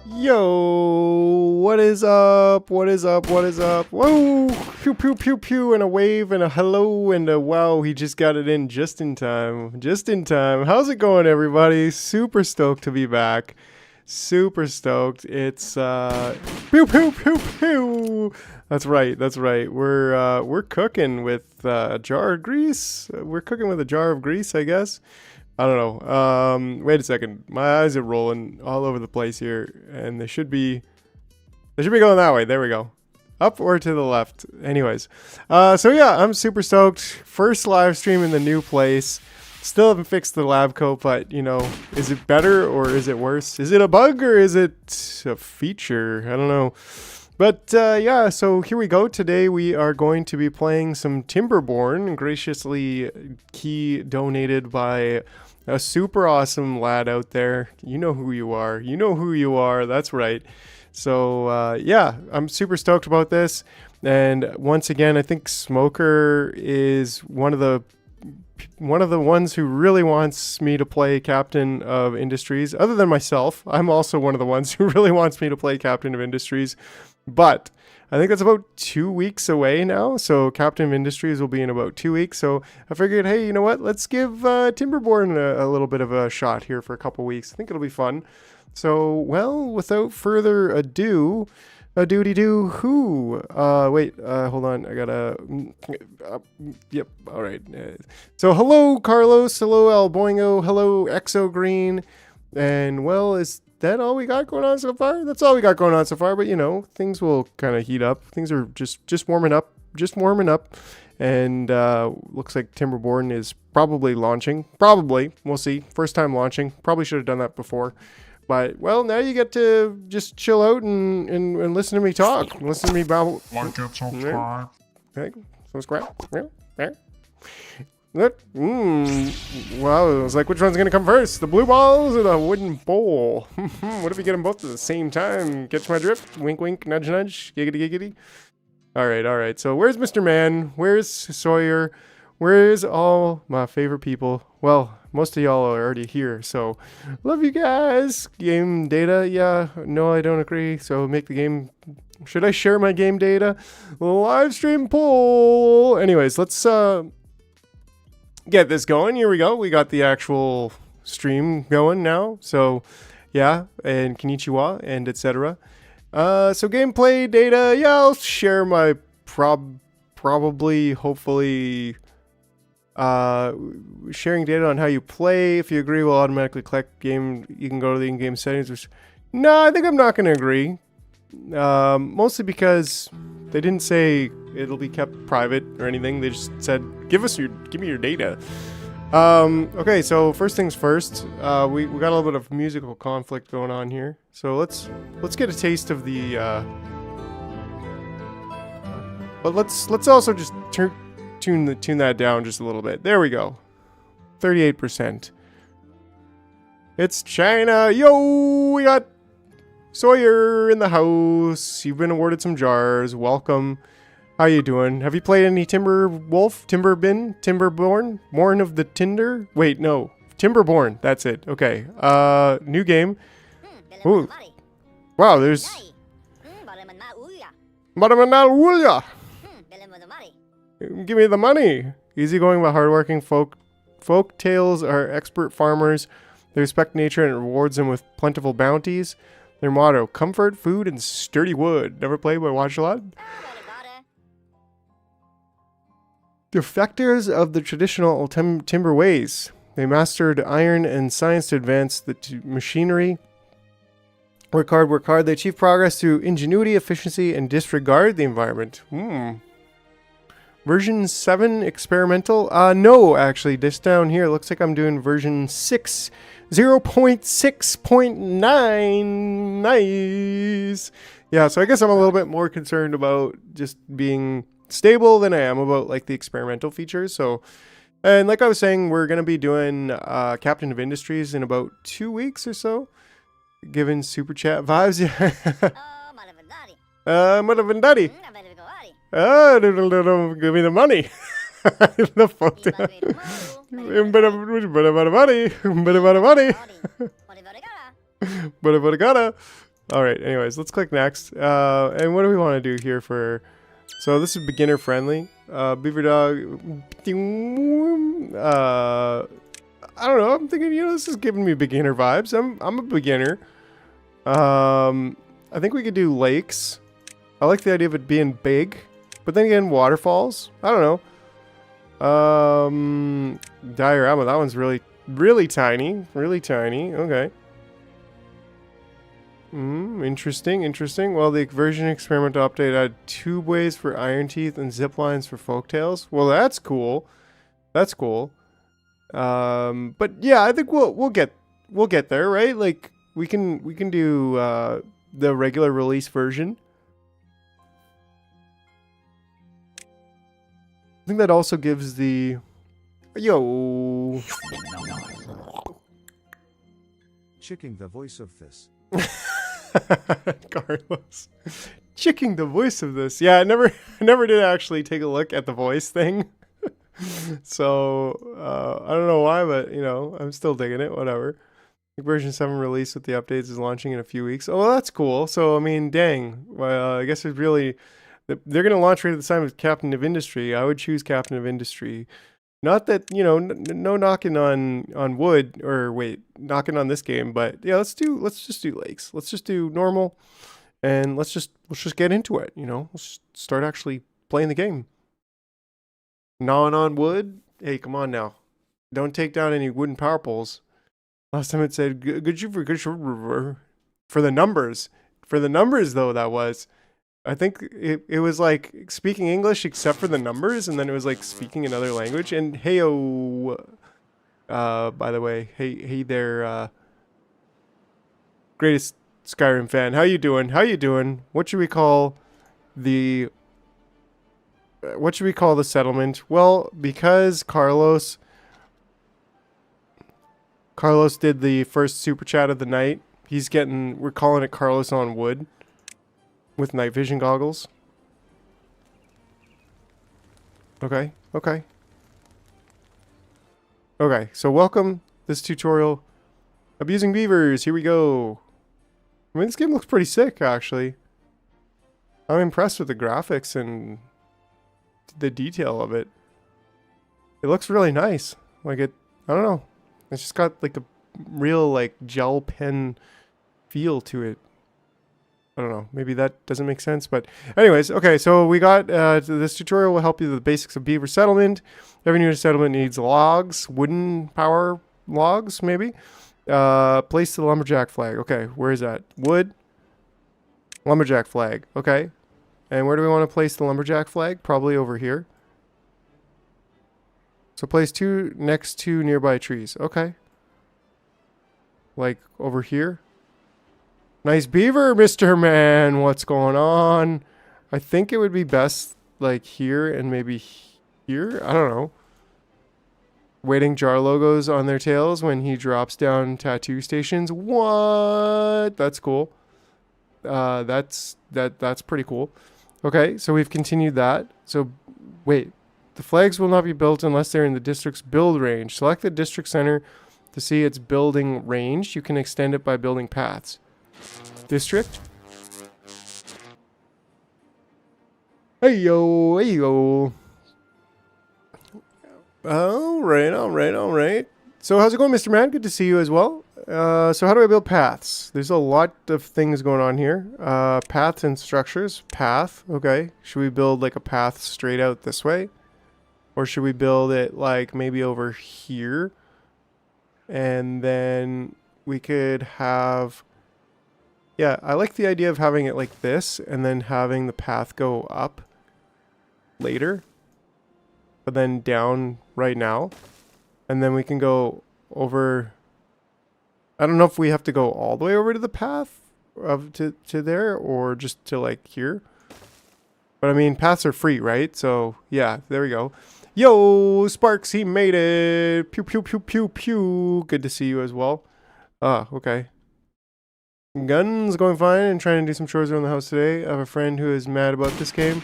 Yo, what is up? What is up? What is up? Whoa! Pew pew pew pew, and a wave and a hello and a wow. He just got it in just in time. Just in time. How's it going, everybody? Super stoked to be back. Super stoked. It's pew pew pew pew. That's right. That's right. We're cooking with a jar of grease. We're cooking with a jar of grease, I guess. I don't know. Wait a second. My eyes are rolling all over the place here, and they should be going that way. There we go. Up or to the left. Anyways. So yeah, I'm super stoked. First live stream in the new place. Still haven't fixed the lab coat, but you know, is it better or is it worse? Is it a bug or is it a feature? I don't know. But yeah, so here we go. Today we are going to be playing some Timberborn, graciously key donated by a super awesome lad out there. You know who you are. You know who you are. That's right. So yeah, I'm super stoked about this. And once again, I think Smoker is one of the ones who really wants me to play Captain of Industries. Other than myself, I'm also one of the ones who really wants me to play Captain of Industries. But I think that's about 2 weeks away now. So Captain of Industries will be in about 2 weeks. So I figured, hey, you know what? Let's give Timberborn a little bit of a shot here for a couple weeks. I think it'll be fun. So, well, without further ado, a doody-doo who? Wait, hold on. I gotta... yep, all right. So hello, Carlos. Hello, Alboingo. Hello, Exo Green. And, well, is that all we got going on so far? That's all we got going on so far, but you know, things will kind of heat up. Things are just warming up, and looks like Timberborn is probably launching. Probably, we'll see. First time launching. Probably should have done that before, but well, now you get to just chill out and listen to me talk. Listen to me babble. Like and subscribe. Okay, subscribe. Yeah. Wow, it was like, which one's gonna come first? The blue balls or the wooden bowl? What if we get them both at the same time? Catch my drift? Wink, wink, nudge, nudge, giggity, giggity. All right. So where's Mr. Man? Where's Sawyer? Where's all my favorite people? Well, most of y'all are already here, so love you guys. Game data, yeah, no, I don't agree. So make the game. Should I share my game data? Live stream poll. Anyways, let's get this going. Here we go. We got the actual stream going now. So yeah, and konnichiwa and etc. So gameplay data. Yeah, I'll share my hopefully sharing data on how you play. If you agree, we'll automatically collect game. You can go to the in-game settings. Which, no, I think I'm not going to agree. Mostly because they didn't say it'll be kept private or anything. They just said, give me your data. Okay, so first things first, we got a little bit of musical conflict going on here. So let's get a taste of the, but let's also just tune that down just a little bit. There we go. 38%. It's China. Yo, we got Sawyer in the house. You've been awarded some jars. Welcome. How you doing? Have you played any Timberborn? Born of the Tinder? Wait, no. Timberborn. That's it. Okay. New game. Ooh. Wow, there's... Give me the money. Easygoing but hardworking folk tales are expert farmers. They respect nature and it rewards them with plentiful bounties. Their motto, comfort, food, and sturdy wood. Never played, but watched a lot. Defectors of the traditional timber ways. They mastered iron and science to advance the machinery. Work hard. They achieve progress through ingenuity, efficiency, and disregard the environment. Version 7 experimental? No, actually. This down here looks like I'm doing version 6. 0.6.9. Nice. Yeah, so I guess I'm a little bit more concerned about just being stable than I am about like the experimental features. So, and like I was saying, we're going to be doing Captain of Industries in about 2 weeks or so. Giving super chat vibes. Yeah. Malavandari. Give me the money. The fuck. Money. All right. Anyways, let's click next. And what do we want to do here for? So this is beginner friendly. Beaver dog. I don't know. I'm thinking, this is giving me beginner vibes. I'm a beginner. I think we could do lakes. I like the idea of it being big, but then again, waterfalls. I don't know. Diorama. That one's really, really tiny. Really tiny. Okay. Interesting, interesting. Well, the version experiment update had tubeways for iron teeth and zip lines for folktales. Well, that's cool. That's cool. But yeah, I think we'll get there, right? Like we can do the regular release version. I think that also gives the Checking the voice of this. Carlos. Checking the voice of this. Yeah, I never did actually take a look at the voice thing. So, I don't know why, but, I'm still digging it. Whatever. Version 7 release with the updates is launching in a few weeks. Oh, well, that's cool. So, I mean, dang. Well, I guess it's really... They're going to launch right at the time with Captain of Industry. I would choose Captain of Industry. Not that, no knocking on wood, or wait, knocking on this game, but yeah, let's just do lakes. Let's just do normal, and let's just get into it, Let's start actually playing the game. Gnawing on wood? Hey, come on now. Don't take down any wooden power poles. Last time it said, good for the numbers. For the numbers, though, that was. I think it was like speaking English except for the numbers, and then it was like speaking another language. And hey-o, by the way, hey there, greatest Skyrim fan. How you doing? How you doing? What should we call the settlement? Well, because Carlos did the first super chat of the night, we're calling it Carlos on Wood. With night vision goggles. Okay. So welcome this tutorial. Abusing beavers. Here we go. I mean, this game looks pretty sick, actually. I'm impressed with the graphics and the detail of it. It looks really nice. I don't know. It's just got like a real gel pen feel to it. I don't know. Maybe that doesn't make sense. But anyways, okay. So we got this tutorial will help you with the basics of beaver settlement. Every new settlement needs logs, wooden power logs, maybe. Place the lumberjack flag. Okay, where is that? Wood. Lumberjack flag. Okay. And where do we want to place the lumberjack flag? Probably over here. So place 2 next to nearby trees. Okay. Like over here. Nice beaver, Mr. Man. What's going on? I think it would be best like here and maybe here. I don't know. Waiting jar logos on their tails when he drops down tattoo stations. What? That's cool. That's pretty cool. Okay, so we've continued that. So wait, the flags will not be built unless they're in the district's build range. Select the district center to see its building range. You can extend it by building paths. District. Hey yo. All right. So how's it going, Mr. Man? Good to see you as well. So how do I build paths? There's a lot of things going on here. Paths and structures. Path. Okay. Should we build like a path straight out this way? Or should we build it like maybe over here? And then we could have... Yeah, I like the idea of having it like this and then having the path go up later. But then down right now. And then we can go over... I don't know if we have to go all the way over to the path to there or just to like here. But I mean, paths are free, right? So yeah, there we go. Yo, Sparks, he made it. Pew, pew, pew, pew, pew. Good to see you as well. Okay. Guns going fine and trying to do some chores around the house today. I have a friend who is mad about this game.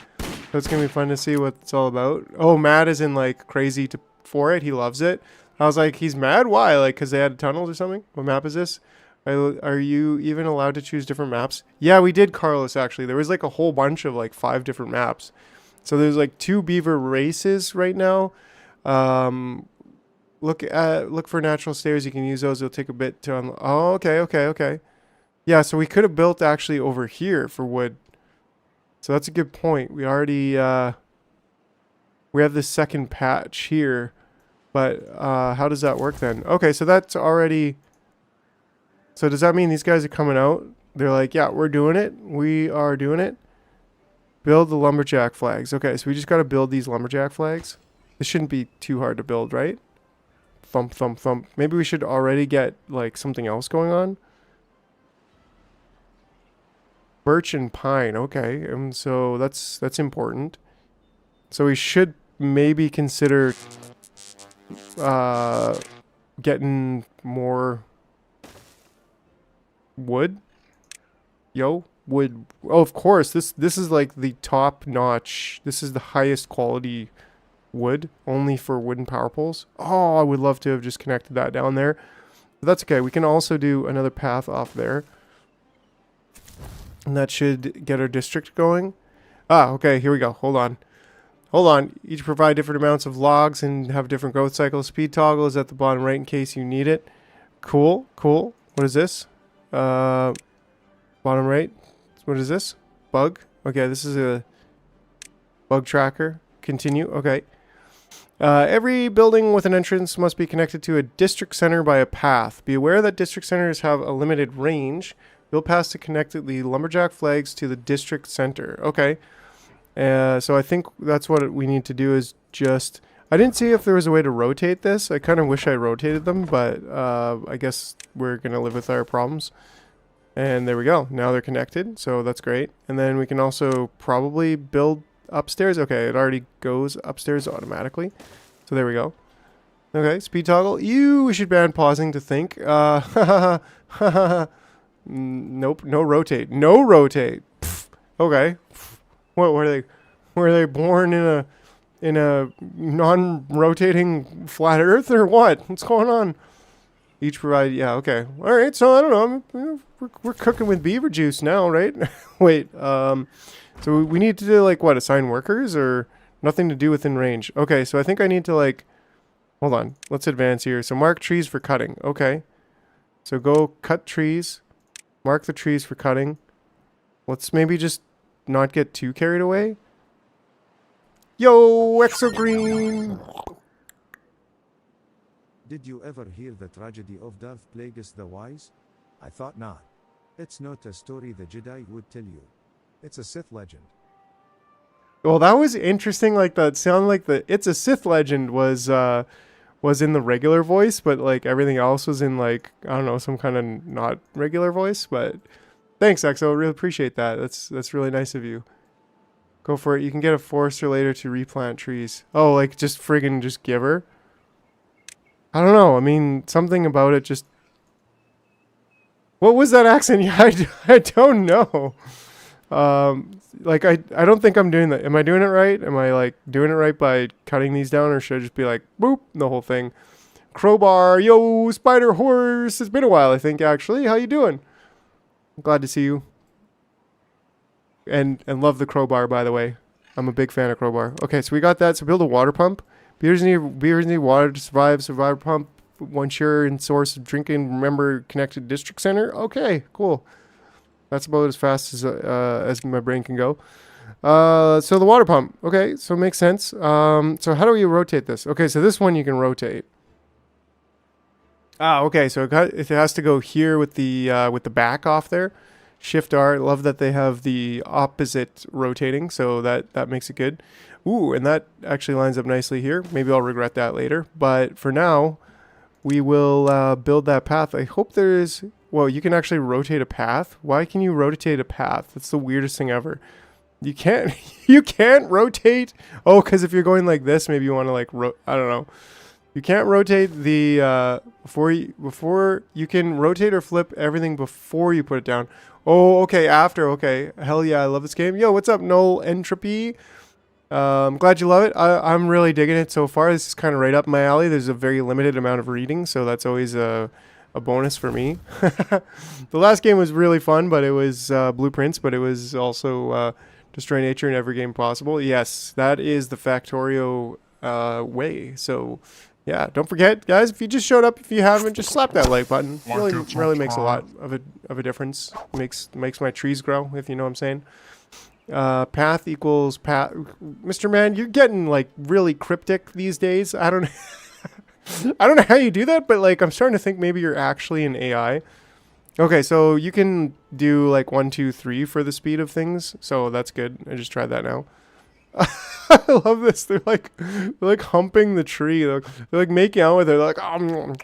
So it's going to be fun to see what it's all about. Oh, mad is in like crazy for it. He loves it. I was like, he's mad? Why? Like, because they had tunnels or something? What map is this? Are you even allowed to choose different maps? Yeah, we did, Carlos, actually. There was like a whole bunch of like 5 different maps. So there's like 2 beaver races right now. Um, look for natural stairs. You can use those. It'll take a bit to unlock. Oh, okay. Yeah, so we could have built actually over here for wood. So that's a good point. We already we have this second patch here. But how does that work then? Okay, so that's already... So does that mean these guys are coming out? They're like, yeah, we're doing it. We are doing it. Build the lumberjack flags. Okay, so we just got to build these lumberjack flags. This shouldn't be too hard to build, right? Thump, thump, thump. Maybe we should already get like something else going on. Birch and pine. Okay, and so that's important. So we should maybe consider getting more wood. Wood. Oh, of course. This is like the top notch. This is the highest quality wood, only for wooden power poles. Oh, I would love to have just connected that down there. But that's okay. We can also do another path off there. And that should get our district going. Ah, okay. Here we go. Hold on. Each provide different amounts of logs and have different growth cycles. Speed toggle is at the bottom right in case you need it. Cool. What is this? Bottom right. What is this? Bug. Okay, this is a bug tracker. Continue. Okay. Every building with an entrance must be connected to a district center by a path. Be aware that district centers have a limited range. Build paths to connect the lumberjack flags to the district center. Okay. So I think that's what we need to do is just... I didn't see if there was a way to rotate this. I kind of wish I rotated them, but I guess we're going to live with our problems. And there we go. Now they're connected, so that's great. And then we can also probably build upstairs. Okay, it already goes upstairs automatically. So there we go. Okay, speed toggle. We should ban pausing to think. Nope, no rotate. No rotate. Pfft. Okay. What were they born in a non-rotating flat earth or what? What's going on? Each provide, yeah, okay. All right, so I don't know. We're cooking with beaver juice now, right? Wait, so we need to do like what, assign workers or nothing to do within range? Okay, so I think I need to like, hold on, let's advance here. So mark trees for cutting. Okay, so go cut trees, mark the trees for cutting. Let's maybe just not get too carried away. Yo, Exo Green. Did you ever hear the tragedy of Darth Plagueis the Wise? I thought not. It's not a story the Jedi would tell you. It's a Sith legend. Well, that was interesting. Like that sounded like the "It's a Sith legend" was in the regular voice, but like everything else was in like, I don't know, some kind of not regular voice. But thanks, Exo. Really appreciate that. That's really nice of you. Go for it. You can get a forester later to replant trees. Oh, like just friggin' just give her. I don't know. I mean, something about it just... What was that accent? Yeah, I don't know. Like, I don't think I'm doing that. Am I doing it right? Am I, like, doing it right by cutting these down? Or should I just be like, boop, the whole thing? Crowbar, yo, spider horse. It's been a while, I think, actually. How you doing? Glad to see you. And love the crowbar, by the way. I'm a big fan of crowbar. Okay, so we got that. So build a water pump. Beavers need water to survive. Survivor pump. One sure and source of drinking. Remember, connected district center. Okay, cool. That's about as fast as my brain can go. So the water pump. Okay, so it makes sense. So how do we rotate this? Okay, so this one you can rotate. Ah, okay. So it has to go here with the back off there. Shift R. Love that they have the opposite rotating, so that makes it good. Ooh, and that actually lines up nicely here. Maybe I'll regret that later. But for now, we will build that path. I hope there's... Well, you can actually rotate a path. Why can you rotate a path? That's the weirdest thing ever. You can't... You can't rotate... Oh, because if you're going like this, maybe you want to like... I don't know. You can't rotate the... Before you can rotate or flip everything before you put it down. Oh, okay, after. Okay. Hell yeah, I love this game. Yo, what's up, Null Entropy? I'm glad you love it. I'm really digging it so far. This is kind of right up my alley. There's a very limited amount of reading, so that's always a a bonus for me. The last game was really fun, but it was Blueprints, but it was also destroy nature in every game possible. Yes, that is the Factorio way. So yeah, don't forget, guys, if you just showed up, if you haven't, just slap that like button. Really makes a lot of a difference. Makes my trees grow, if you know what I'm saying. Path equals path. Mr. Man, you're getting like really cryptic these days. I don't I don't know how you do that, but like I'm starting to think maybe you're actually an AI. Okay, so you can do like 1, 2, 3 for the speed of things. So that's good. I just tried that now. I love this. They're like humping the tree. They're like making out with it. They're like, oh,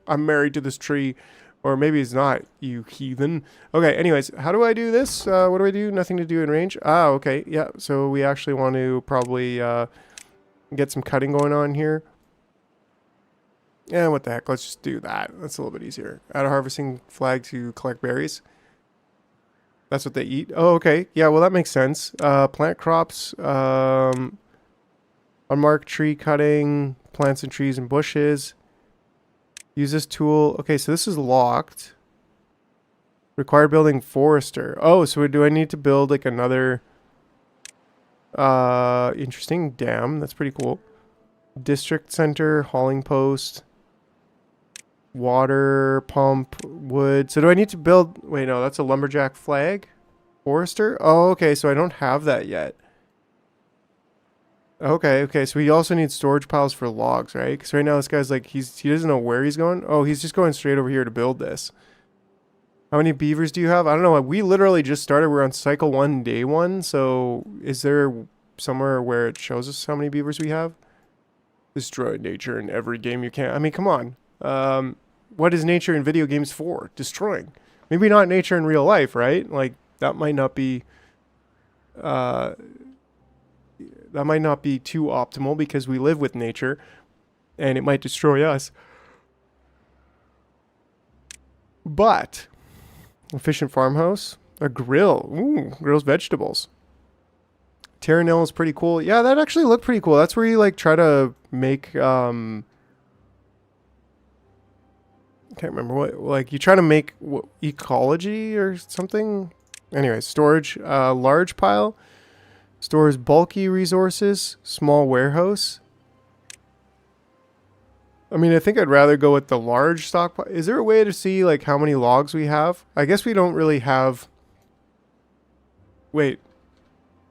I'm married to this tree. Or maybe it's not, you heathen. Okay, anyways, how do I do this? What do I do? Nothing to do in range. Ah, okay. Yeah, so we actually want to probably get some cutting going on here. Yeah, what the heck? Let's just do that. That's a little bit easier. Add a harvesting flag to collect berries. That's what they eat. Oh, okay. Yeah, well, that makes sense. Plant crops. Unmarked tree cutting. Plants and trees and bushes. Use this tool. Okay, so this is locked. Required building forester. Oh, so do I need to build like another interesting dam? That's pretty cool. District center, hauling post. Water pump, wood. So do I need to build... Wait, no, that's a lumberjack flag. Forester? Oh, okay, so I don't have that yet. Okay, so he also needs storage piles for logs, right? Because right now this guy's like, he doesn't know where he's going. Oh, he's just going straight over here to build this. How many beavers do you have? I don't know. We literally just started. We're on cycle 1, day 1. So is there somewhere where it shows us how many beavers we have? Destroy nature in every game you can. I mean, come on. What is nature in video games for? Destroying. Maybe not nature in real life, right? Like, that might not be... that might not be too optimal because we live with nature and it might destroy us. But efficient farmhouse, a grill. Ooh, grills vegetables. Terranil is pretty cool. Yeah, that actually looked pretty cool. That's where you like try to make can't remember what, like you try to make ecology or something. Anyway, storage, large pile. Stores bulky resources, small warehouse. I mean, I think I'd rather go with the large stockpile. Is there a way to see like how many logs we have? I guess we don't really have... Wait.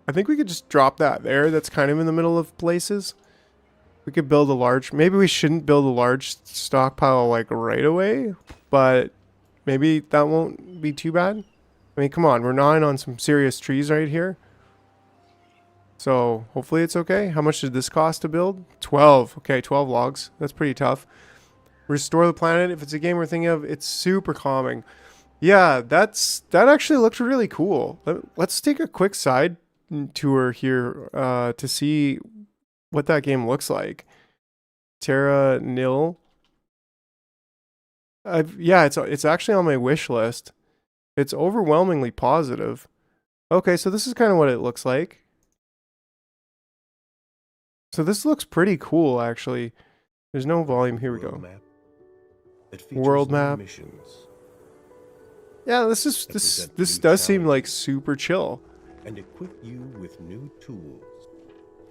I think we could just drop that there. That's kind of in the middle of places. We could build a large... Maybe we shouldn't build a large stockpile like right away. But maybe that won't be too bad. I mean, come on. We're gnawing on some serious trees right here. So hopefully it's okay. How much did this cost to build? 12. Okay, 12 logs. That's pretty tough. Restore the planet. If it's a game we're thinking of, it's super calming. Yeah, that actually looked really cool. Let's take a quick side tour here to see what that game looks like. Terra Nil. Yeah, it's actually on my wish list. It's overwhelmingly positive. Okay, so this is kind of what it looks like. So this looks pretty cool, actually. There's no volume. Here we go. World map. Yeah, this does seem like super chill. And equip you with new tools.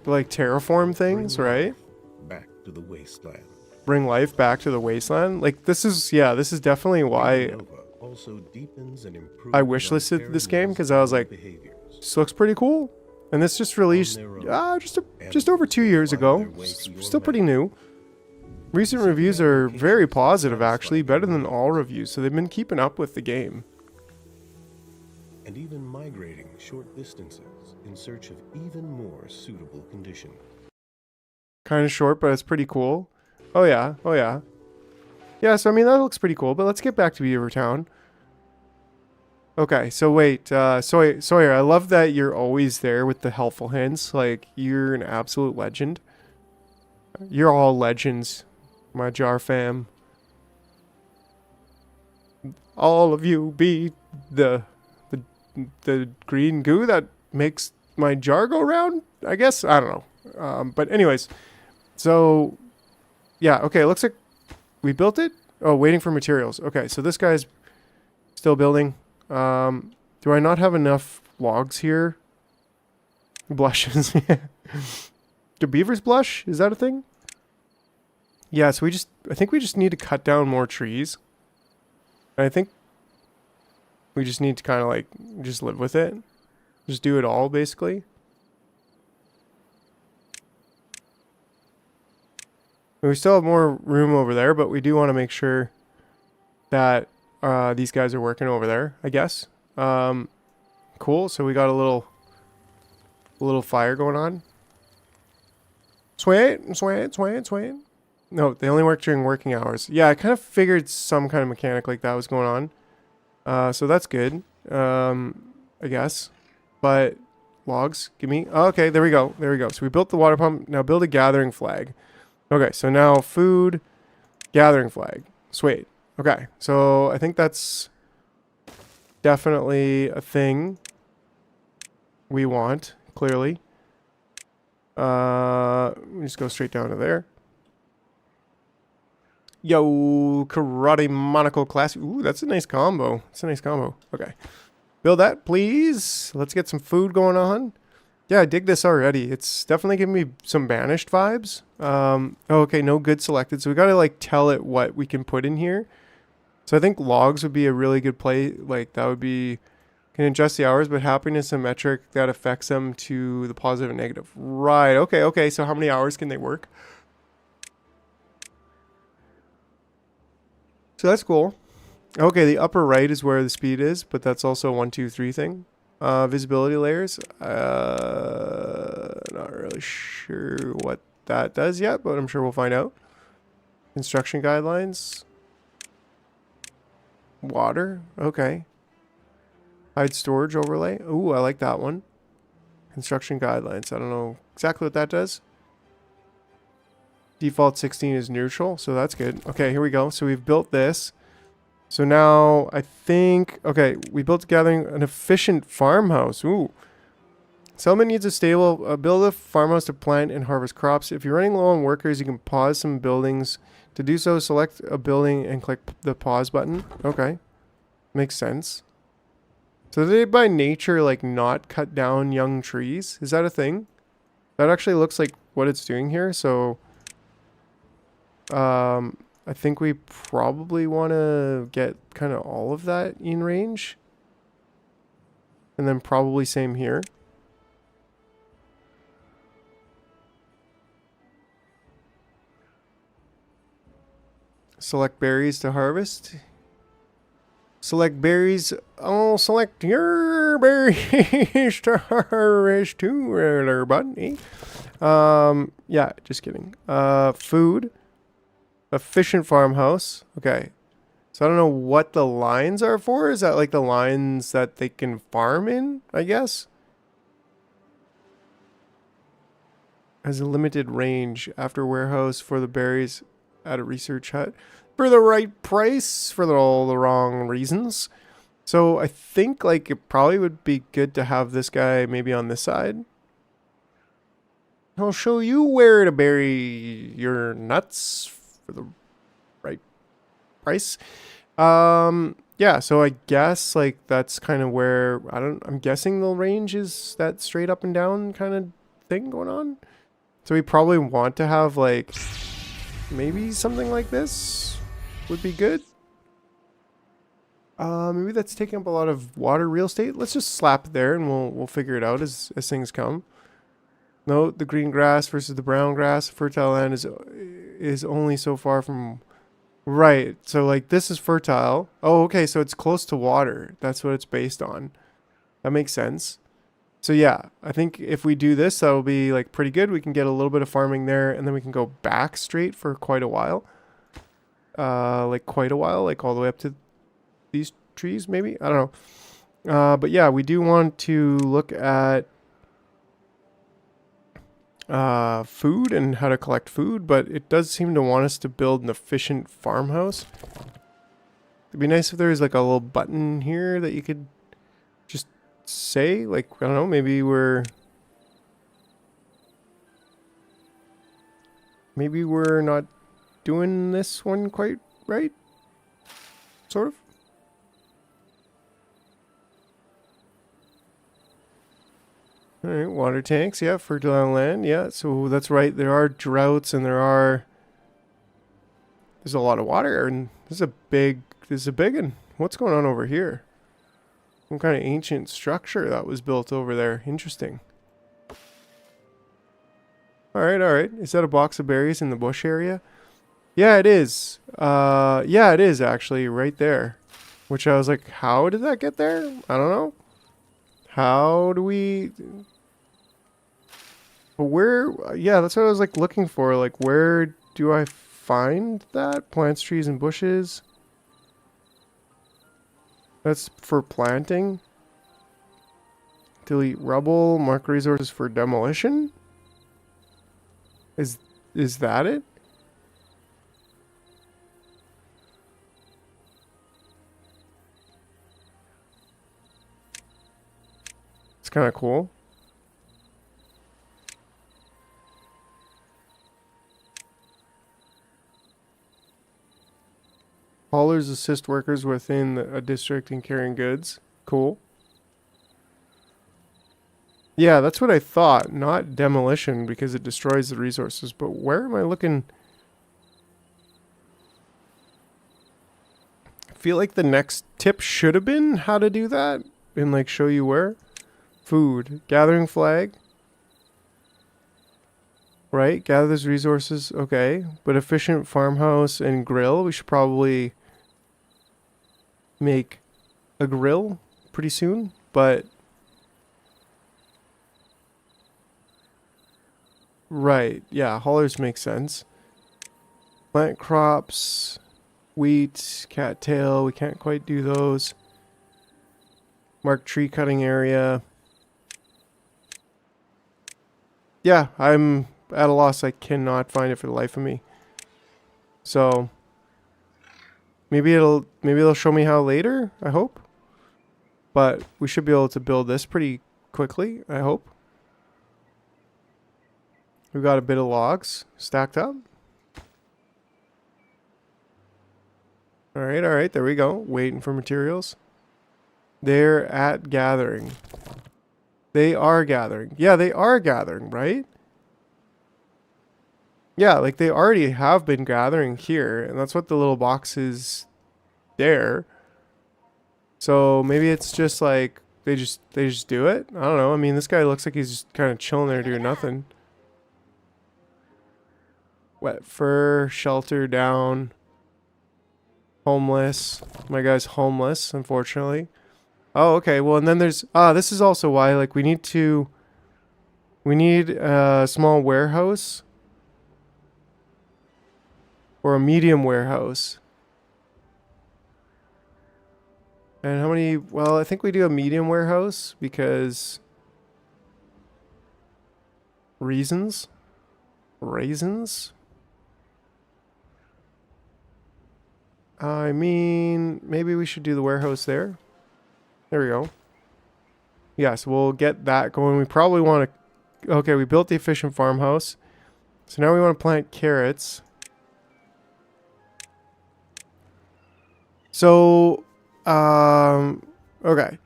Like terraform things, right? Back to the wasteland. Bring life back to the wasteland. Like this is definitely why also deepens and improves I wishlisted this game, because I was like, this looks pretty cool. And this just released just over 2 years ago. Still pretty new. Recent reviews are very positive, actually, better than all reviews. So they've been keeping up with the game. And even migrating short distances in search of even more suitable conditions. Kind of short, but it's pretty cool. Oh yeah, oh yeah. Yeah, so I mean, that looks pretty cool, but let's get back to Beaver Town. Okay, so wait, Sawyer, I love that you're always there with the helpful hints. Like, you're an absolute legend. You're all legends, my jar fam. All of you be the green goo that makes my jar go round, I guess? I don't know. But anyways, so, yeah, okay, it looks like we built it. Oh, waiting for materials. Okay, so this guy's still building. Do I not have enough logs here? Blushes. Do beavers blush? Is that a thing? Yeah, so I think we just need to cut down more trees. I think we just need to kind of like, just live with it. Just do it all, basically. We still have more room over there, but we do want to make sure that these guys are working over there, I guess. Cool, so we got a little fire going on. Sweet, sweet, sweet, sweet. No, they only work during working hours. Yeah, I kind of figured some kind of mechanic like that was going on. So that's good, I guess. But logs, give me. Oh, okay, there we go. There we go. So we built the water pump. Now build a gathering flag. Okay, so now food, gathering flag. Sweet. Okay, so I think that's definitely a thing we want, clearly. We just go straight down to there. Yo, karate monocle class. Ooh, that's a nice combo. That's a nice combo. Okay. Build that, please. Let's get some food going on. Yeah, I dig this already. It's definitely giving me some banished vibes. Oh, okay, no good selected. So we gotta like tell it what we can put in here. So I think logs would be a really good play. Like that would be, can adjust the hours, but happiness and metric that affects them to the positive and negative. Right, okay, okay. So how many hours can they work? So that's cool. Okay, the upper right is where the speed is, but that's also a 1, 2, 3 thing. Visibility layers. Not really sure what that does yet, but I'm sure we'll find out. Construction guidelines. Water. Okay. Hide storage overlay. Ooh, I like that one. Construction guidelines. I don't know exactly what that does. Default 16 is neutral, so that's good. Okay, here we go. So we've built this. So now I think, okay, we built gathering an efficient farmhouse. Ooh. Settlement needs a stable, build a farmhouse to plant and harvest crops. If you're running low on workers, you can pause some buildings. To do so, select a building and click the pause button. Okay. Makes sense. So they by nature like not cut down young trees? Is that a thing? That actually looks like what it's doing here. So I think we probably want to get kind of all of that in range. And then probably same here. Select berries to harvest. Select berries. Oh, select your berries to harvest too, there, buddy. Yeah, just kidding. Food. Efficient farmhouse. Okay. So I don't know what the lines are for. Is that like the lines that they can farm in, I guess? Has a limited range. After warehouse for the berries at a research hut. For the right price. For all the wrong reasons. So I think like it probably would be good to have this guy maybe on this side. I'll show you where to bury your nuts for the right price. Yeah, so I guess like that's kind of where I'm guessing the range is that straight up and down kind of thing going on. So we probably want to have like maybe something like this would be good. Maybe that's taking up a lot of water real estate. Let's just slap it there and we'll figure it out as things come. Note the green grass versus the brown grass. Fertile land is only so far from... Right, so like this is fertile. Oh, okay, so it's close to water. That's what it's based on. That makes sense. So yeah, I think if we do this, that'll be like pretty good. We can get a little bit of farming there and then we can go back straight for quite a while. Like quite a while, like all the way up to these trees maybe? I don't know. But yeah, we do want to look at food and how to collect food, but it does seem to want us to build an efficient farmhouse. It'd be nice if there was like a little button here that you could just say, like, I don't know, maybe we're not doing this one quite right. sort of. All right, water tanks, yeah, fertile land, yeah. So that's right. There are droughts and there's a lot of water, and this is a big one. What's going on over here? Some kind of ancient structure that was built over there. Interesting. All right, all right. Is that a box of berries in the bush area? Yeah, it is. Yeah, it is actually right there. Which I was like, how did that get there? I don't know. How do we... But where... Yeah, that's what I was like looking for. Like, where do I find that? Plants, trees, and bushes. That's for planting. Delete rubble. Mark resources for demolition. Is that it? It's kind of cool. Haulers assist workers within a district in carrying goods. Cool. Yeah, that's what I thought. Not demolition because it destroys the resources. But where am I looking? I feel like the next tip should have been how to do that. And like show you where. Food. Gathering flag. Right, gather those resources. Okay. But efficient farmhouse and grill. We should probably make a grill pretty soon. But... Right, yeah, haulers make sense. Plant crops, wheat, cattail, we can't quite do those. Mark tree cutting area. Yeah, I'm at a loss. I cannot find it for the life of me. So maybe they'll show me how later, I hope. But we should be able to build this pretty quickly, I hope. We've got a bit of logs stacked up. All right, there we go. Waiting for materials. They're at gathering. They are gathering. Yeah, they are gathering, right? Yeah, like they already have been gathering here, and that's what the little box is there. So maybe it's just like they just do it. I don't know. I mean, this guy looks like he's just kind of chilling there doing nothing. Wet fur, shelter down. Homeless. My guy's homeless, unfortunately. Oh, okay. Well, and then there's... this is also why, like, we need a small warehouse. Or a medium warehouse. And how many... Well, I think we do a medium warehouse because... Reasons? I mean, maybe we should do the warehouse there. There we go. Yeah, so we'll get that going. We probably want to... Okay, we built the efficient farmhouse. So now we want to plant carrots. So, okay.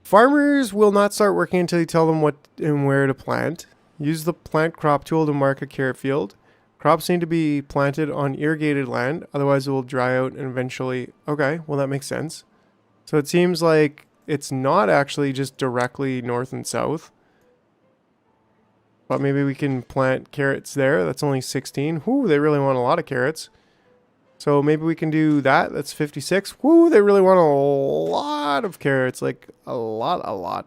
Farmers will not start working until you tell them what and where to plant. Use the plant crop tool to mark a carrot field. Crops need to be planted on irrigated land, otherwise it will dry out and eventually... Okay, well that makes sense. So it seems like it's not actually just directly north and south. But maybe we can plant carrots there. That's only 16. Whoo, they really want a lot of carrots. So maybe we can do that. That's 56. Whoo, they really want a lot of carrots. Like a lot.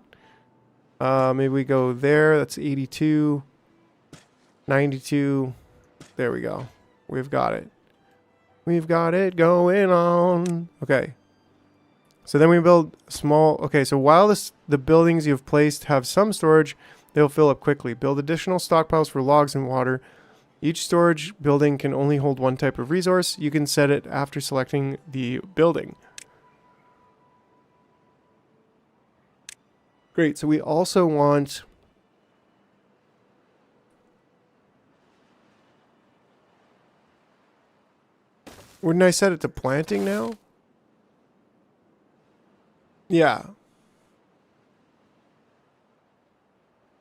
Maybe we go there. That's 82. 92. There we go. We've got it. We've got it going on. Okay. So then we build small... Okay, so while the buildings you've placed have some storage, they'll fill up quickly. Build additional stockpiles for logs and water. Each storage building can only hold one type of resource. You can set it after selecting the building. Great, so we also want... Wouldn't I set it to planting now? Yeah.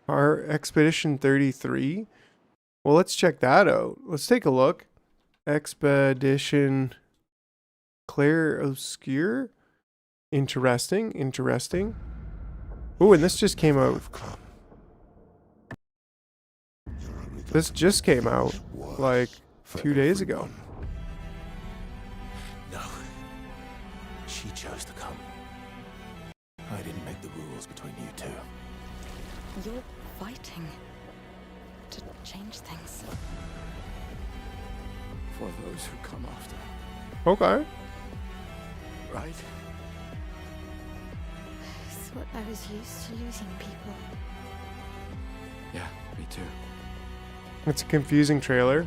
Our Expedition 33. Well, let's check that out. Let's take a look. Expedition Claire Obscure. Interesting. Interesting. Oh, and this just came out. This just came out like 2 days ago. No. She chose to come. I didn't make the rules between you two. You're fighting to change things. For those who come after. Okay. Right? I thought I was used to losing people. Yeah, me too. It's a confusing trailer.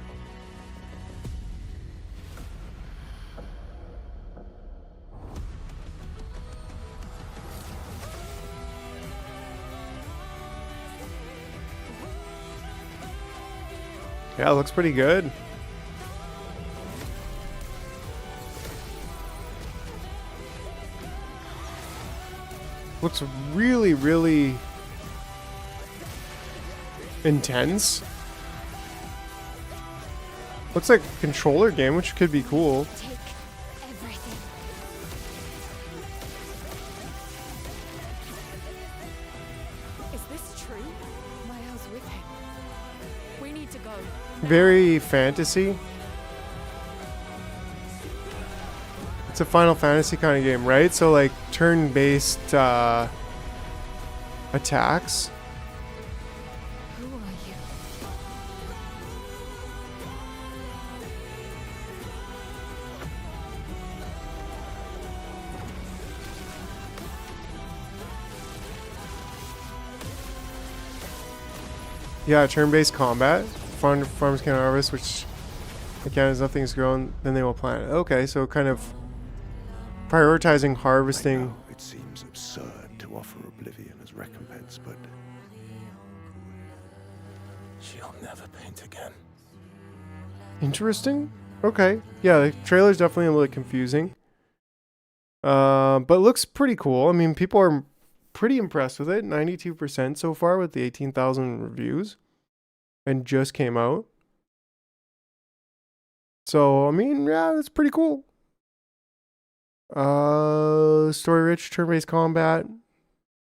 Yeah, it looks pretty good. Looks really, really intense. Looks like a controller game, which could be cool. Take everything. Is this true? Maya's with him. We need to go. Very fantasy. It's a Final Fantasy kind of game, right? So like turn-based attacks. Who are you? Yeah, turn-based combat. Farmers can harvest, which again, as nothing's grown, then they will plant. Okay, so kind of prioritizing harvesting. I know it seems absurd to offer oblivion as recompense, but She'll never paint again. Interesting. Okay. Yeah, the trailer's definitely a little confusing. But it looks pretty cool. I mean, people are pretty impressed with it. 92% so far with the 18,000 reviews. And just came out. So, I mean, yeah, it's pretty cool. Story rich, turn-based combat.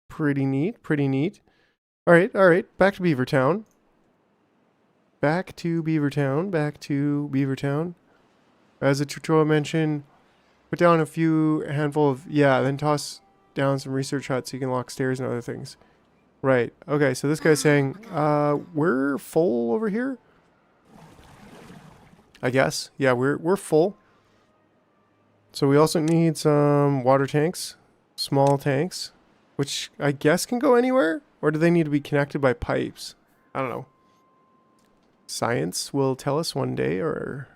Pretty neat, pretty neat. All right. Back to Beavertown. Back to Beavertown. As the tutorial mentioned, put down a handful of, then toss down some research huts so you can lock stairs and other things. Right. Okay, so this guy's saying, we're full over here? I guess. Yeah, we're full. So we also need some water tanks, small tanks, which I guess can go anywhere, or do they need to be connected by pipes? I don't know. Science will tell us one day, or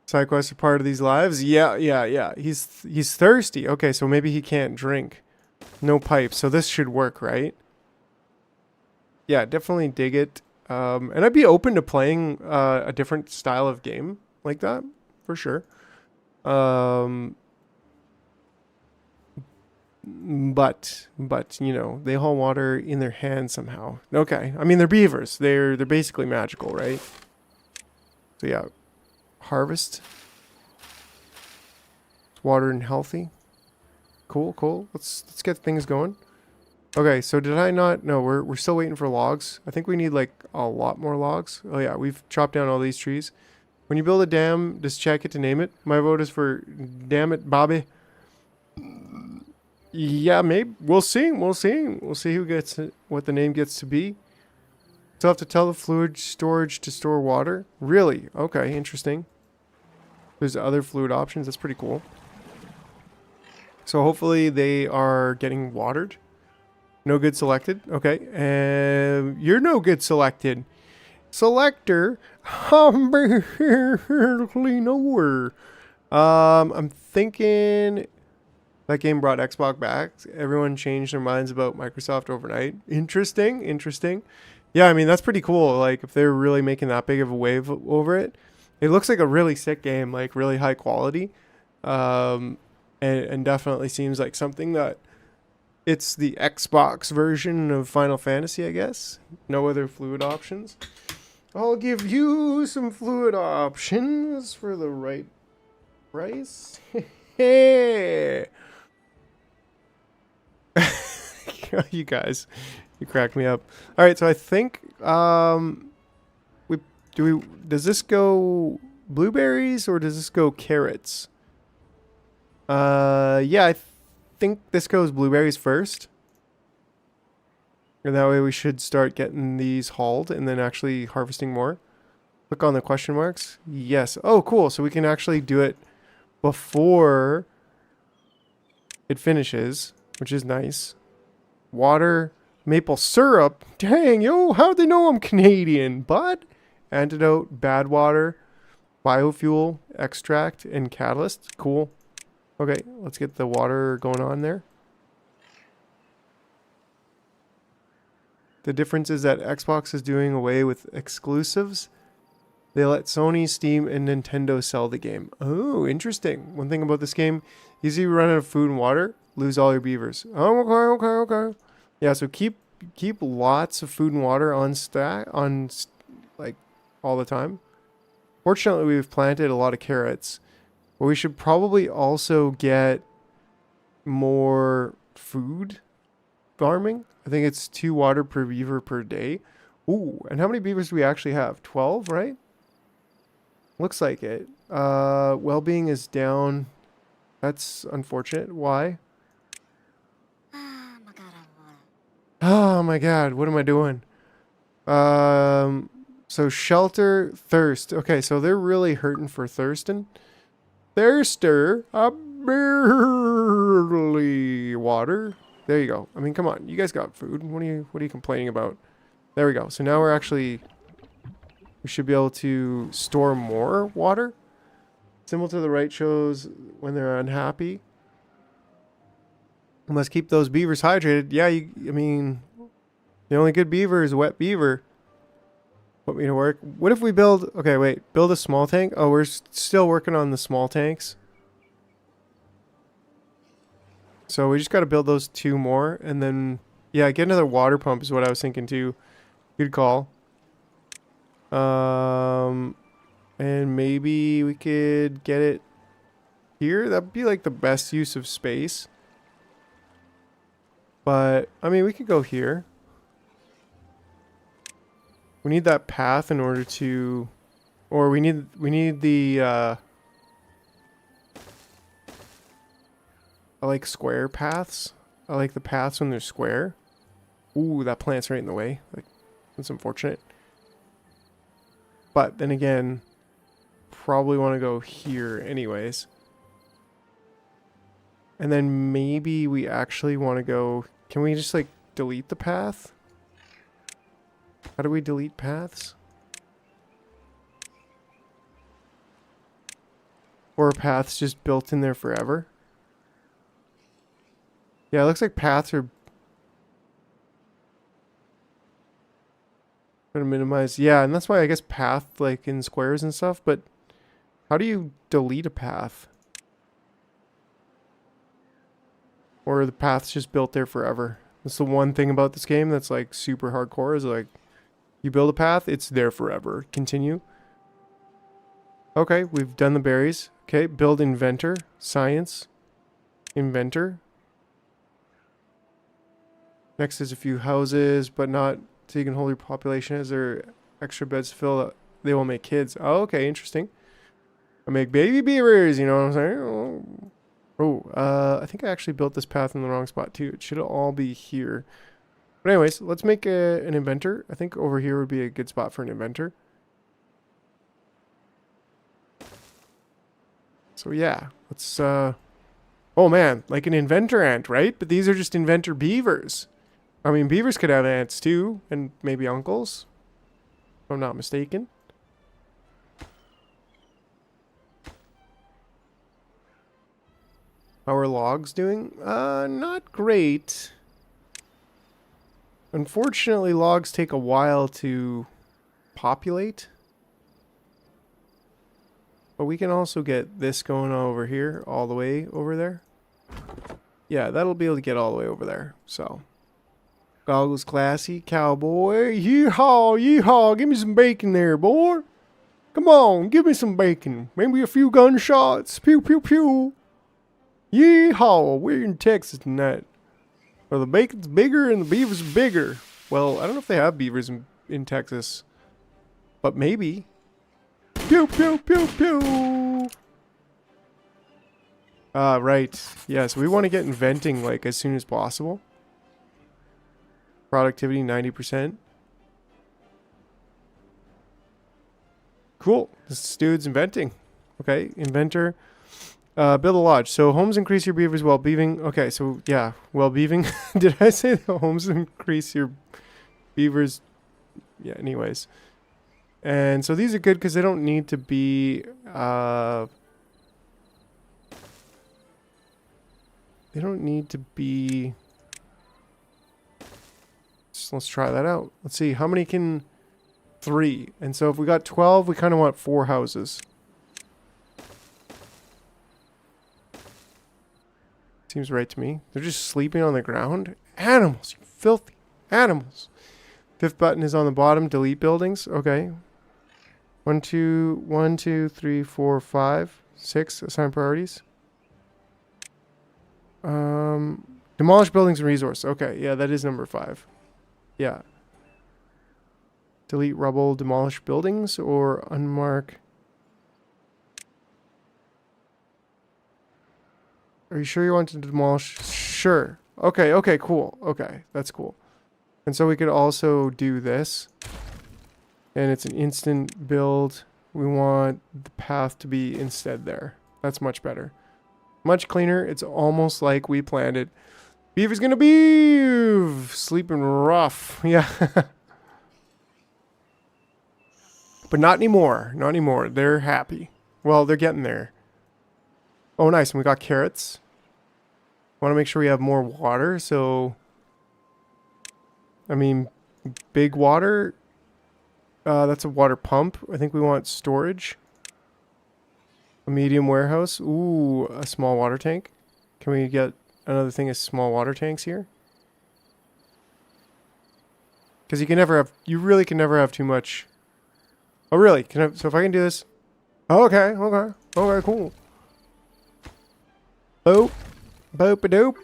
side quests are part of these lives. Yeah. He's thirsty. Okay, so maybe he can't drink. No pipes, so this should work, right? Yeah, definitely dig it. And I'd be open to playing a different style of game like that, for sure. But you know, they haul water in their hands somehow. Okay, I mean they're beavers. They're basically magical, right? So yeah, harvest. It's water and healthy. Cool. Let's get things going. Okay, so did I not? No, we're still waiting for logs. I think we need like a lot more logs. Oh yeah, we've chopped down all these trees. When you build a dam, just check it to name it. My vote is for damn it, Bobby. Yeah, maybe we'll see who gets it, what the name gets to be. Still have to tell the fluid storage to store water. Really? Okay, interesting. There's other fluid options. That's pretty cool. So hopefully they are getting watered. No good selected. Okay. You're no good selected. Selector. Barely nowhere. I'm thinking that game brought Xbox back. Everyone changed their minds about Microsoft overnight. Interesting. Yeah, I mean, that's pretty cool. Like, if they're really making that big of a wave over it. It looks like a really sick game, like really high quality. and definitely seems like something that it's the Xbox version of Final Fantasy, I guess. No other fluid options. I'll give you some fluid options for the right price. Hey! You guys, you crack me up. All right, so I think does this go blueberries or does this go carrots? Yeah, I think this goes blueberries first. And that way we should start getting these hauled and then actually harvesting more. Click on the question marks. Yes. Oh, cool. So we can actually do it before it finishes, which is nice. Water, maple syrup. Dang, yo, how'd they know I'm Canadian, bud? Antidote, bad water, biofuel, extract, and catalyst. Cool. Okay, let's get the water going on there. The difference is that Xbox is doing away with exclusives. They let Sony, Steam, and Nintendo sell the game. Oh, interesting. One thing about this game, easy to run out of food and water, lose all your beavers. Oh, okay. Yeah, so keep lots of food and water on like all the time. Fortunately, we've planted a lot of carrots. But we should probably also get more food farming. I think it's 2 water per beaver per day. Ooh, and how many beavers do we actually have? 12, right? Looks like it. Well-being is down. That's unfortunate. Why? Oh my god, what am I doing? So shelter, thirst. Okay, so they're really hurting for thirsting. Thirster, a barely water. There you go. I mean, come on, you guys got food. What are you complaining about? There we go. So now we should be able to store more water. Symbol to the right shows when they're unhappy. We must keep those beavers hydrated. Yeah, I mean, the only good beaver is a wet beaver. Put me to work. What if we build... Okay, wait. Build a small tank? Oh, we're still working on the small tanks. So we just got to build those 2 more. And then... Yeah, get another water pump is what I was thinking too. Good call. And maybe we could get it here. That'd be like the best use of space. But, I mean, we could go here. We need that path in order to... Or we need the... I like square paths. I like the paths when they're square. Ooh, that plant's right in the way. Like, that's unfortunate. But then again, probably want to go here anyways. And then maybe we actually want to go... Can we just like delete the path? How do we delete paths? Or are paths just built in there forever? Yeah, it looks like paths are... Gonna minimize... Yeah, and that's why I guess path like in squares and stuff, but how do you delete a path? Or are the paths just built there forever? That's the one thing about this game that's like super hardcore is like you build a path, it's there forever. Continue. Okay, we've done the berries. Okay, build inventor, science, inventor. Next is a few houses, but not so you can hold your population. Is there extra beds to fill? They will make kids. Oh, okay, interesting. I make baby beavers, you know what I'm saying? I think I actually built this path in the wrong spot too. It should all be here. But anyways, let's make an inventor. I think over here would be a good spot for an inventor. So yeah, let's, oh man, like an inventor ant, right? But these are just inventor beavers. I mean, beavers could have ants too, and maybe uncles, if I'm not mistaken. How are logs doing? Not great. Unfortunately, logs take a while to populate. But we can also get this going over here, all the way over there. Yeah, that'll be able to get all the way over there. So, goggles classy, cowboy. Yeehaw, yeehaw. Give me some bacon there, boy. Come on, give me some bacon. Maybe a few gunshots. Pew, pew, pew. Yeehaw. We're in Texas tonight. Well, the bacon's bigger and the beavers are bigger. Well, I don't know if they have beavers in Texas. But maybe. Pew, pew, pew, pew. Right. Yeah, so we want to get inventing, like, as soon as possible. Productivity, 90%. Cool. This dude's inventing. Okay, inventor. Build a lodge. So homes increase your beavers while beaving. Okay, so, yeah, while beaving. Did I say the homes increase your beavers? Yeah, anyways. And so these are good because they don't need to be... They don't need to be... So let's try that out. Let's see. How many can... 3. And so if we got 12, we kind of want 4 houses. Seems right to me. They're just sleeping on the ground. Animals, you filthy animals. 5th button is on the bottom. Delete buildings. Okay. 1, 2, 3, 4, 5, 6. Assign priorities. Demolish buildings and resource. Okay, yeah, that is number 5. Yeah. Delete rubble, demolish buildings, or unmark. Are you sure you want to demolish? Sure. Okay, okay, cool. Okay, that's cool. And so we could also do this. And it's an instant build. We want the path to be instead there. That's much better. Much cleaner. It's almost like we planned it. Beaver's gonna beave! Sleeping rough. Yeah. But not anymore. Not anymore. They're happy. Well, they're getting there. Oh, nice. And we got carrots. Want to make sure we have more water. So, I mean, big water. That's a water pump. I think we want storage. A medium warehouse. Ooh, a small water tank. Can we get another thing of small water tanks here? Because you can never have, you really can never have too much. Oh, really? Can I, so if I can do this. Oh, okay, okay. Okay, cool. Boop. Boop-a-doop.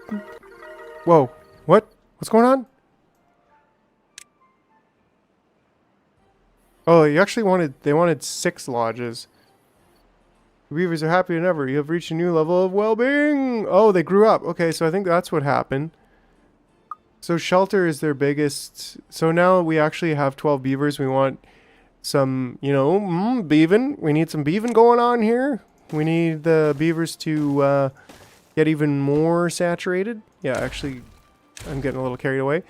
Whoa. What? What's going on? Oh, you actually wanted, they wanted 6 lodges. The beavers are happier than ever. You have reached a new level of well-being. Oh, they grew up. Okay, so I think that's what happened. So shelter is their biggest. So now we actually have 12 beavers. We want some, you know, beaving. We need some beaving going on here. We need the beavers to get even more saturated. Yeah, actually, I'm getting a little carried away.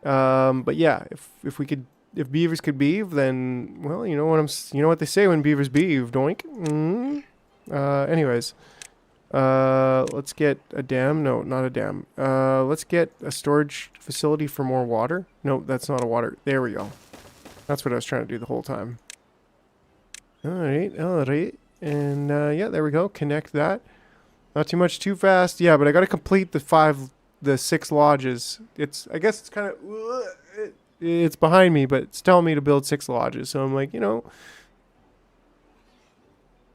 But yeah, if we could, if beavers could beave, then, well, you know what they say when beavers beave, doink. Anyways, let's get a dam. No, not a dam. Let's get a storage facility for more water. No, that's not a water. There we go. That's what I was trying to do the whole time. All right, all right. And, yeah, there we go. Connect that. Not too much too fast. Yeah, but I got to complete the 6 lodges. I guess it's kind of, it's behind me, but it's telling me to build 6 lodges. So I'm like, you know,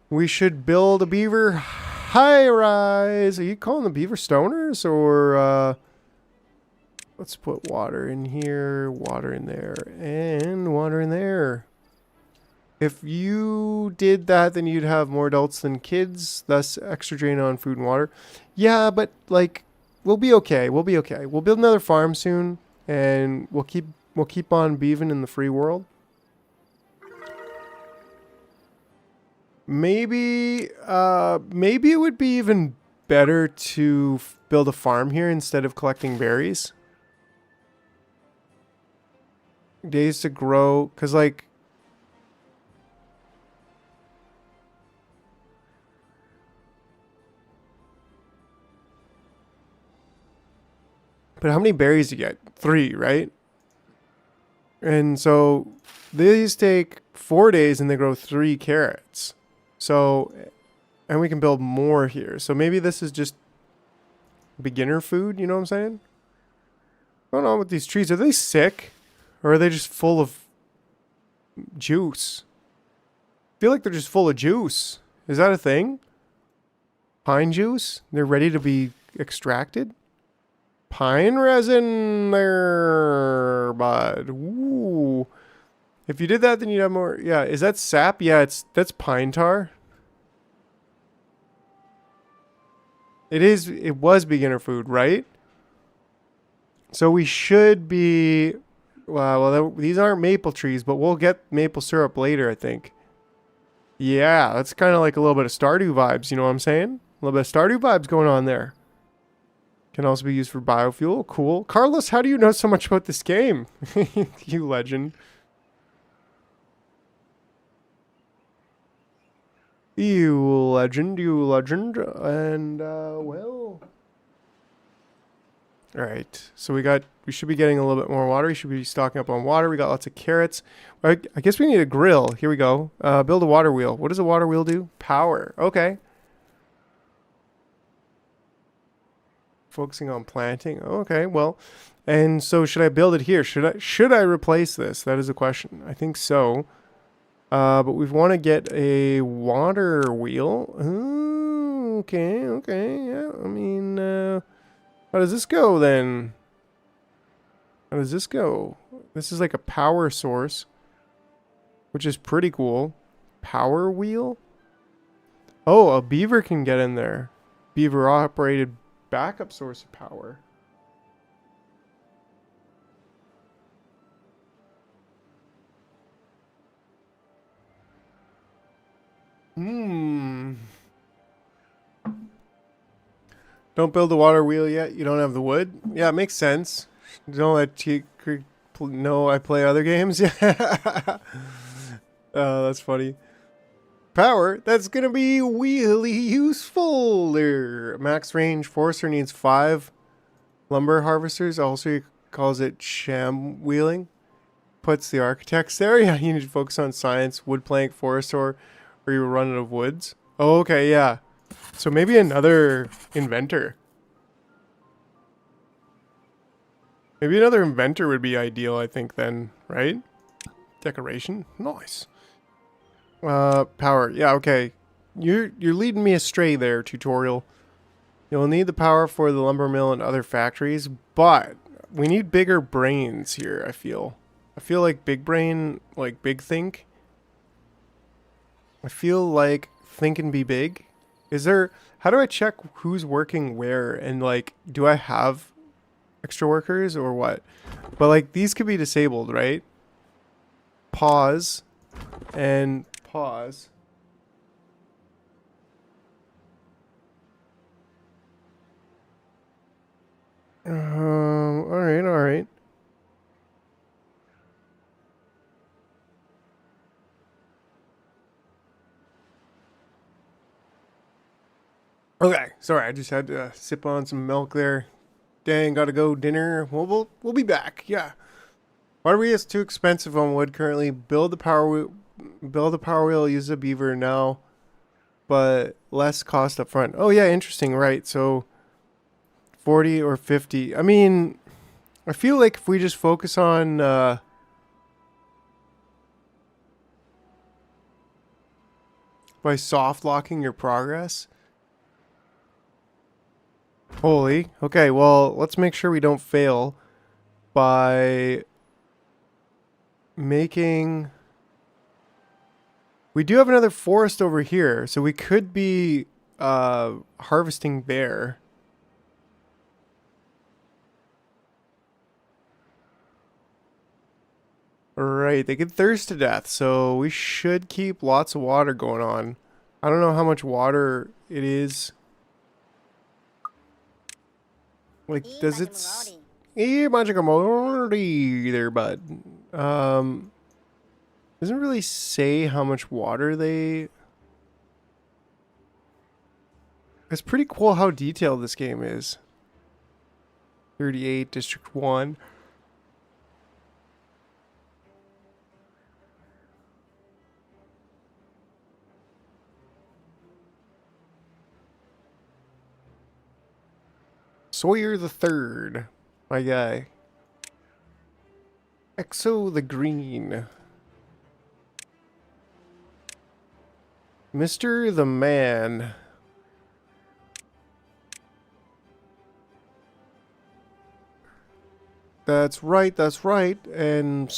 we should build a beaver high rise. Are you calling the beaver stoners or, let's put water in here, water in there, and water in there. If you did that, then you'd have more adults than kids, thus extra drain on food and water. Yeah, but like, we'll be okay. We'll be okay. We'll build another farm soon, and we'll keep on beaving in the free world. Maybe it would be even better to build a farm here instead of collecting berries. Days to grow, because like, but how many berries do you get? 3, right? And so these take 4 days and they grow 3 carrots. So, and we can build more here. So maybe this is just beginner food, you know what I'm saying? What's going on with these trees? Are they sick? Or are they just full of juice? I feel like they're just full of juice. Is that a thing? Pine juice? They're ready to be extracted? Pine resin there, bud. Ooh. If you did that, then you'd have more. Yeah, is that sap? Yeah, that's pine tar. It was beginner food, right? So we should be. These aren't maple trees, but we'll get maple syrup later, I think. Yeah, that's kind of like a little bit of Stardew vibes, you know what I'm saying? A little bit of Stardew vibes going on there. Can also be used for biofuel. Cool. Carlos, how do you know so much about this game? You legend. You legend, you legend. And, well. Alright. So we should be getting a little bit more water. We should be stocking up on water. We got lots of carrots. I guess we need a grill. Here we go. Build a water wheel. What does a water wheel do? Power. Okay. Focusing on planting. Okay, well, and so should I build it here? Should I replace this? That is a question. I think so. But we want to get a water wheel. Ooh, okay, yeah. I mean, how does this go then? How does this go? This is like a power source, which is pretty cool. Power wheel? Oh, a beaver can get in there. Beaver operated backup source of power. Don't build the water wheel yet. You don't have the wood. Yeah, it makes sense. Don't let you know I play other games. Yeah. Oh, that's funny. Power. That's gonna be really useful. There. Max range. Forester needs 5 lumber harvesters. Also, he calls it sham wheeling. Puts the architects there. Yeah, you need to focus on science, wood plank, forester, or you will run out of woods. Oh, okay, yeah. So maybe another inventor. Maybe another inventor would be ideal, I think, then, right? Decoration. Nice. Power. Yeah, okay. You're leading me astray there, tutorial. You'll need the power for the lumber mill and other factories, but we need bigger brains here, I feel. I feel like big brain, like big think. I feel like think and be big. How do I check who's working where and like, do I have extra workers or what? But like these could be disabled, right? Pause and pause. All right. Okay, sorry, I just had to sip on some milk there. Dang, gotta go dinner. We'll be back. Yeah. Water wheel is too expensive on wood currently. Build the power wheel. Use a beaver now, but less cost up front. Oh yeah, interesting. Right. So 40 or 50. I mean, I feel like if we just focus on by soft locking your progress. Holy. Okay, well, let's make sure we don't fail by making... We do have another forest over here, so we could be harvesting there. Right, they get thirst to death, so we should keep lots of water going on. I don't know how much water it is. Like, does it... magic commodity there, bud. Doesn't really say how much water they... It's pretty cool how detailed this game is. 38, District 1. Sawyer the Third, my guy. Exo the Green. Mr. the Man. That's right, that's right. And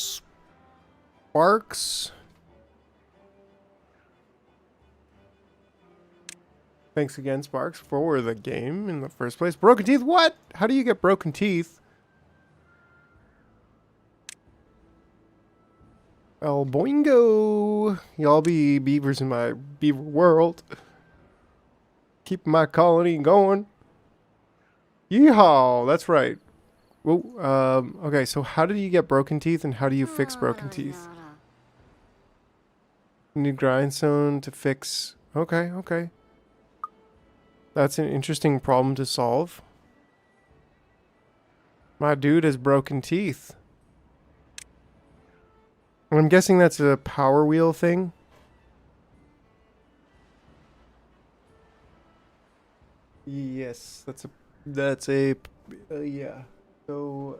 Sparks. Thanks again, Sparks, for the game in the first place. Broken teeth? What? How do you get broken teeth? El boingo. Y'all be beavers in my beaver world. Keep my colony going. Yeehaw. That's right. Whoa, okay, so how do you get broken teeth and how do you fix broken teeth? You need grindstone to fix... Okay, okay. That's an interesting problem to solve. My dude has broken teeth. I'm guessing that's a power wheel thing. Yes, that's a yeah. So,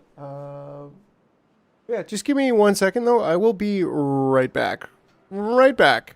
yeah, just give me 1 second though. I will be right back. Right back.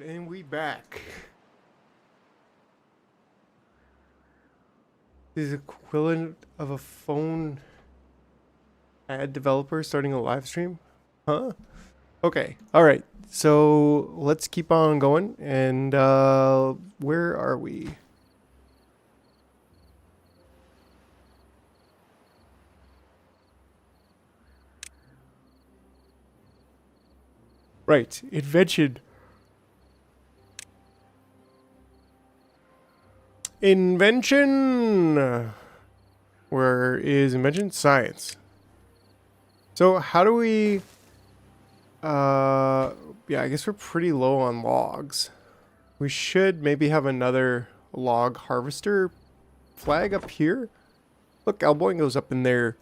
And we back. This is equivalent of a phone ad developer starting a live stream? Huh? Okay. All right. So let's keep on going. And where are we? Right. Invention. Invention. Where is invention? Science. So how do we... yeah, I guess we're pretty low on logs. We should maybe have another log harvester flag up here. Look, Alboingo's up in there.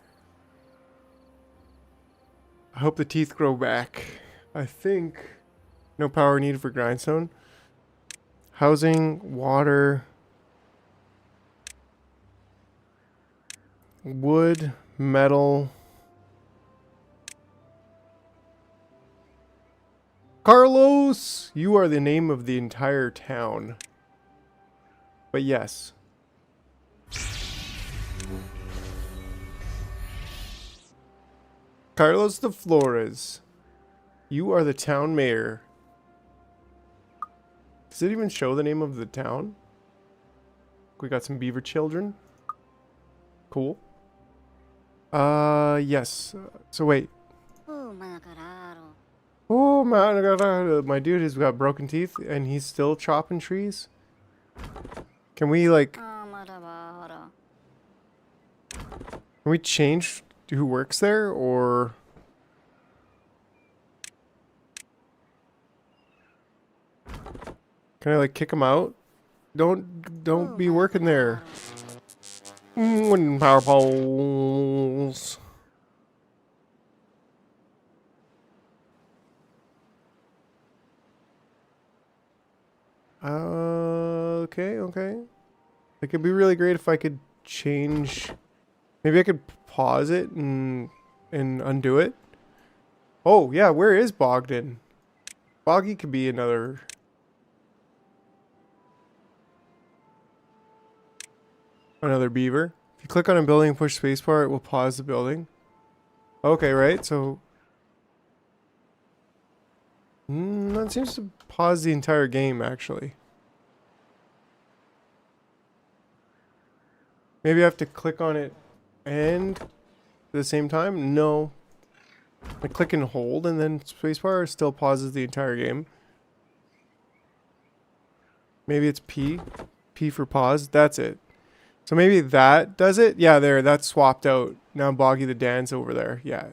I hope the teeth grow back. I think no power needed for grindstone. Housing, water, wood, metal. Carlos, you are the name of the entire town. But yes. Carlos de Flores, you are the town mayor. Does it even show the name of the town? We got some beaver children. Cool. Yes. So wait. Oh my dude has got broken teeth and he's still chopping trees. Can we like... Can we change who works there or... Can I like kick him out? Don't be working there. Wooden power poles. Okay, okay. It could be really great if I could change... Maybe I could pause it and undo it. Oh, yeah, where is Bogdan? Boggy could be another... Another beaver. If you click on a building and push spacebar, it will pause the building. Okay, right, so... that seems to pause the entire game, actually. Maybe I have to click on it and at the same time? No. I click and hold and then spacebar still pauses the entire game. Maybe it's P. P for pause. That's it. So maybe that does it? Yeah, there. That's swapped out. Now Boggy the Dance over there. Yeah.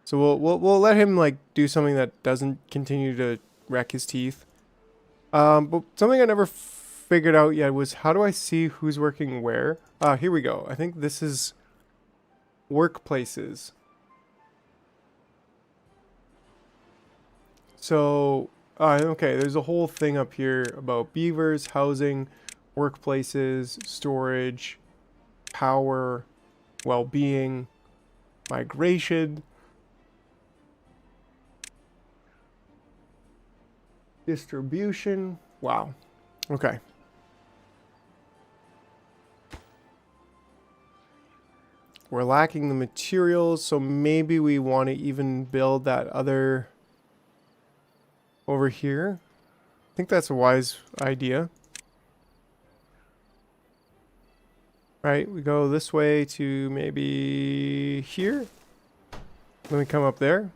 So we'll let him like do something that doesn't continue to wreck his teeth. But something I never figured out yet was how do I see who's working where? Here we go. I think this is workplaces. So, okay, there's a whole thing up here about beavers, housing, workplaces, storage, power, well-being, migration, distribution. Wow. Okay. We're lacking the materials, so maybe we want to even build that other over here. I think that's a wise idea. Right, we go this way to maybe here. Then we come up there.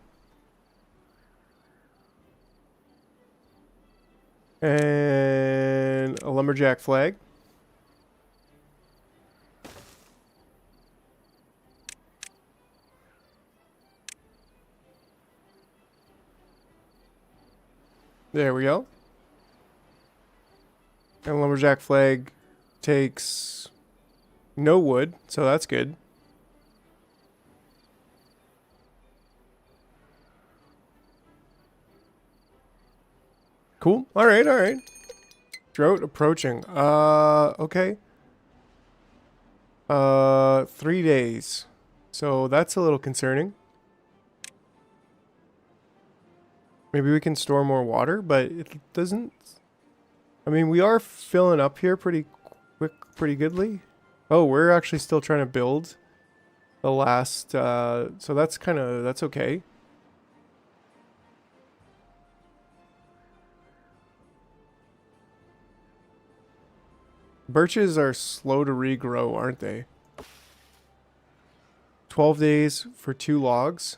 And a lumberjack flag. There we go. And lumberjack flag takes no wood, so that's good. Cool. All right, all right. Drought approaching. Okay. 3 days. So that's a little concerning. Maybe we can store more water, but it doesn't... I mean, we are filling up here pretty quick, pretty goodly. Oh, we're actually still trying to build the last... so that's kind of... That's okay. Birches are slow to regrow, aren't they? 12 days for 2 logs.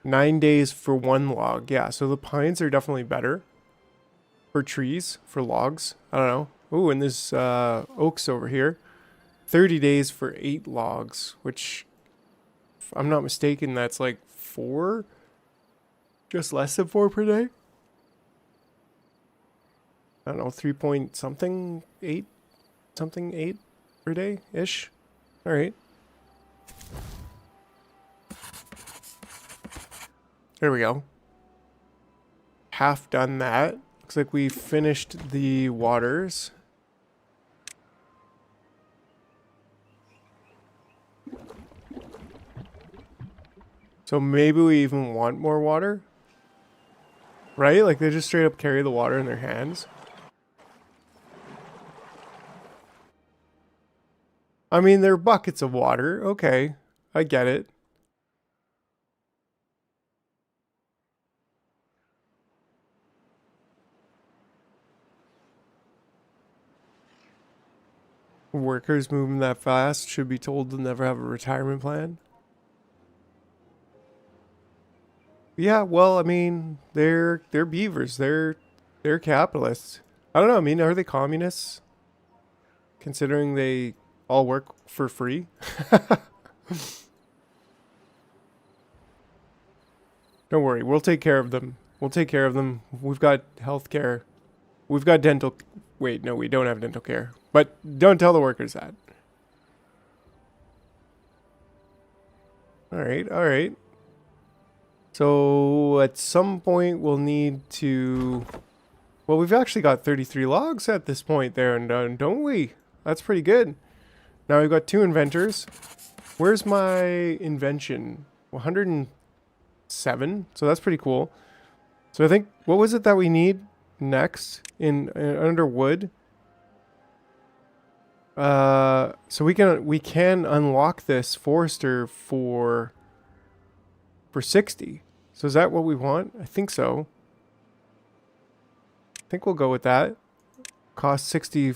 9 days for 1 log. Yeah, so the pines are definitely better. For trees, for logs. I don't know. Ooh, and there's oaks over here. 30 days for 8 logs, which, if I'm not mistaken, that's like 4? Just less than 4 per day? I don't know, 3 point something, 8? Something 8 per day-ish? Alright. There we go. Half done that. Looks like we finished the waters. So maybe we even want more water? Right? Like they just straight up carry the water in their hands. I mean, they're buckets of water. Okay. I get it. Workers moving that fast should be told to never have a retirement plan. Yeah, well, I mean, they're beavers. They're capitalists. I don't know. I mean, are they communists? Considering they all work for free? Don't worry, we'll take care of them. We'll take care of them. We've got health care. We've got dental... Wait, no, we don't have dental care. But don't tell the workers that. Alright, alright. So, at some point, we'll need to... Well, we've actually got 33 logs at this point there, and don't we? That's pretty good. Now we've got 2 inventors. Where's my invention? 100 and... 7. So that's pretty cool. So I think, what was it that we need next in under wood? So we can unlock this forester for 60. So is that what we want? I think so. I think we'll go with that. Cost 60.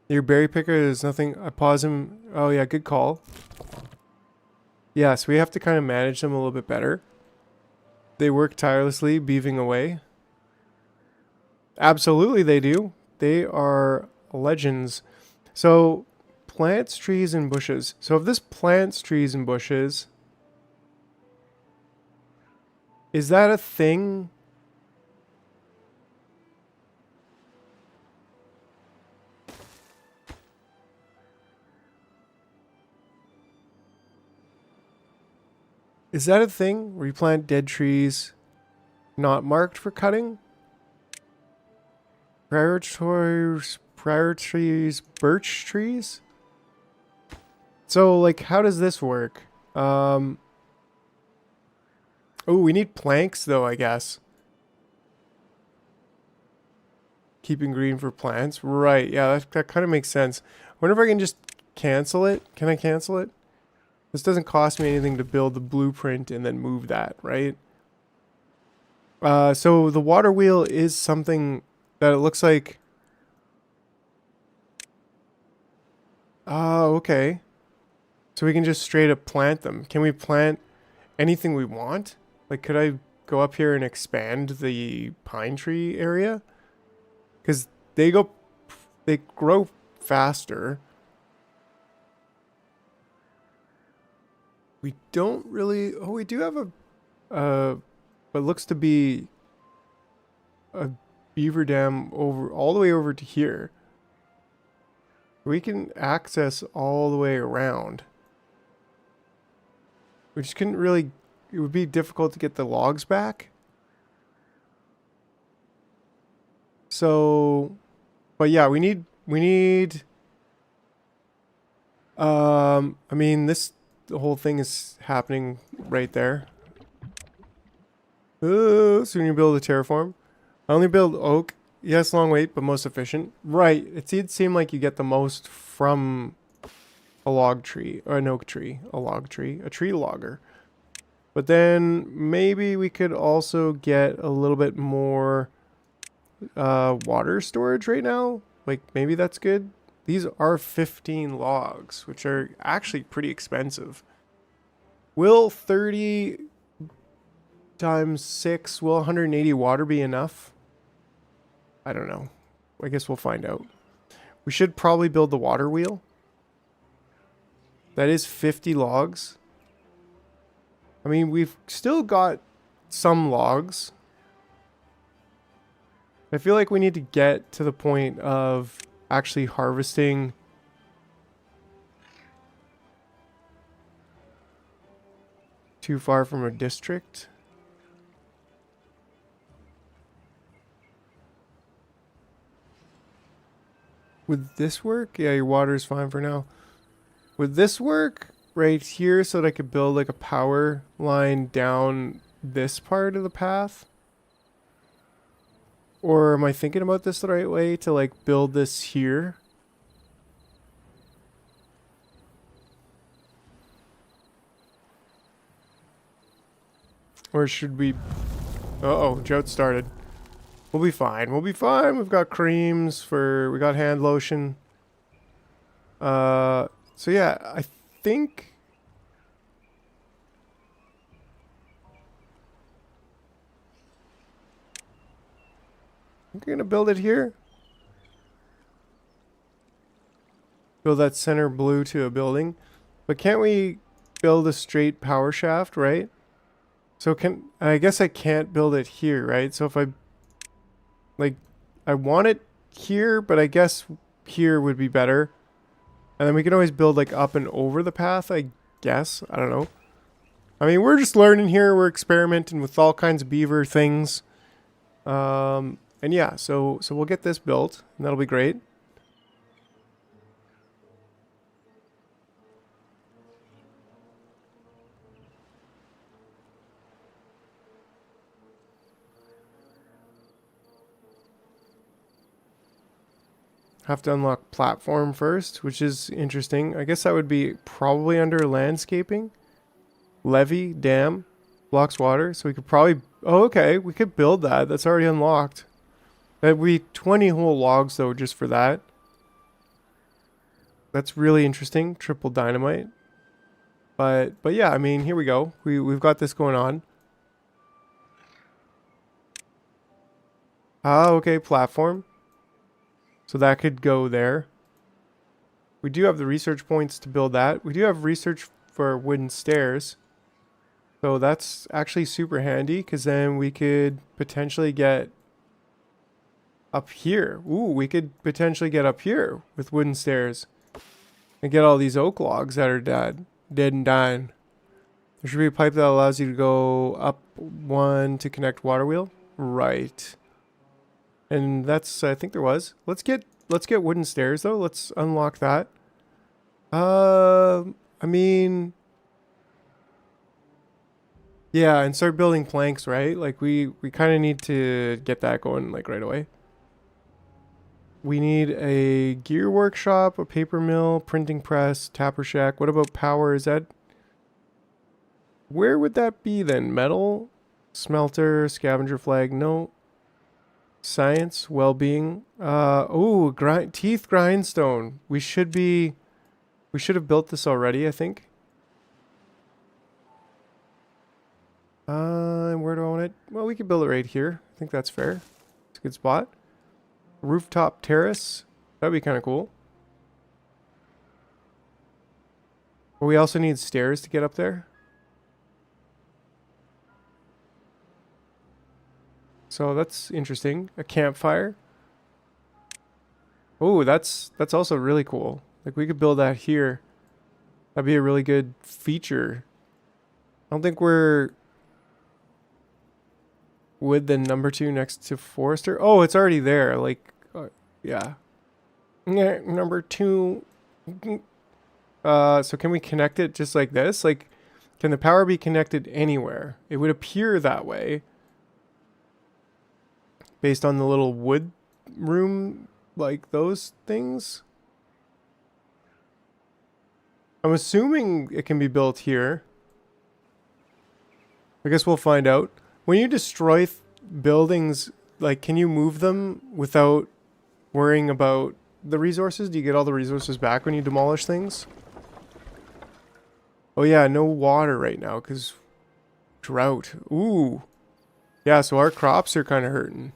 Your berry picker is nothing. I pause him. Oh yeah, good call. Yeah, so we have to kind of manage them a little bit better. They work tirelessly, beaving away. Absolutely they do. They are legends. So, plants, trees, and bushes. So if this plants, trees, and bushes, is that a thing? Is that a thing where you plant dead trees not marked for cutting? Prioritize birch trees? So, like, how does this work? Oh, we need planks, though, I guess. Keeping green for plants. Right, yeah, that kind of makes sense. I wonder if I can just cancel it. Can I cancel it? This doesn't cost me anything to build the blueprint and then move that, right? So the water wheel is something that it looks like... Oh, okay. So we can just straight up plant them. Can we plant anything we want? Like, could I go up here and expand the pine tree area? Because they grow faster. We don't really... Oh, we do have what looks to be a beaver dam all the way over to here. We can access all the way around. We just couldn't really... It would be difficult to get the logs back. So... But yeah, we need... I mean, the whole thing is happening right there. So when you build a terraform. I only build oak. Yes, long wait, but most efficient. Right. It did seem like you get the most from a log tree. Or an oak tree. A log tree. A tree logger. But then maybe we could also get a little bit more water storage right now. Like, maybe that's good. These are 15 logs, which are actually pretty expensive. Will 30 times 6, will 180 water be enough? I don't know. I guess we'll find out. We should probably build the water wheel. That is 50 logs. I mean, we've still got some logs. I feel like we need to get to the point of actually harvesting too far from a district. Would this work? Yeah, your water is fine for now. Would this work right here so that I could build like a power line down this part of the path? Or am I thinking about this the right way to like build this here? Or should we... Uh-oh, drought started. We'll be fine. We'll be fine. We've got creams for... We got hand lotion. So yeah, I think... I'm going to build it here. Build that center blue to a building. But can't we build a straight power shaft, right? So I guess I can't build it here, right? So if I... Like, I want it here, but I guess here would be better. And then we can always build like up and over the path, I guess. I don't know. I mean, we're just learning here. We're experimenting with all kinds of beaver things. And yeah, so we'll get this built, and that'll be great. Have to unlock platform first, which is interesting. I guess that would be probably under landscaping. Levee, dam, blocks water. So we could probably... Oh, okay. We could build that. That's already unlocked. That'd be 20 whole logs, though, just for that. That's really interesting. Triple dynamite. But yeah, I mean, here we go. We've got this going on. Ah, okay, platform. So that could go there. We do have the research points to build that. We do have research for wooden stairs. So that's actually super handy, because then we could potentially get up here. Ooh, we could potentially get up here with wooden stairs. And get all these oak logs that are dead and dying. There should be a pipe that allows you to go up one to connect water wheel. Right. And that's, I think there was. Let's get wooden stairs though. Let's unlock that. I mean, yeah, and start building planks, right? Like we kind of need to get that going like right away. We need a gear workshop, a paper mill, printing press, tapper shack. What about power? Is that... Where would that be then? Metal, smelter, scavenger flag. No. Science, well-being. Oh, teeth grindstone. We should have built this already, I think. And where do I want it? Well, we could build it right here. I think that's fair. It's a good spot. Rooftop terrace. That'd be kind of cool. But we also need stairs to get up there. So that's interesting. A campfire. Oh, that's also really cool. Like we could build that here. That'd be a really good feature. I don't think we're with the number 2 next to Forester. Oh, it's already there. Like, yeah. Yeah, number 2. So can we connect it just like this? Like, can the power be connected anywhere? It would appear that way. Based on the little wood room, like those things. I'm assuming it can be built here. I guess we'll find out. When you destroy buildings, like, can you move them without worrying about the resources? Do you get all the resources back when you demolish things? Oh yeah, no water right now because drought. Ooh. Yeah, so our crops are kind of hurting.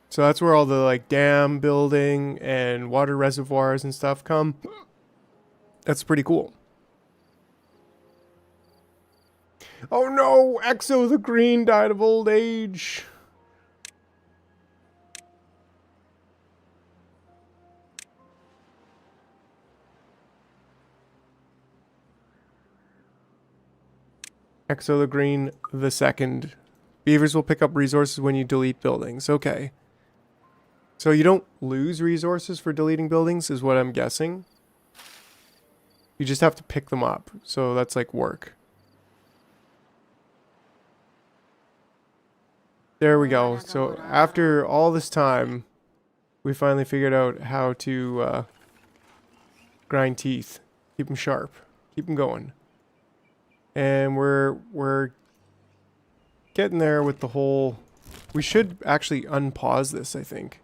So that's where all the like dam building and water reservoirs and stuff come. That's pretty cool. Oh no, Exo the Green died of old age. Exo the Green the second. Beavers will pick up resources when you delete buildings. Okay. So you don't lose resources for deleting buildings is what I'm guessing. You just have to pick them up. So that's like work. There we go. So after all this time, we finally figured out how to grind teeth. Keep them sharp. Keep them going. And we're getting there with the whole... We should actually unpause this, I think.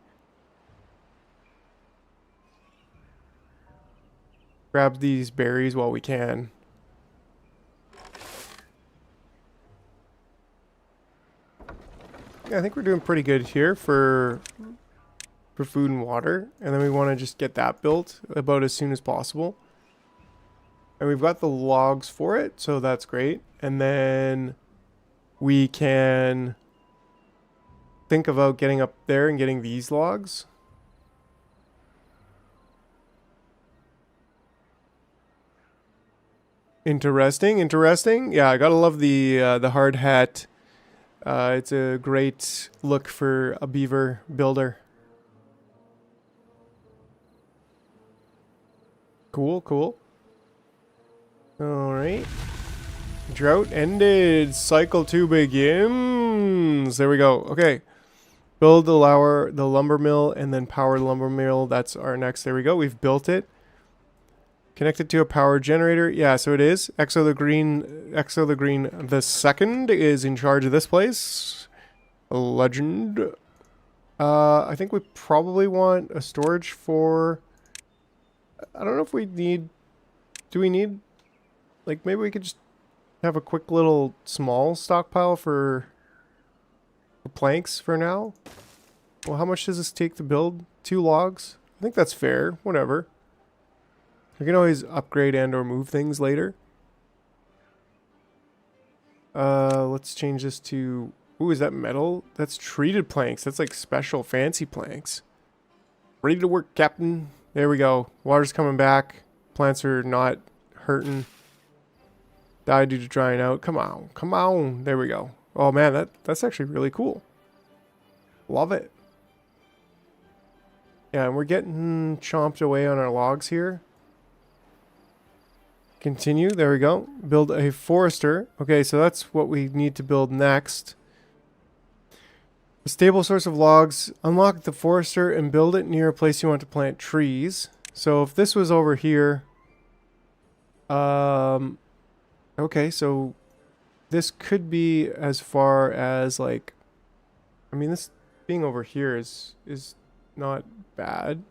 Grab these berries while we can. Yeah, I think we're doing pretty good here for food and water. And then we want to just get that built about as soon as possible. And we've got the logs for it, so that's great. And then we can think about getting up there and getting these logs. Interesting, interesting. Yeah, I gotta love the hard hat. It's a great look for a beaver builder. Cool, cool. All right. Drought ended. Cycle 2 begins. There we go. Okay. Build the lumber mill and then power the lumber mill. That's our next. There we go. We've built it. Connected to a power generator. Yeah, so it is. Exo the Green the second is in charge of this place. A legend. I think we probably want a storage for... I don't know if we need... Do we need... Like, maybe we could just have a quick little small stockpile for planks for now. Well, how much does this take to build? 2 logs? I think that's fair. Whatever. We can always upgrade and or move things later. Let's change this to... Ooh, is that metal? That's treated planks. That's like special fancy planks. Ready to work, Captain. There we go. Water's coming back. Plants are not hurting. Die due to drying out. Come on. Come on. There we go. Oh man, that's actually really cool. Love it. Yeah, and we're getting chomped away on our logs here. Continue. There we go. Build a forester. Okay, so that's what we need to build next. A stable source of logs. Unlock the forester and build it near a place you want to plant trees. So if this was over here... Okay, so this could be as far as like... I mean, this being over here is not bad.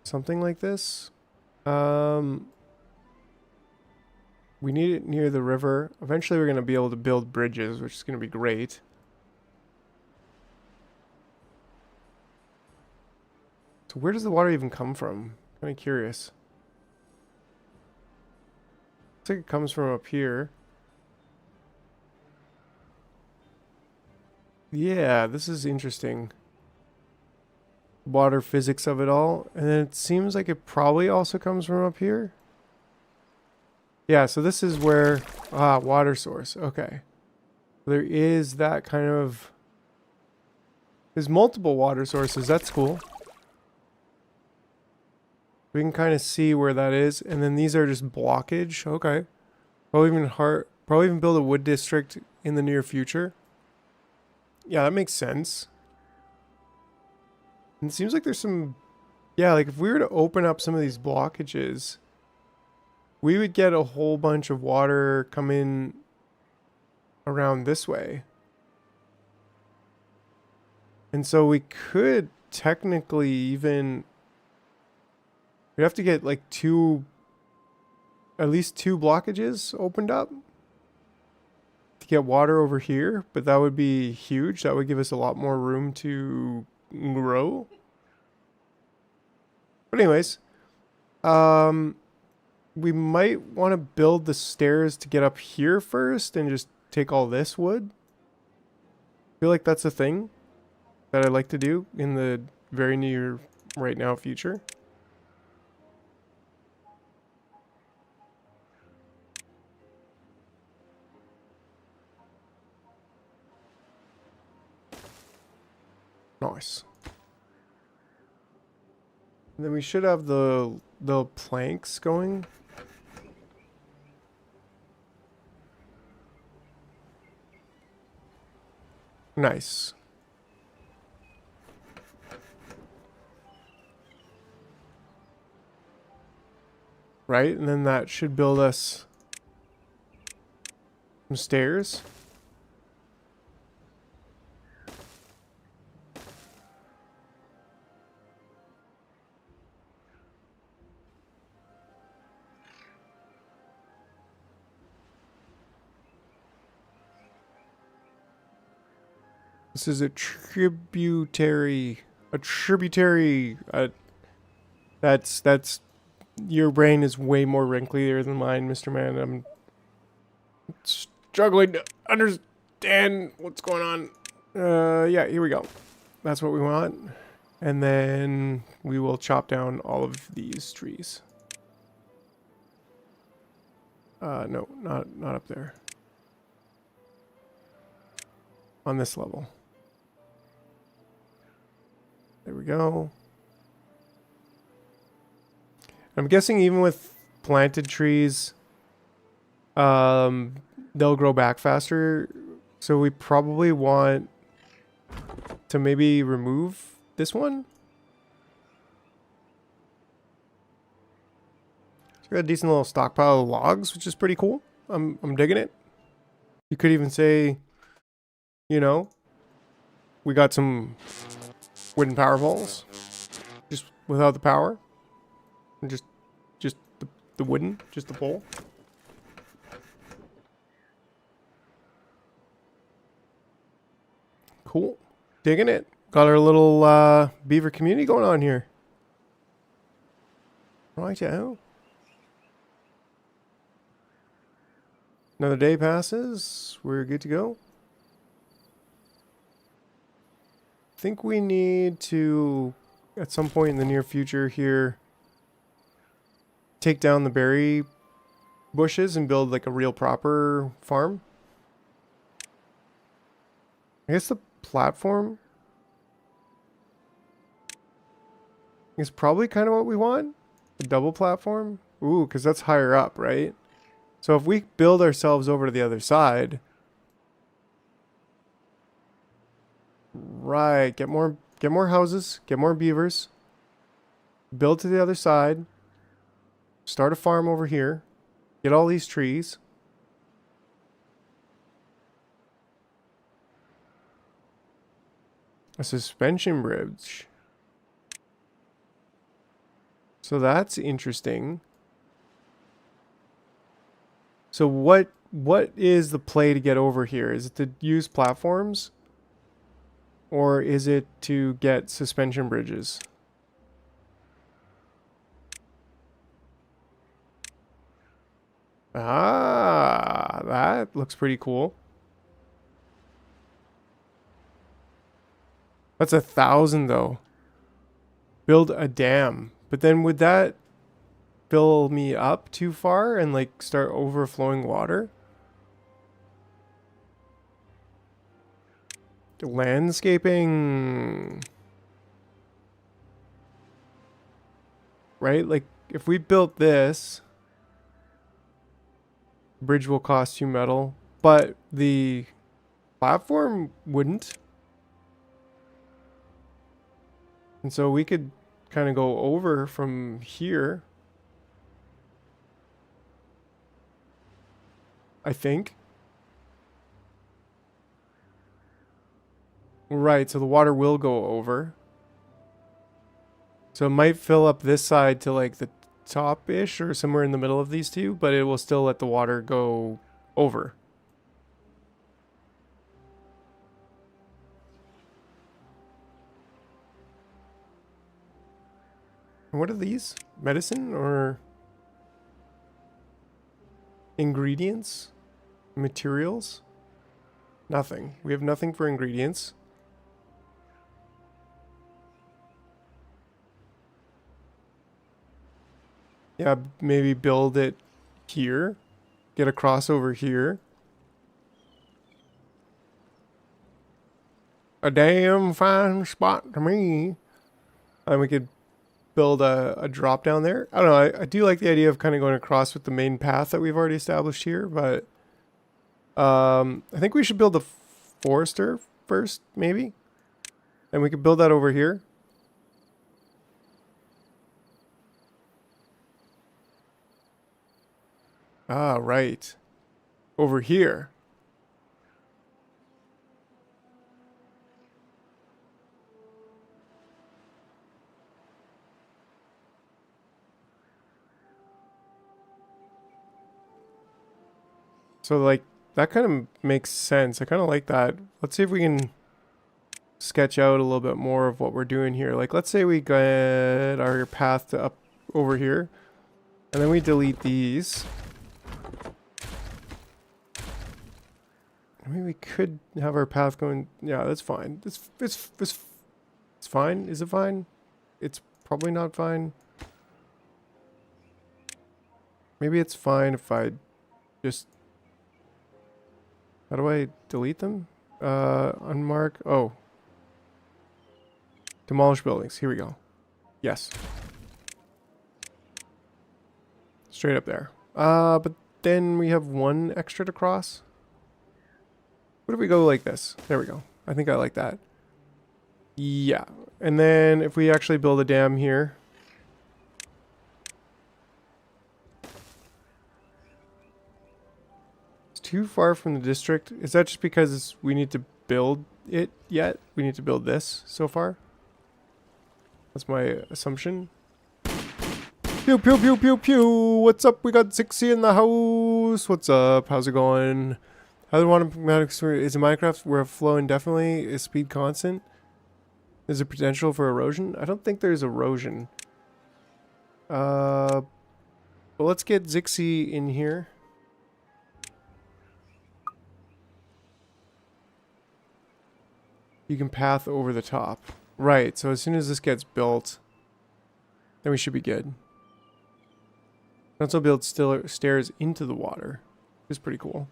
Something like this. We need it near the river. Eventually we're going to be able to build bridges, which is going to be great. So where does the water even come from? Kind of curious. Looks like it comes from up here. Yeah, this is interesting. Water physics of it all. And then it seems like it probably also comes from up here. Yeah, so this is where... Ah, water source. Okay. There is that kind of... There's multiple water sources. That's cool. We can kind of see where that is. And then these are just blockage. Okay. Probably even build a wood district in the near future. Yeah, that makes sense. And it seems like there's some... Yeah, like if we were to open up some of these blockages... We would get a whole bunch of water come in around this way. And so we could technically even... We'd have to get like at least two blockages opened up to get water over here. But that would be huge. That would give us a lot more room to grow. But anyways, we might want to build the stairs to get up here first and just take all this wood. I feel like that's a thing that I'd like to do in the very near right now future. Nice. And then we should have the planks going. Nice. Right, and then that should build us some stairs. This is a tributary. That's your brain is way more wrinklier than mine, Mr. Man. I'm struggling to understand what's going on. Yeah, here we go. That's what we want. And then we will chop down all of these trees. No, not up there. On this level. There we go. I'm guessing even with planted trees, they'll grow back faster So we probably want to maybe remove this one. So we got a decent little stockpile of logs, which is pretty cool. I'm digging it. You could even say, you know, we got some wooden power poles, just without the power, and just the wooden, just the pole. Cool, digging it. Got our little beaver community going on here. Right out. Another day passes. We're good to go. I think we need to, at some point in the near future here, take down the berry bushes and build like a real proper farm. I guess the platform is probably kind of what we want. A double platform. Ooh, because that's higher up, right? So if we build ourselves over to the other side, right, get more houses, get more beavers, build to the other side, start a farm over here, get all these trees. A suspension bridge. So that's interesting. So what is the play to get over here? Is it to use platforms? Or is it to get suspension bridges? Ah, that looks pretty cool. That's 1,000 though. Build a dam. But then would that fill me up too far and like start overflowing water? Landscaping. Right? Like if we built this, bridge will cost you metal, but the platform wouldn't. And so we could kind of go over from here, I think. Right, so the water will go over. So it might fill up this side to like the top-ish or somewhere in the middle of these two, but it will still let the water go over. What are these? Medicine or ingredients? Materials? Nothing. We have nothing for ingredients. Yeah, maybe build it here. Get a crossover here. A damn fine spot to me. And we could build a drop down there. I don't know. I do like the idea of kind of going across with the main path that we've already established here, but I think we should build a forester first, maybe. And we could build that over here. Ah, right. Over here. So like that kind of makes sense. I kind of like that. Let's see if we can sketch out a little bit more of what we're doing here. Like let's say we get our path to up over here and then we delete these. I mean, we could have our path going. Yeah, that's fine. It's fine. Is it fine? It's probably not fine. Maybe it's fine if I just. How do I delete them? Unmark. Oh. Demolish buildings. Here we go. Yes. Straight up there. But then we have one extra to cross. What if we go like this? There we go. I think I like that. Yeah. And then if we actually build a dam here. It's too far from the district. Is that just because we need to build it yet? We need to build this so far? That's my assumption. Pew, pew, pew, pew, pew. What's up? We got Zixie in the house. What's up? How's it going? How do you want to is in Minecraft where flow indefinitely is speed constant? Is there potential for erosion? I don't think there's erosion. Well, let's get Zixie in here. You can path over the top. Right, so as soon as this gets built, then we should be good. Also build stairs into the water. It's pretty cool.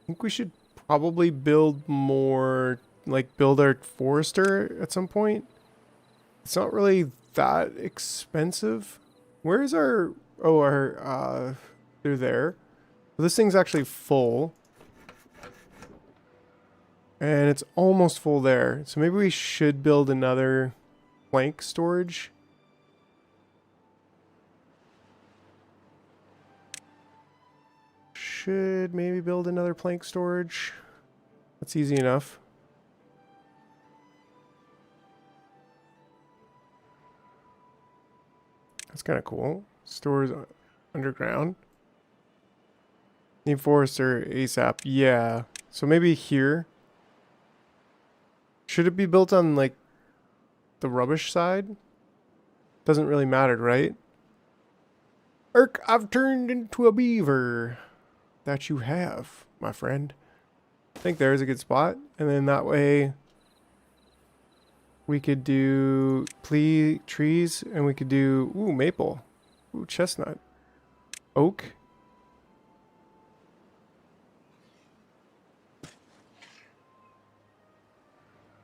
I think we should probably build more, like build our forester at some point. It's not really that expensive. Where's our, oh, our, they're there. Well, this thing's actually full. And it's almost full there. So maybe we should build another plank storage. Should maybe build another plank storage. That's easy enough. That's kind of cool. Stores underground. Need forester ASAP. Yeah. So maybe here. Should it be built on, like, the rubbish side? Doesn't really matter, right? Erk, I've turned into a beaver. That you have, my friend. I think there's a good spot. And then that way, we could do trees, and we could do, ooh, maple. Ooh, chestnut. Oak.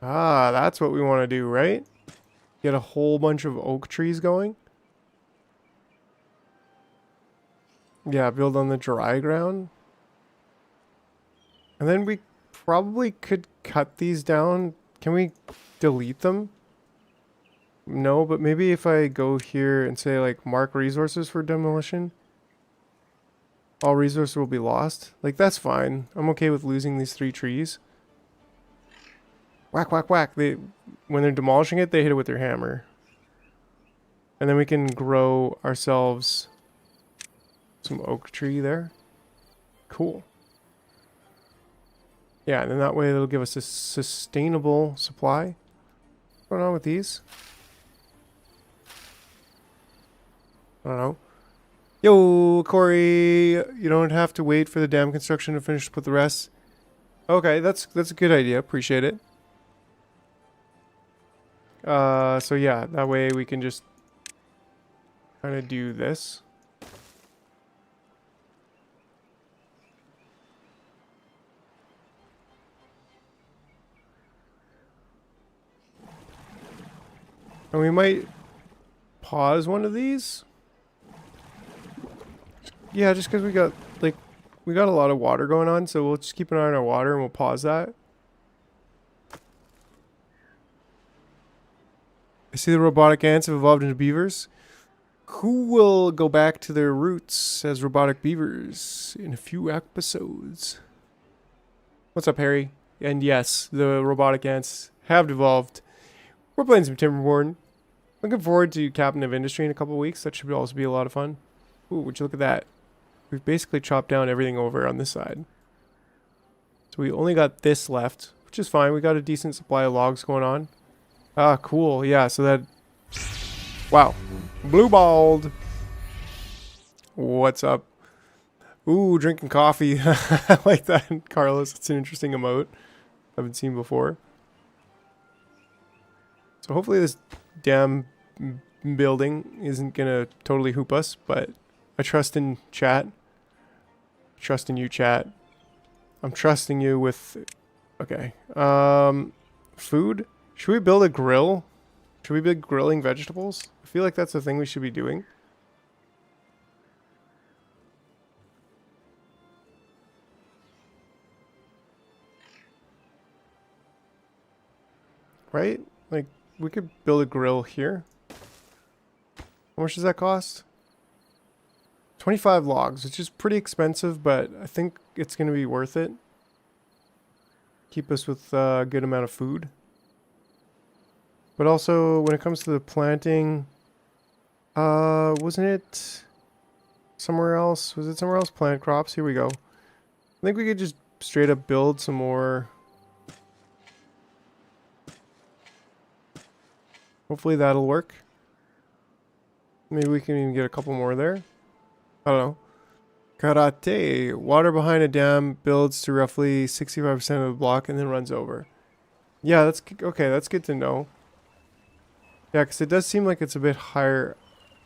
Ah, that's what we want to do, right? Get a whole bunch of oak trees going. Yeah, build on the dry ground. And then we probably could cut these down. Can we delete them? No, but maybe if I go here and say, like, mark resources for demolition. All resources will be lost. Like, that's fine. I'm okay with losing these 3 trees. Whack, whack, whack. When they're demolishing it, they hit it with their hammer. And then we can grow ourselves some oak tree there. Cool. Yeah, and then that way it'll give us a sustainable supply. What's going on with these? I don't know. Yo, Corey, you don't have to wait for the dam construction to finish to put the rest. Okay, that's a good idea. Appreciate it. So yeah, that way we can just kind of do this. And we might pause one of these. Yeah, just because we got a lot of water going on, so we'll just keep an eye on our water and we'll pause that. I see the robotic ants have evolved into beavers. Who will go back to their roots as robotic beavers in a few episodes? What's up, Harry? And yes, the robotic ants have evolved. We're playing some Timberborn. Looking forward to Captain of Industry in a couple of weeks. That should also be a lot of fun. Ooh, would you look at that? We've basically chopped down everything over on this side. So we only got this left, which is fine. We got a decent supply of logs going on. Ah, cool. Yeah, so that... Wow. Blue balled. What's up? Ooh, drinking coffee. I like that, Carlos. It's an interesting emote. I haven't seen before. So hopefully this damn building isn't going to totally hoop us, but I trust in chat. I trust in you, chat. I'm trusting you with... Okay. Food? Should we build a grill? Should we be grilling vegetables? I feel like that's the thing we should be doing. right? Like, we could build a grill here. How much does that cost? 25 logs, which is pretty expensive, but I think it's going to be worth it. Keep us with a good amount of food. But also, when it comes to the planting, wasn't it somewhere else? Was it somewhere else? Plant crops. Here we go. I think we could just straight up build some more. Hopefully that'll work. Maybe we can even get a couple more there. I don't know. Karate. Water behind a dam builds to roughly 65% of the block and then runs over. Yeah, that's okay. That's good to know. Yeah, because it does seem like it's a bit higher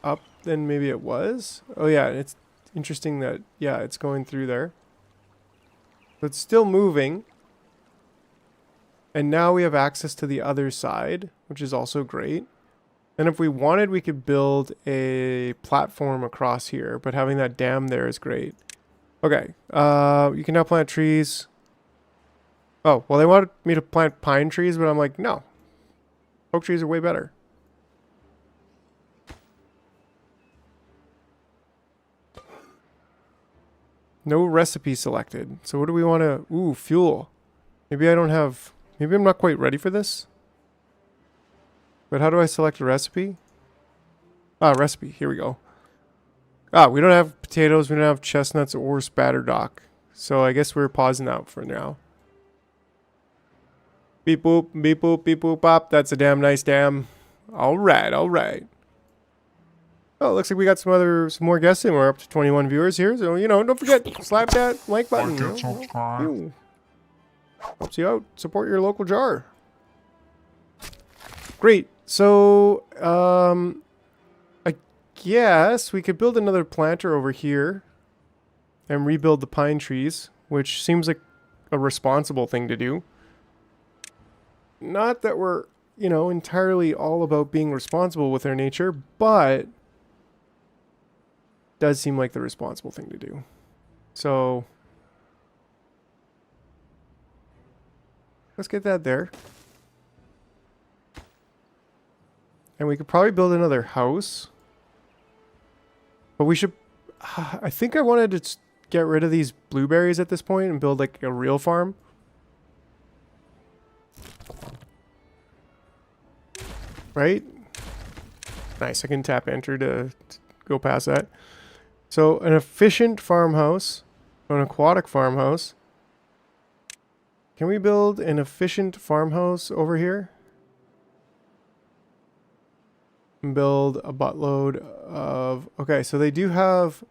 up than maybe it was. Oh yeah, it's interesting that, yeah, it's going through there. But it's still moving. And now we have access to the other side, which is also great. And if we wanted, we could build a platform across here, but having that dam there is great. Okay, you can now plant trees. Oh, well, they wanted me to plant pine trees, but I'm like, no. Oak trees are way better. No recipe selected. So what do we want to... Ooh, fuel. Maybe I don't have... Maybe I'm not quite ready for this. But how do I select a recipe? Ah, recipe. Here we go. Ah, we don't have potatoes. We don't have chestnuts or spatterdock. So I guess we're pausing that for now. Beep boop, beep boop, beep boop, pop. That's a damn nice dam. Alright, alright. Oh, it looks like we got some more guests in. We're up to 21 viewers here. So, you know, don't forget, slap that like button. Ew. Helps you out. Support your local jar. Great. So, I guess we could build another planter over here and rebuild the pine trees, which seems like a responsible thing to do. Not that we're, you know, entirely all about being responsible with our nature, but does seem like the responsible thing to do. So, let's get that there. And we could probably build another house. But we should... I think I wanted to get rid of these blueberries at this point and build like a real farm. Right? Nice, I can tap enter to go past that. So, an efficient farmhouse. An aquatic farmhouse. Can we build an efficient farmhouse over here? Build a buttload of... Okay, so they do have...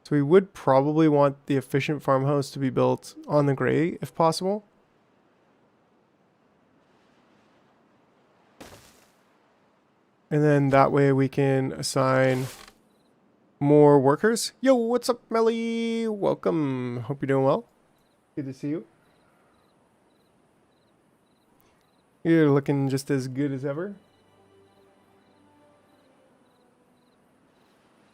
So we would probably want the efficient farmhouse to be built on the gray, if possible. And then that way we can assign more workers. Yo, what's up, Melly? Welcome. Hope you're doing well. Good to see you. You're looking just as good as ever.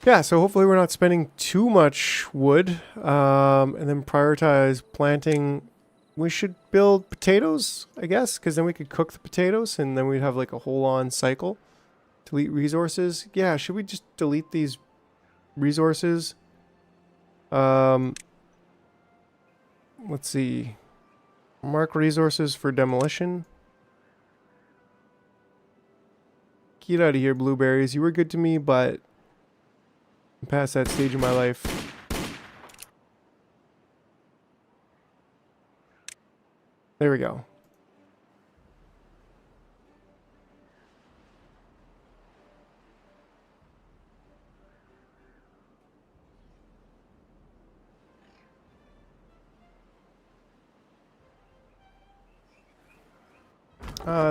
Yeah, so hopefully we're not spending too much wood, and then prioritize planting. We should build potatoes, I guess, because then we could cook the potatoes, and then we'd have like a whole-on cycle. Delete resources. Yeah, should we just delete these resources? Let's see. Mark resources for demolition. Get out of here, blueberries. You were good to me, but... I'm past that stage of my life. There we go.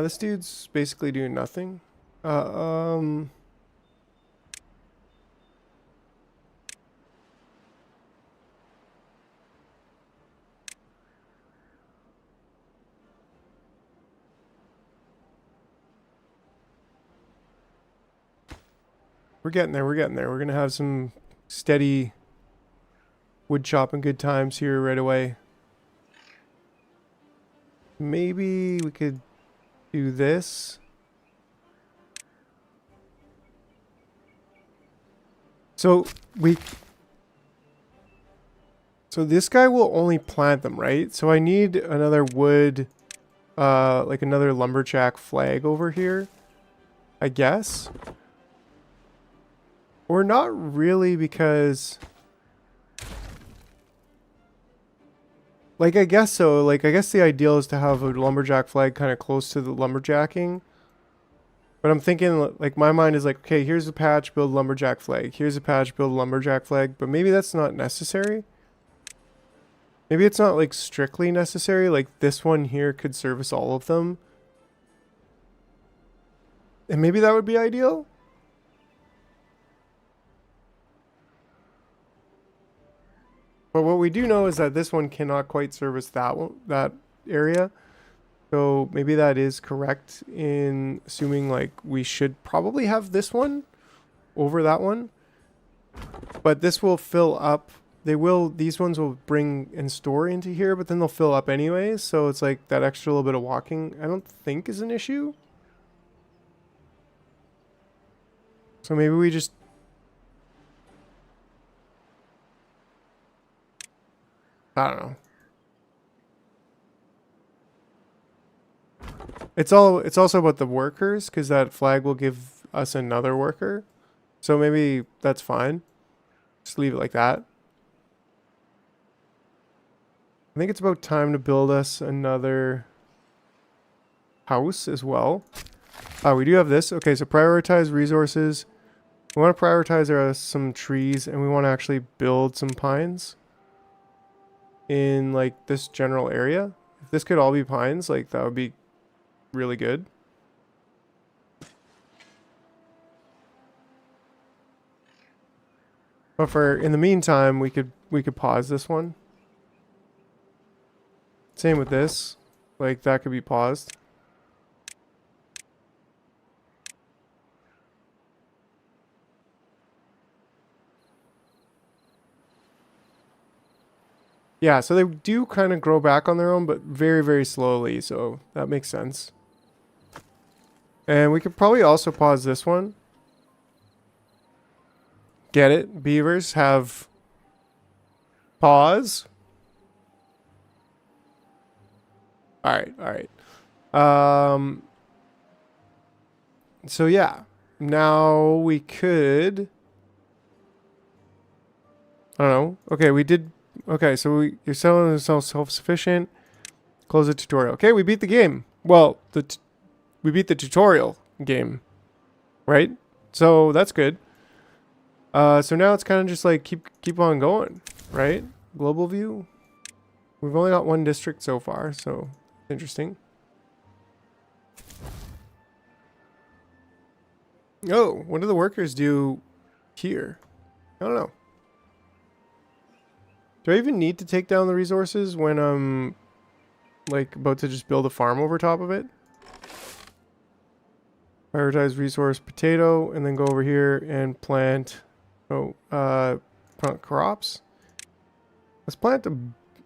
This dude's basically doing nothing. We're getting there, we're getting there. We're gonna have some steady wood chopping good times here right away. Maybe we could do this. So this guy will only plant them, right? So I need another wood, like another lumberjack flag over here, I guess. Or not really, because like, I guess so. Like, I guess the ideal is to have a lumberjack flag kind of close to the lumberjacking. But I'm thinking, like, my mind is like, okay, here's a patch, build lumberjack flag. Here's a patch, build lumberjack flag. But maybe that's not necessary. Maybe it's not, like, strictly necessary. Like, this one here could service all of them. And maybe that would be ideal. But what we do know is that this one cannot quite service that one, that area. So maybe that is correct in assuming like we should probably have this one over that one. But this will fill up. These ones will bring and store into here, but then they'll fill up anyways. So it's like that extra little bit of walking, I don't think is an issue. So maybe we just I don't know. It's also about the workers, because that flag will give us another worker. So maybe that's fine. Just leave it like that. I think it's about time to build us another house as well. We do have this. Okay, so prioritize resources. We want to prioritize some trees, and we want to actually build some pines in like this general area. If this could all be pines, like that would be really good. But for in the meantime, we could pause this one. Same with this. Like that could be paused. Yeah, so they do kind of grow back on their own, but very, very slowly. So that makes sense. And we could probably also pause this one. Get it? Beavers have pause. All right, all right. So yeah, now we could. I don't know. Okay, we did. Okay, so you're selling yourself self-sufficient. Close the tutorial. Okay, we beat the game. Well, we beat the tutorial game, right? So that's good. So now it's kind of just like keep on going, right? Global view. We've only got one district so far, so interesting. Oh, what do the workers do here? I don't know. Do I even need to take down the resources when I'm like about to just build a farm over top of it? Prioritize resource potato and then go over here and plant plant crops. Let's plant a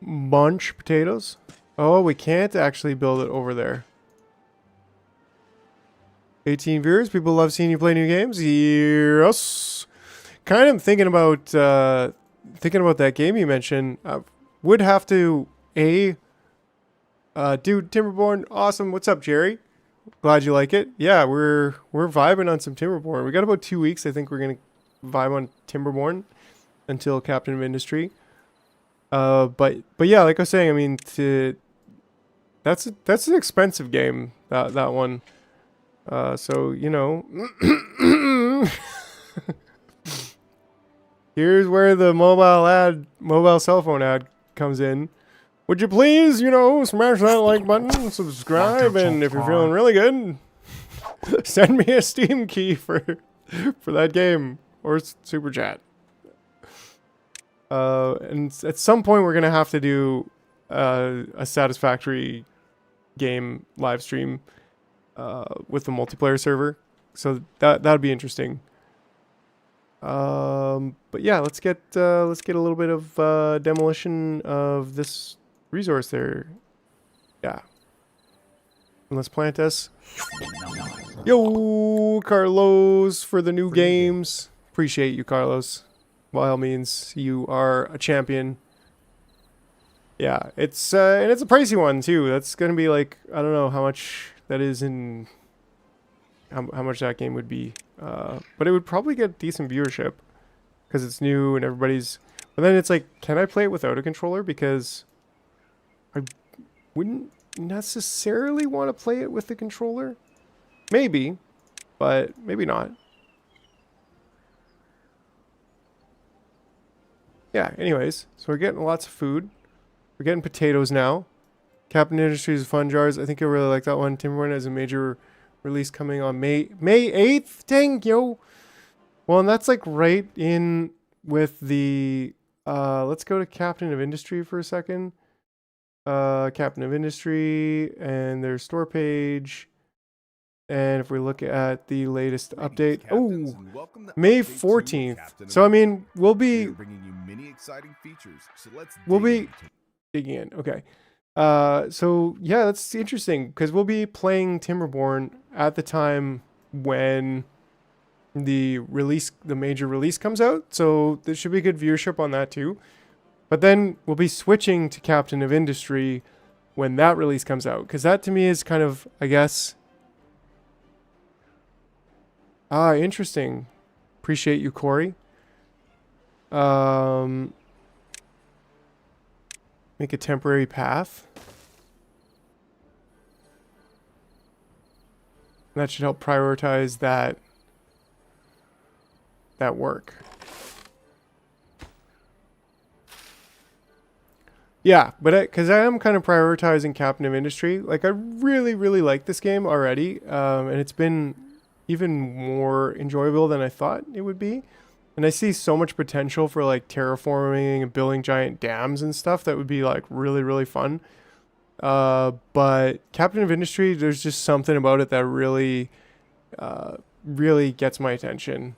bunch of potatoes. Oh, we can't actually build it over there. 18 viewers. People love seeing you play new games. Yes. Kind of thinking about that game you mentioned. Would have to dude, Timberborn, awesome. What's up, Jerry? Glad you like it. Yeah, we're vibing on some Timberborn. We got about 2 weeks. I think we're gonna vibe on Timberborn until Captain of Industry. But yeah, like I was saying, I mean, that's an expensive game. That one. So you know, here's where the mobile cell phone ad comes in. Would you please, you know, smash that like button, subscribe, and if you're feeling really good, send me a Steam key for that game or super chat. And at some point we're gonna have to do a satisfactory game live stream with the multiplayer server, so that'd be interesting. But yeah, let's get a little bit of demolition of this resource there. Yeah. Let's plant us. Yo, Carlos, for the new games. Appreciate you, Carlos. By all means, you are a champion. Yeah, it's and it's a pricey one too. That's gonna be like, I don't know how much that is in how much that game would be, but it would probably get decent viewership because it's new and everybody's. But then it's like, can I play it without a controller? Because I wouldn't necessarily want to play it with the controller. Maybe, but maybe not. Yeah, anyways, so we're getting lots of food. We're getting potatoes now. Captain Industries Fun Jars. I think you'll really like that one. Timberborn has a major release coming on May 8th. Dang, yo. Well, and that's like right in with the... let's go to Captain of Industry for a second. Captain of Industry and their store page. And if we look at the latest update, oh, May 14th. So I mean, we'll be bringing you many exciting features. So we'll be digging in. Okay. So yeah, that's interesting because we'll be playing Timberborn at the time when the major release comes out. So there should be good viewership on that too. But then we'll be switching to Captain of Industry when that release comes out, because that to me is kind of, I guess. Interesting. Appreciate you, Corey. Make a temporary path. That should help prioritize that work. Yeah, but because I am kind of prioritizing Captain of Industry. Like, I really, really like this game already, and it's been even more enjoyable than I thought it would be. And I see so much potential for like terraforming and building giant dams and stuff that would be like really, really fun. But Captain of Industry, there's just something about it that really, really gets my attention.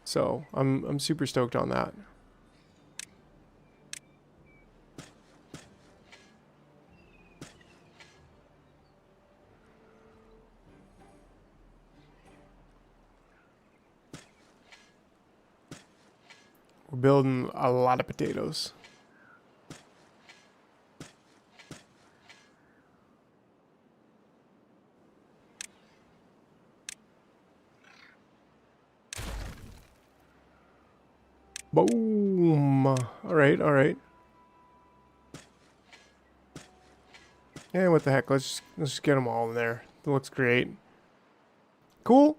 So I'm super stoked on that. We're building a lot of potatoes. Boom. All right, all right. And what the heck? Let's just get them all in there. It looks great. Cool.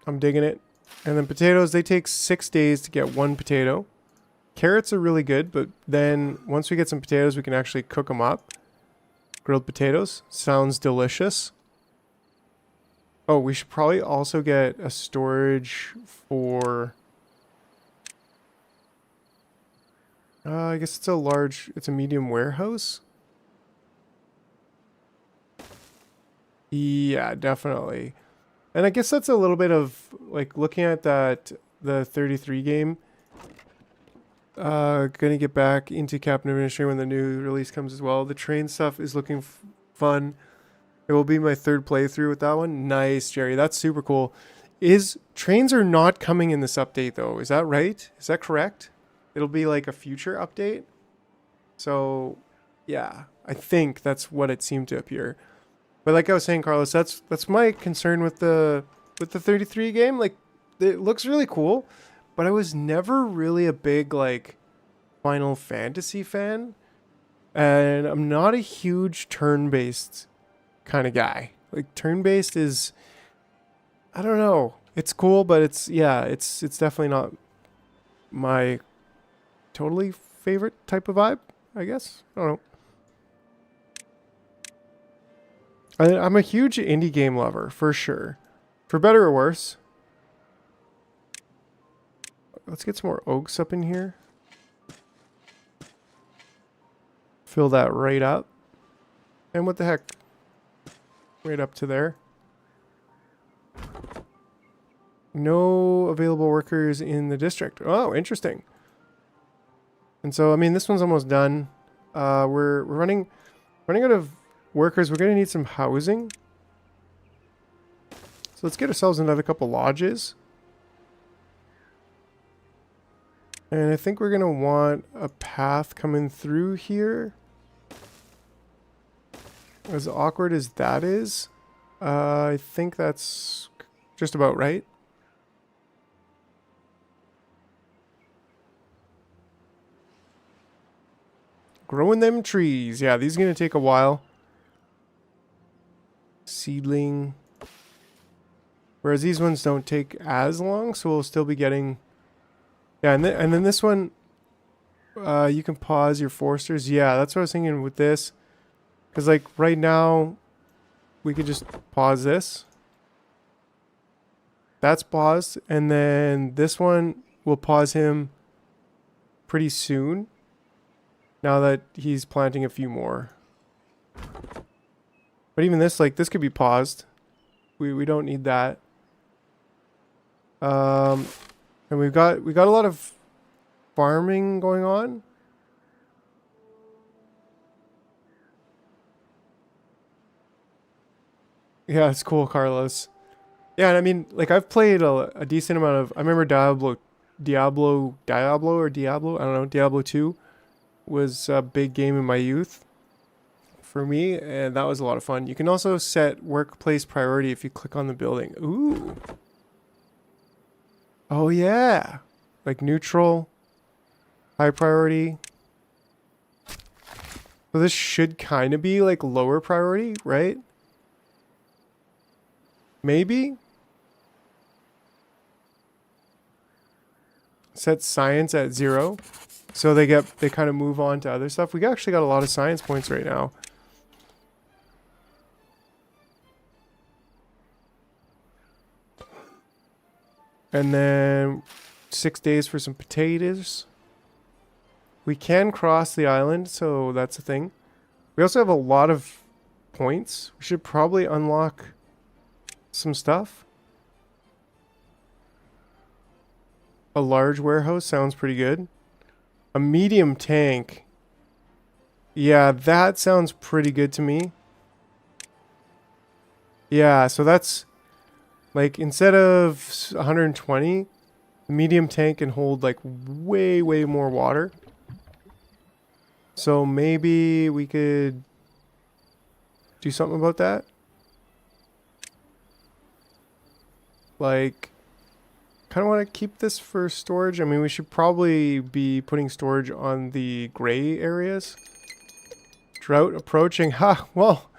I'm digging it. And then potatoes, they take 6 days to get one potato. Carrots are really good, but then once we get some potatoes, we can actually cook them up. Grilled potatoes. Sounds delicious. Oh, we should probably also get a storage for... I guess it's a medium warehouse. Yeah, definitely. And I guess that's a little bit of, like, looking at that, the 33 game. Gonna get back into Captain of Industry when the new release comes as well. The train stuff is looking fun. It will be my third playthrough with that one. Nice, Jerry. That's super cool. Trains are not coming in this update, though. Is that right? Is that correct? It'll be like a future update. So, yeah. I think that's what it seemed to appear. But like I was saying, Carlos, that's my concern with the 33 game. Like, it looks really cool, but I was never really a big like Final Fantasy fan, and I'm not a huge turn-based kind of guy. Like, turn-based is, I don't know, it's cool, but it's definitely not my totally favorite type of vibe, I guess. I don't know. I'm a huge indie game lover, for sure. For better or worse. Let's get some more oaks up in here. Fill that right up. And what the heck? Right up to there. No available workers in the district. Oh, interesting. And so, I mean, this one's almost done. We're running out of workers, we're going to need some housing. So let's get ourselves another couple lodges. And I think we're going to want a path coming through here. As awkward as that is, I think that's just about right. Growing them trees. Yeah, these are going to take a while. Seedling. Whereas these ones don't take as long, so we'll still be getting... Yeah, and then this one, you can pause your foresters. Yeah, that's what I was thinking with this. Because, like, right now, we could just pause this. That's paused. And then this one, we'll pause him pretty soon. Now that he's planting a few more. But even this, like, this could be paused. We don't need that. And we got a lot of farming going on. Yeah, it's cool, Carlos. Yeah, and I mean, like, I've played a decent amount of... I remember Diablo, I don't know, Diablo 2 was a big game in my youth for me, and that was a lot of fun. You can also set workplace priority if you click on the building. Ooh. Oh, yeah. Like, neutral, high priority. So this should kind of be, like, lower priority, right? Maybe? Set science at 0. So they kind of move on to other stuff. We actually got a lot of science points right now. And then 6 days for some potatoes. We can cross the island, so that's a thing. We also have a lot of points. We should probably unlock some stuff. A large warehouse sounds pretty good. A medium tank. Yeah, that sounds pretty good to me. Yeah, so that's like instead of 120, the medium tank can hold like way more water. So maybe we could do something about that. Like, kind of want to keep this for storage. I mean, we should probably be putting storage on the gray areas. Drought approaching. Ha, well,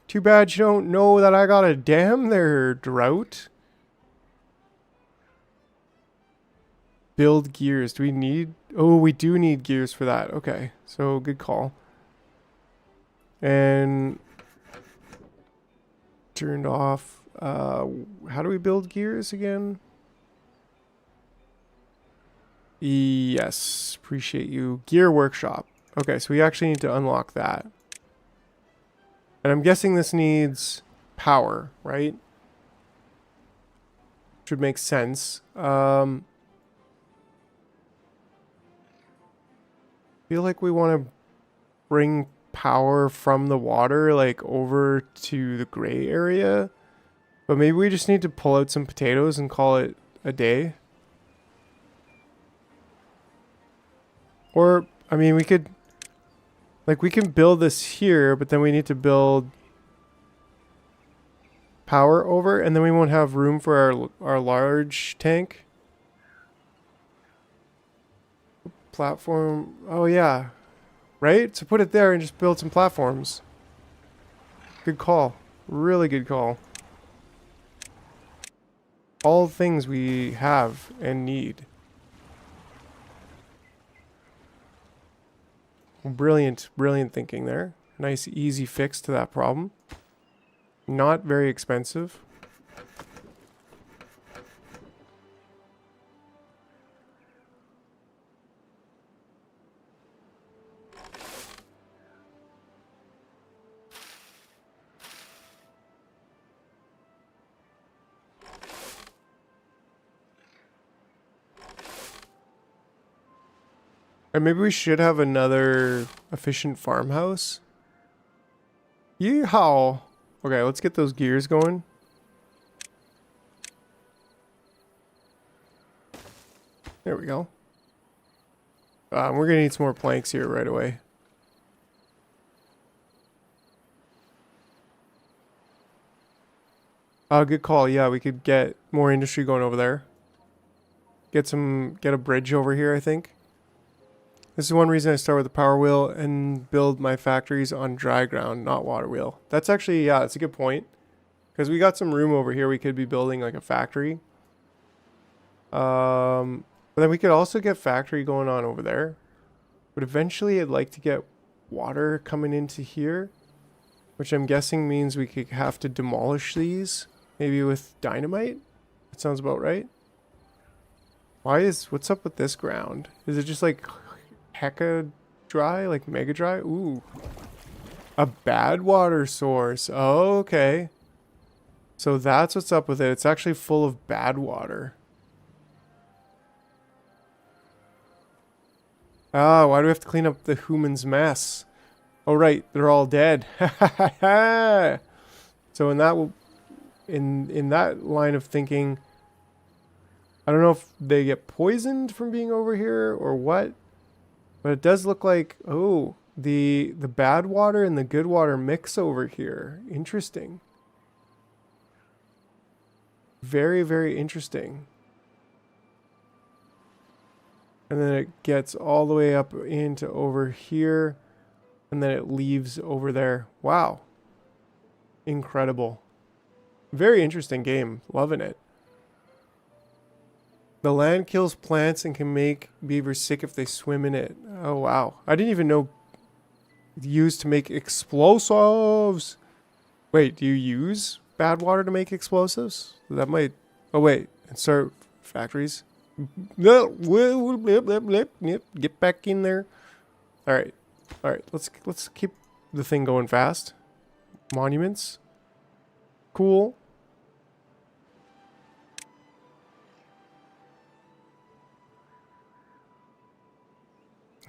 too bad you don't know that I got a dam there, drought. Build gears. Do we need... Oh, we do need gears for that. Okay, so good call. And... turned off. How do we build gears again? Yes, appreciate you. Gear workshop. Okay, so we actually need to unlock that. And I'm guessing this needs power, right? Should make sense. Feel like we want to bring power from the water, like, over to the gray area. But maybe we just need to pull out some potatoes and call it a day. Or, I mean, we could... Like, we can build this here, but then we need to build power over, and then we won't have room for our large tank. Platform... Oh, yeah. Right? So put it there and just build some platforms. Good call. Really good call. All things we have and need. Brilliant, brilliant thinking there. Nice, easy fix to that problem. Not very expensive. And maybe we should have another efficient farmhouse. Yeehaw. Okay, let's get those gears going. There we go. We're gonna need some more planks here right away. Good call. Yeah, we could get more industry going over there. Get a bridge over here, I think. This is one reason I start with the power wheel and build my factories on dry ground, not water wheel. That's actually, yeah, that's a good point. Because we got some room over here. We could be building like a factory. But then we could also get factory going on over there. But eventually I'd like to get water coming into here. Which I'm guessing means we could have to demolish these. Maybe with dynamite? That sounds about right. What's up with this ground? Is it just like hecka dry? Like mega dry? Ooh. A bad water source. Oh, okay. So that's what's up with it. It's actually full of bad water. Ah, why do we have to clean up the human's mess? Oh, right. They're all dead. So in that line of thinking, I don't know if they get poisoned from being over here or what, but it does look like, oh, the bad water and the good water mix over here. Interesting. Very, very interesting. And then it gets all the way up into over here, and then it leaves over there. Wow. Incredible. Very interesting game. Loving it. The land kills plants and can make beavers sick if they swim in it. Oh, wow. I didn't even know used to make explosives. Wait, do you use bad water to make explosives? That might... Oh, wait. And start factories. Get back in there. All right. All right. Let's keep the thing going fast. Monuments. Cool.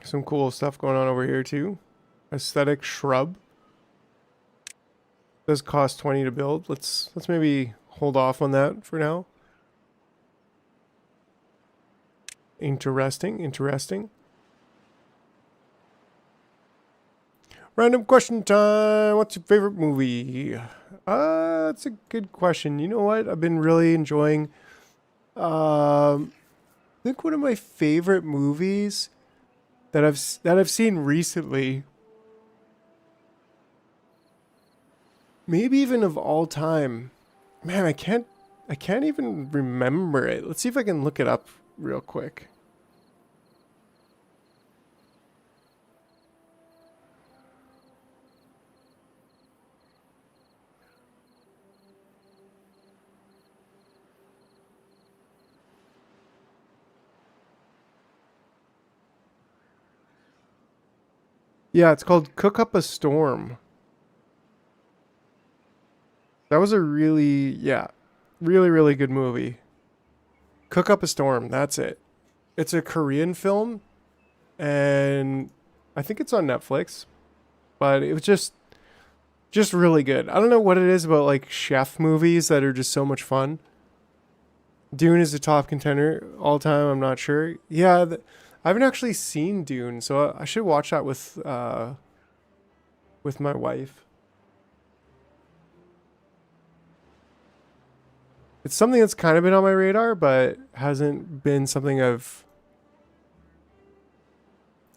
Some cool stuff going on over here too. Aesthetic shrub. Does cost 20 to build. Let's maybe hold off on that for now. Interesting, interesting. Random question time. What's your favorite movie? That's a good question. You know what? I've been really enjoying I think one of my favorite movies that I've seen recently, maybe even of all time. Man, I can't even remember it. Let's see if I can look it up real quick. Yeah, it's called Cook Up a Storm. That was a really, yeah, really, really good movie. Cook Up a Storm, that's it. It's a Korean film, and I think it's on Netflix, but it was just really good. I don't know what it is about like chef movies that are just so much fun. Dune is a top contender all time, I'm not sure. Yeah, I haven't actually seen Dune, so I should watch that with my wife. It's something that's kind of been on my radar, but hasn't been something of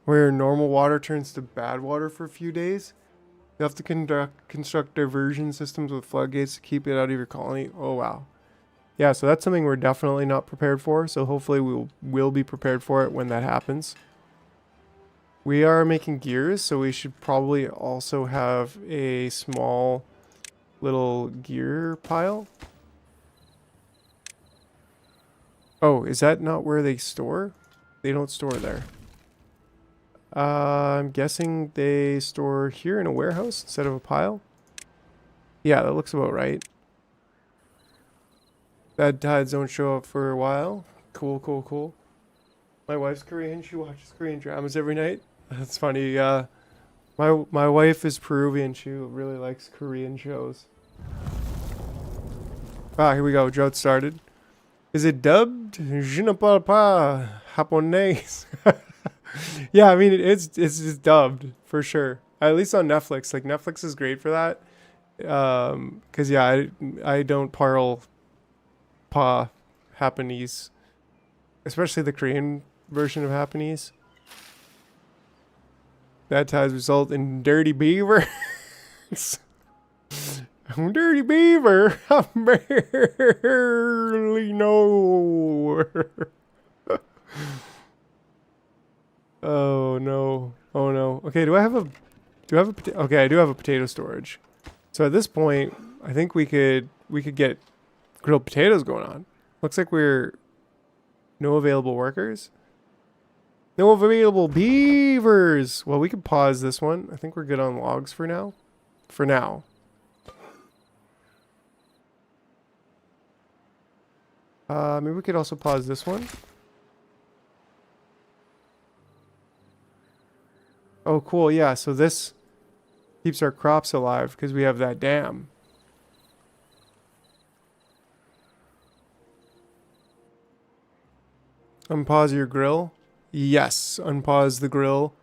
where normal water turns to bad water for a few days. You have to construct diversion systems with floodgates to keep it out of your colony. Oh, wow. Yeah, so that's something we're definitely not prepared for. So hopefully we'll be prepared for it when that happens. We are making gears, so we should probably also have a small little gear pile. Oh, is that not where they store? They don't store there. I'm guessing they store here in a warehouse instead of a pile. Yeah, that looks about right. Bad tides don't show up for a while. Cool, cool, cool. My wife's Korean. She watches Korean dramas every night. That's funny. My My wife is Peruvian. She really likes Korean shows. Ah, here we go. Drought started. Is it dubbed? Je ne parle pas japonais. Yeah, I mean it's just dubbed for sure. At least on Netflix. Like Netflix is great for that. 'Cause yeah, I don't parle pa Japanese, especially the Korean version of Japanese. Bad ties result in dirty beaver. I'm dirty beaver. I barely know. Oh no. Oh no. Okay, do I have a okay, I do have a potato storage. So at this point, I think we could get grilled potatoes going on. Looks like we're no available workers. No available beavers. Well, we could pause this one. I think we're good on logs for now. For now. Maybe we could also pause this one. Oh, cool. Yeah, so this keeps our crops alive because we have that dam. Unpause your grill. Yes, unpause the grill.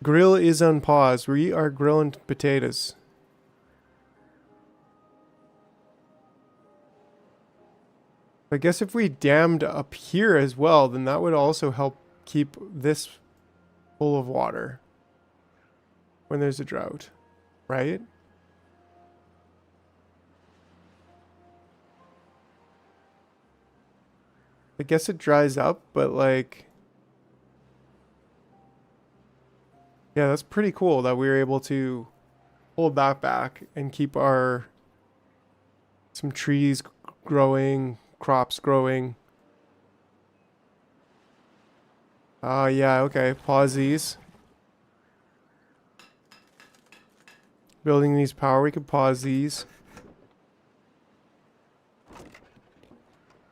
Grill is unpaused. We are grilling potatoes. I guess if we dammed up here as well, then that would also help keep this full of water when there's a drought, right? I guess it dries up, but like, yeah, that's pretty cool that we were able to hold that back and keep some trees growing, crops growing. Yeah, okay, pause these. Building these power, we could pause these.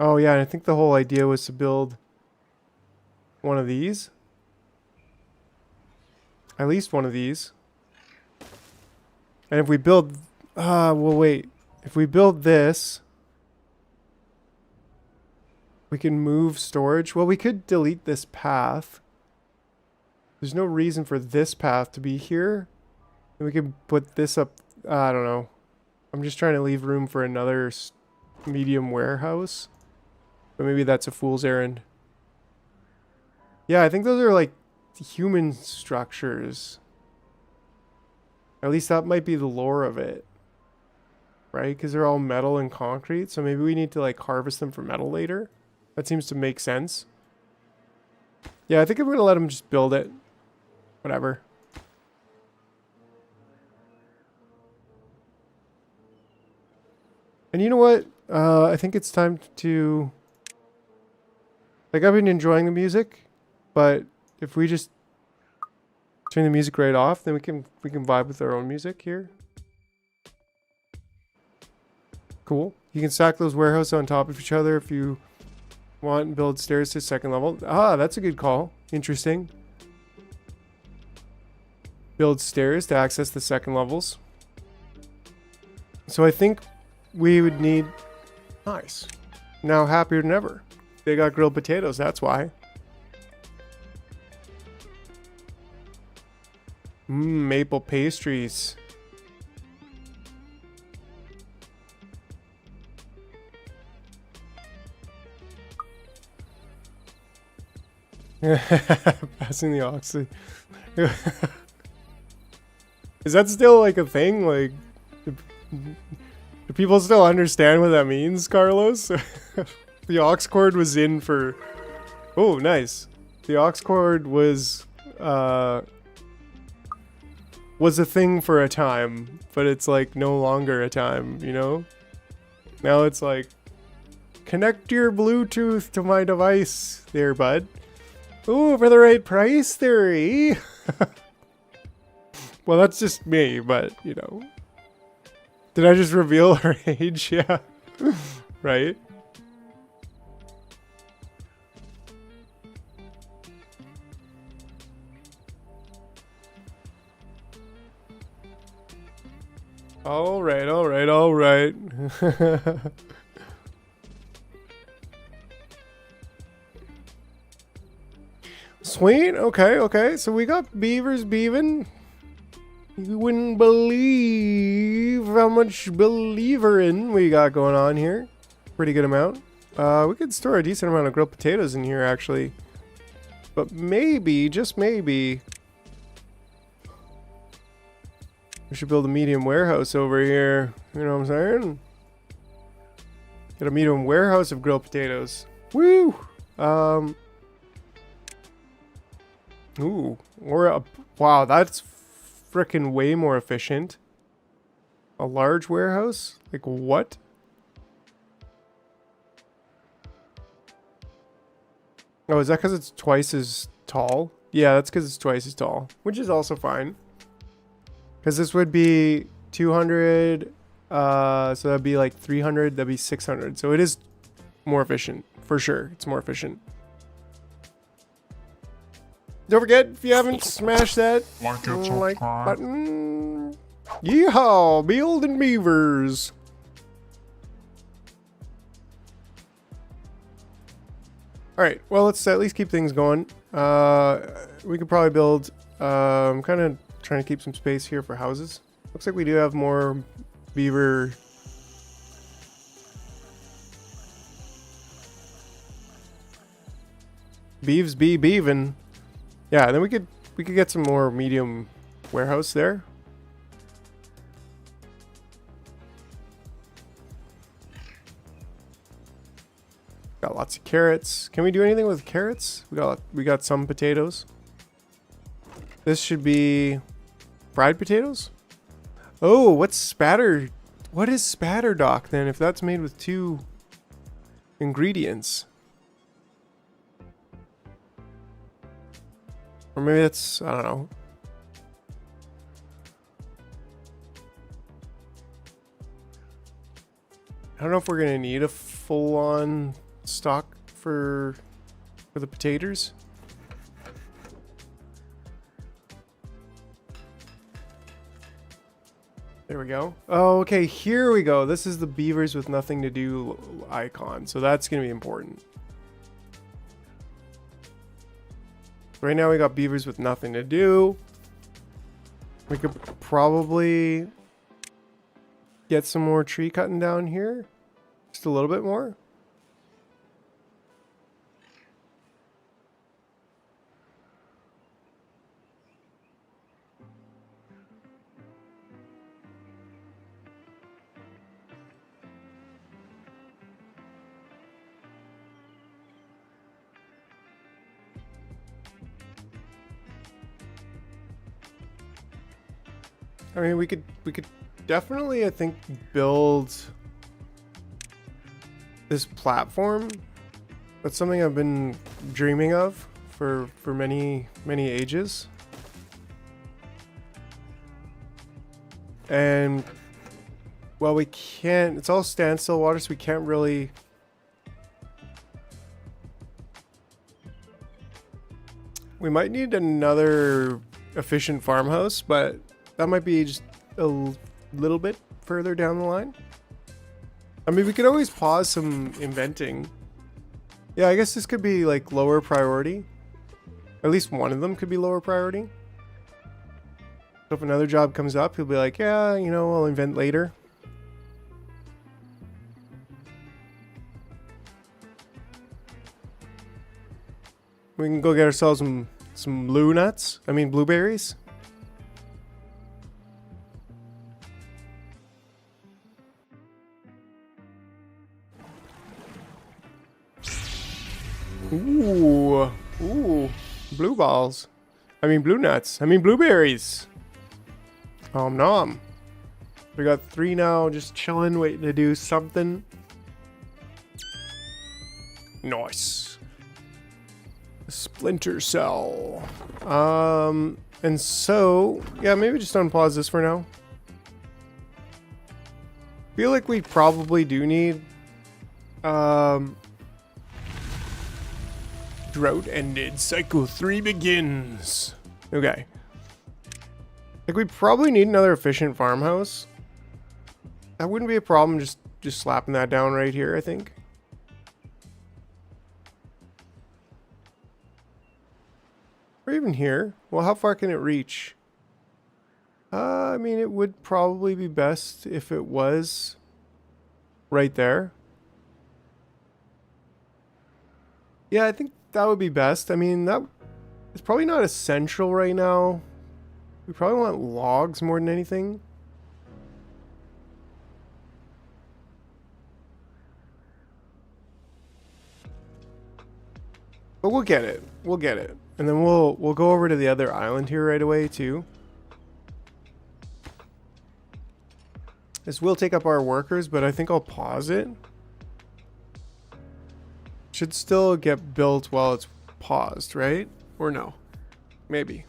Oh yeah, and I think the whole idea was to build one of these. At least one of these. And if we build... well wait. If we build this... we can move storage. Well, we could delete this path. There's no reason for this path to be here. And we could put this up... I don't know. I'm just trying to leave room for another medium warehouse. But maybe that's a fool's errand. Yeah, I think those are like human structures. At least that might be the lore of it. Right? Because they're all metal and concrete. So maybe we need to like harvest them for metal later. That seems to make sense. Yeah, I think I'm going to let them just build it. Whatever. And you know what? I think it's time to... like, I've been enjoying the music, but if we just turn the music right off, then we can vibe with our own music here. Cool. You can stack those warehouses on top of each other if you want and build stairs to second level. Ah, that's a good call. Interesting. Build stairs to access the second levels. So I think we would need... nice. Now happier than ever. They got grilled potatoes, that's why. Maple pastries. Passing the oxy. Is that still like a thing? Like, do people still understand what that means, Carlos? The aux cord was in for... oh, nice. The aux cord was a thing for a time, but it's like no longer a time, you know? Now it's like, connect your Bluetooth to my device there, bud. Ooh, for the right price there, eh? Well, that's just me, but, you know. Did I just reveal her age? Yeah. Right? All right, all right, all right. Sweet. Okay, okay. So we got beavers beaving. You wouldn't believe how much believerin we got going on here. Pretty good amount. We could store a decent amount of grilled potatoes in here, actually. But maybe, just maybe, we should build a medium warehouse over here. You know what I'm saying? Get a medium warehouse of grilled potatoes. Woo! Ooh. Wow, that's freaking way more efficient. A large warehouse? Like what? Oh, is that because it's twice as tall? Yeah, that's because it's twice as tall. Which is also fine. Because this would be 200, so that'd be like 300, that'd be 600. So it is more efficient, for sure. It's more efficient. Don't forget, if you haven't smashed that like button. Yeehaw, building beavers. Alright, well, let's at least keep things going. We could probably build, I'm kind of trying to keep some space here for houses. Looks like we do have more beaver. Beeves be beavin'. Yeah, and then we could get some more medium warehouse there. Got lots of carrots. Can we do anything with carrots? We got some potatoes. This should be fried potatoes? Oh, what's spatter? What is spatter dock then if that's made with 2 ingredients? Or maybe it's, I don't know. I don't know if we're gonna need a full-on stock for the potatoes. There we go. Oh, okay, here we go. This is the beavers with nothing to do icon, so that's gonna be important. Right now we got beavers with nothing to do. We could probably get some more tree cutting down here. Just a little bit more. I mean, we could definitely, I think, build this platform. That's something I've been dreaming of for many ages. And well, we can't, it's all standstill water, so we can't really we might need another efficient farmhouse, but that might be just a little bit further down the line. I mean, we could always pause some inventing. Yeah, I guess this could be like lower priority. At least one of them could be lower priority. So if another job comes up, he'll be like, yeah, you know, I'll invent later. We can go get ourselves some blue nuts. I mean, blueberries. Ooh, ooh, blue balls. I mean, blue nuts. I mean, blueberries. Nom. We got 3 now, just chilling, waiting to do something. Nice. Splinter cell. And so, yeah, maybe just unpause this for now. Feel like we probably do need, drought ended, cycle 3 begins. Okay. Like, we probably need another efficient farmhouse. That wouldn't be a problem, just slapping that down right here, I think. Or even here. Well, how far can it reach? I mean, it would probably be best if it was right there. Yeah, I think that would be best. I mean, that it's probably not essential right now. We probably want logs more than anything. But we'll get it. We'll get it. And then we'll go over to the other island here right away too. This will take up our workers, but I think I'll pause it. Should still get built while it's paused, right? Or no? Maybe.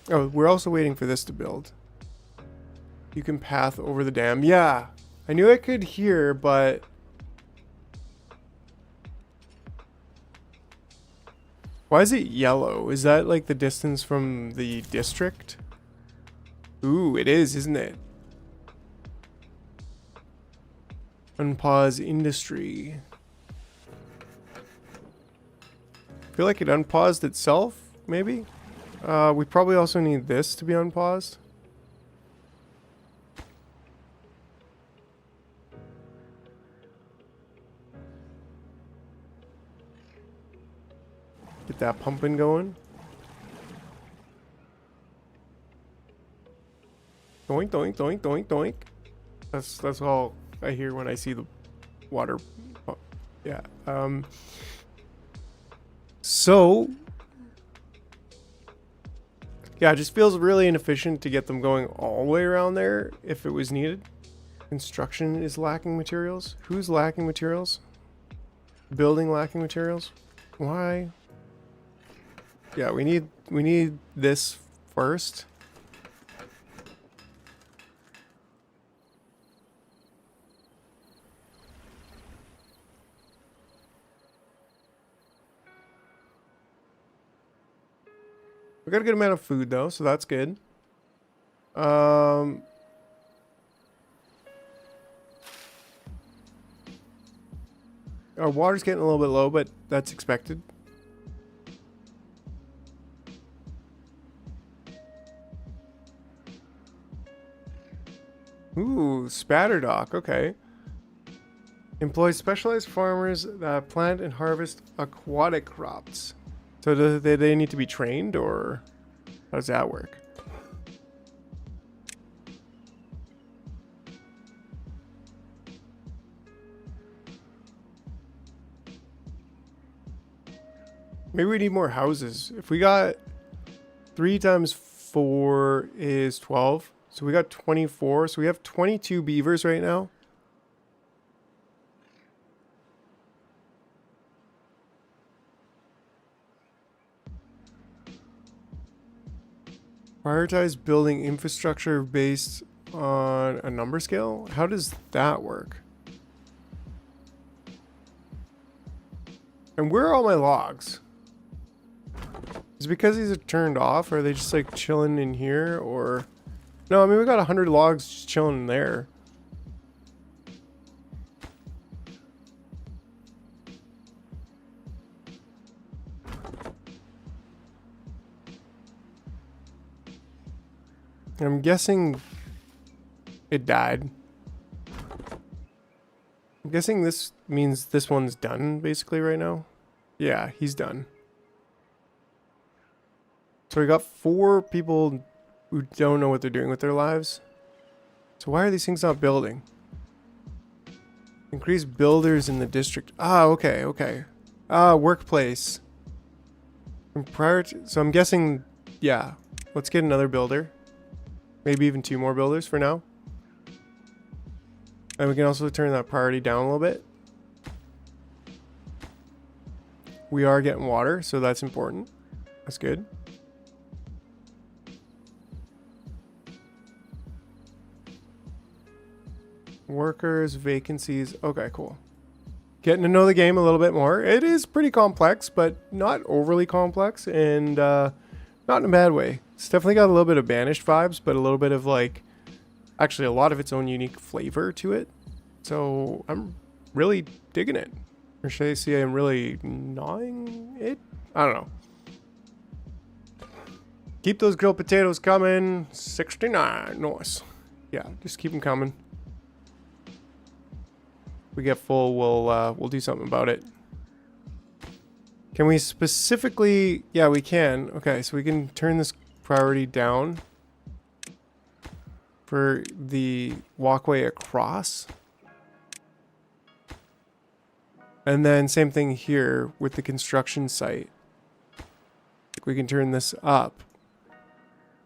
Oh, we're also waiting for this to build. You can path over the dam. Yeah, I knew I could hear, but... Why is it yellow? Is that like the distance from the district? Ooh, it is, isn't it? Unpause industry. I feel like it unpaused itself, maybe? We probably also need this to be unpaused. Get that pumping going. Doink, doink, doink, doink, doink. That's all I hear when I see the water. Yeah. So yeah, it just feels really inefficient to get them going all the way around there if it was needed. Construction is lacking materials. Who's lacking materials? Building lacking materials. Why? Yeah, we need this first. We got a good amount of food though, so that's good. Our water's getting a little bit low, but that's expected. Ooh, spatter dock, okay. Employs specialized farmers that plant and harvest aquatic crops. So do they need to be trained, or how does that work? Maybe we need more houses. If we got 3 times 4 is 12. So we got 24. So we have 22 beavers right now. Prioritize building infrastructure based on a number scale? How does that work? And where are all my logs? Is it because these are turned off? Or are they just like chilling in here? Or... No, I mean, we got 100 logs just chilling in there. I'm guessing it died. I'm guessing this means this one's done basically right now. Yeah, he's done. So we got 4 people who don't know what they're doing with their lives. So why are these things not building? Increase builders in the district. Ah, okay, okay. Ah, workplace. And prior to, so I'm guessing, yeah. Let's get another builder. Maybe even 2 more builders for now. And we can also turn that priority down a little bit. We are getting water, so that's important. That's good. Workers, vacancies. Okay, cool. Getting to know the game a little bit more. It is pretty complex, but not overly complex, and not in a bad way. It's definitely got a little bit of Banished vibes, but a little bit of like, actually a lot of its own unique flavor to it. So I'm really digging it. Or should I say I'm really gnawing it? I don't know. Keep those grilled potatoes coming. 69. Nice. Yeah, just keep them coming. If we get full, we'll do something about it. Can we specifically... Yeah, we can. Okay, so we can turn this priority down for the walkway across. And then same thing here with the construction site. We can turn this up.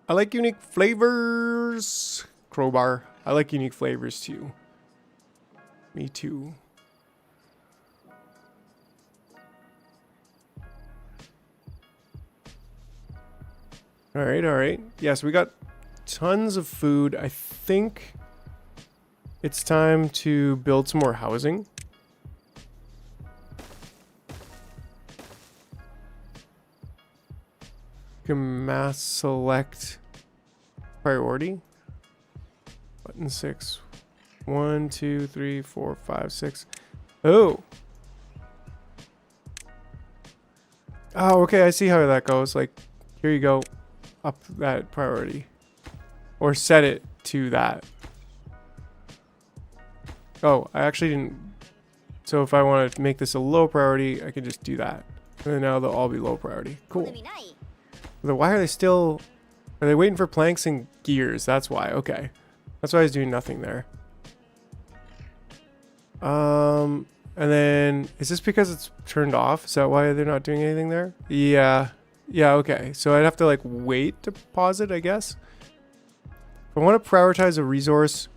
I like unique flavors. Crowbar. I like unique flavors too. Me too. All right. Yes, we got tons of food. I think it's time to build some more housing. You can mass select priority. Button 6. 1, 2, 3, 4, 5, 6. Oh. Oh, okay. I see how that goes. Like, here you go. Up that priority. Or set it to that. Oh, I actually didn't. So if I want to make this a low priority, I can just do that. And then now they'll all be low priority. Cool. Why are they still... Are they waiting for planks and gears? That's why. Okay. That's why I was doing nothing there. And then... Is this because it's turned off? Is that why they're not doing anything there? Yeah. Yeah, okay. So I'd have to, like, wait to pause it, I guess. If I want to prioritize a resource,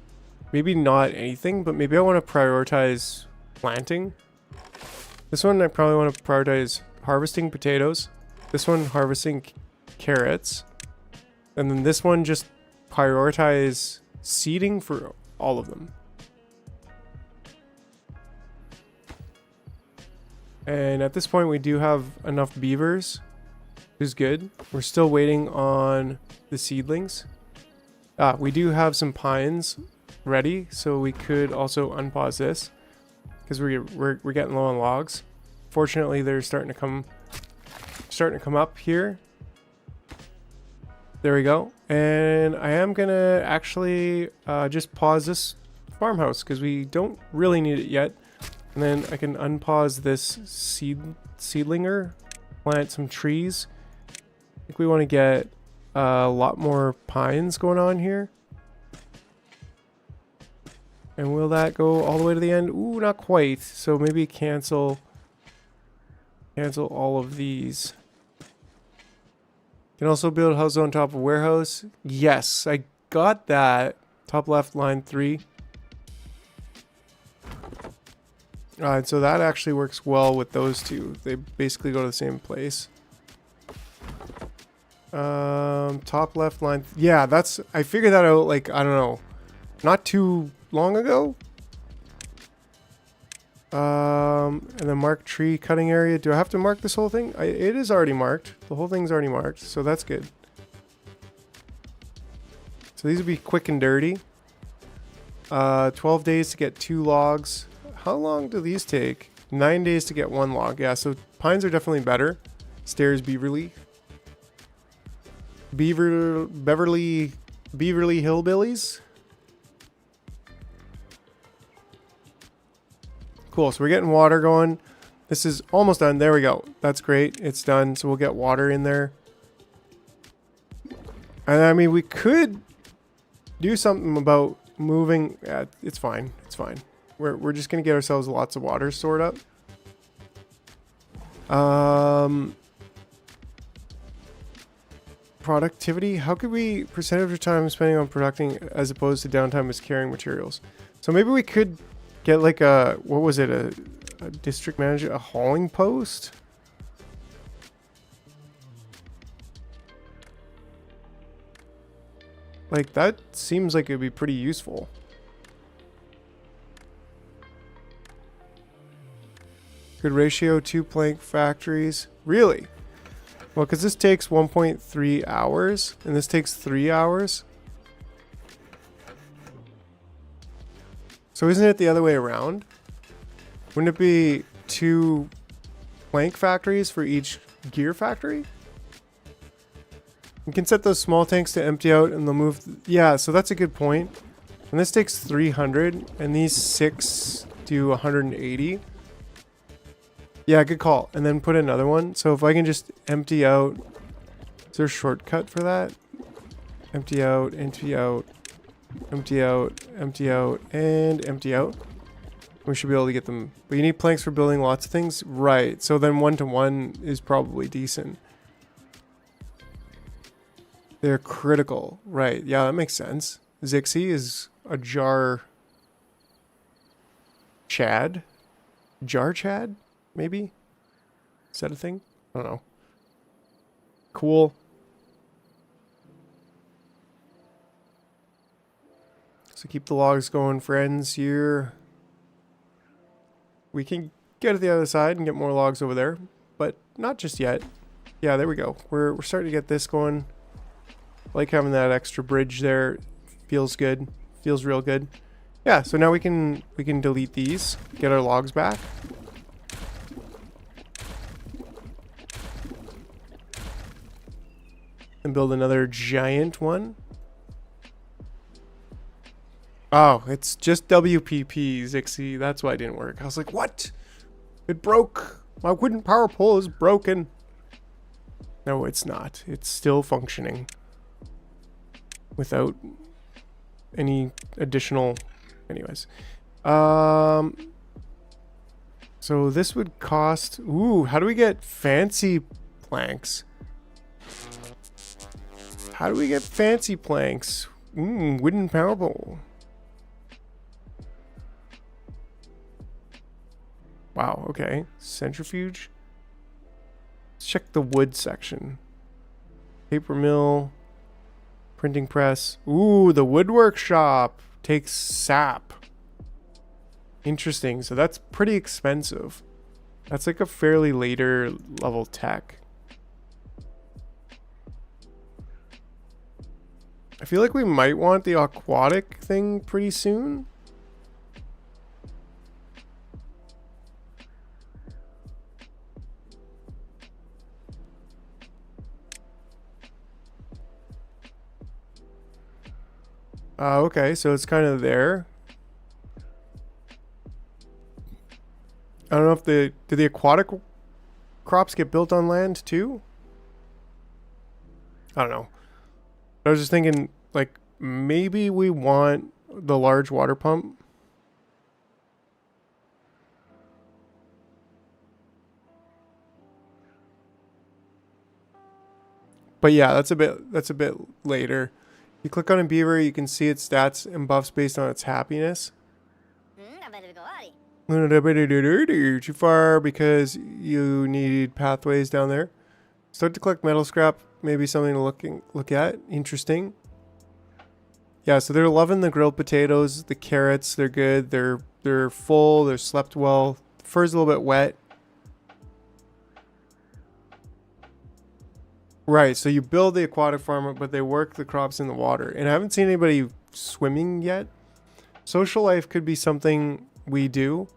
maybe not anything, but maybe I want to prioritize planting. This one, I probably want to prioritize harvesting potatoes. This one, harvesting carrots. And then this one, just prioritize seeding for all of them. And at this point, we do have enough beavers, which is good. We're still waiting on the seedlings. We do have some pines ready, so we could also unpause this because we're getting low on logs. Fortunately, they're starting to come up here. There we go. And I am gonna actually just pause this farmhouse because we don't really need it yet. And then I can unpause this seedlinger, plant some trees. I think we want to get a lot more pines going on here. And will that go all the way to the end? Ooh, not quite. So maybe cancel all of these. Can also build a house on top of warehouse. Yes, I got that. Top left, line 3. And so that actually works well with those two. They basically go to the same place. Top left line. Yeah, that's... I figured that out, like, I don't know, not too long ago. And then mark tree cutting area. Do I have to mark this whole thing? It is already marked. The whole thing's already marked, so that's good. So these would be quick and dirty. 12 days to get 2 logs. How long do these take? 9 days to get 1 log. Yeah, so pines are definitely better. Stairs Beverly Hillbillies. Cool, so we're getting water going. This is almost done. There we go. That's great. It's done. So we'll get water in there. And I mean, we could do something about moving. It's fine. It's fine. We're just going to get ourselves lots of water stored up. Productivity. How could we... Percentage of time spending on producing as opposed to downtime as carrying materials. So maybe we could get like a... What was it? A district manager? A hauling post? Like, that seems like it'd be pretty useful. Good ratio, 2 plank factories. Really? Well, because this takes 1.3 hours, and this takes 3 hours. So isn't it the other way around? Wouldn't it be 2 plank factories for each gear factory? You can set those small tanks to empty out and they'll move. Yeah, so that's a good point. And this takes 300 and these 6 do 180. Yeah, good call. And then put another one. So if I can just empty out, is there a shortcut for that? Empty out, empty out, empty out, empty out, and empty out. We should be able to get them. But you need planks for building lots of things. Right. So then 1-to-1 is probably decent. They're critical. Right. Yeah, that makes sense. Zixie is a jar Chad? Jar Chad? Maybe? Is that a thing? I don't know. Cool. So keep the logs going, friends, here. We can get to the other side and get more logs over there, but not just yet. Yeah, there we go. We're starting to get this going. Like having that extra bridge there. Feels good. Feels real good. Yeah, so now we can delete these, get our logs back. And build another giant one. Oh, it's just WPP, Zixie. That's why it didn't work. I was like, what? It broke. My wooden power pole is broken. No, it's not. It's still functioning. Without any additional... Anyways. So this would cost... Ooh, how do we get fancy planks? How do we get fancy planks? Wooden power pole. Wow, okay. Centrifuge. Let's check the wood section. Paper mill. Printing press. Ooh, the woodwork shop takes sap. Interesting. So that's pretty expensive. That's like a fairly later level tech. I feel like we might want the aquatic thing pretty soon. Okay, so it's kind of there. I don't know if do the aquatic crops get built on land too? I don't know. I was just thinking, like, maybe we want the large water pump. But yeah, that's a bit later. You click on a beaver, you can see its stats and buffs based on its happiness. Too far because you need pathways down there. Start to collect metal scrap, maybe something to look at. Interesting. Yeah, so they're loving the grilled potatoes, the carrots, they're good. They're full, they're slept well. The fur's a little bit wet. Right, so you build the aquatic farm, but they work the crops in the water. And I haven't seen anybody swimming yet. Social life could be something we do.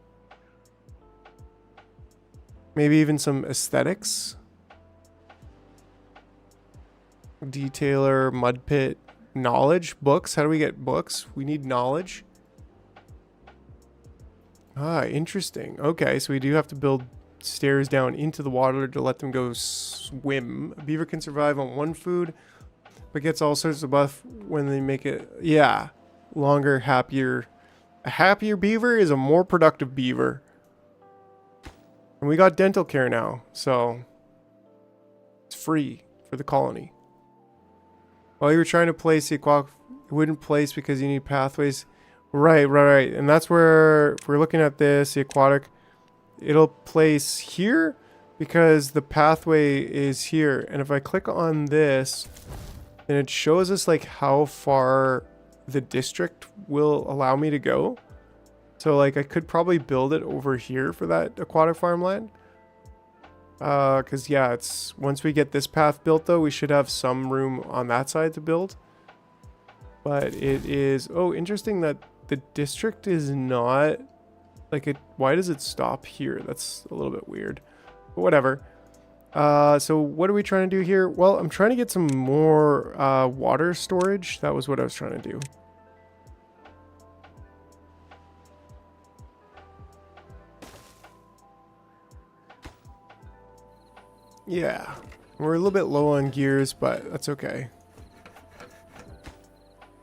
Maybe even some aesthetics. Detailer, mud pit, knowledge, books. How do we get books? We need knowledge. Ah, interesting. Okay, so we do have to build stairs down into the water to let them go swim. A beaver can survive on one food, but gets all sorts of buff when they make it. Yeah, longer, happier. A happier beaver is a more productive beaver. And we got dental care now, so it's free for the colony. While you were trying to place the aquatic, it wouldn't place because you need pathways. Right. And that's where, if we're looking at this, the aquatic, it'll place here because the pathway is here. And if I click on this, then it shows us like how far the district will allow me to go. So like I could probably build it over here for that aquatic farmland. Because yeah, it's once we get this path built though, we should have some room on that side to build. But it is, oh, interesting that the district is not like it. Why does it stop here? That's a little bit weird, but whatever. So what are we trying to do here? Well, I'm trying to get some more water storage. That was what I was trying to do. Yeah, we're a little bit low on gears, but that's okay.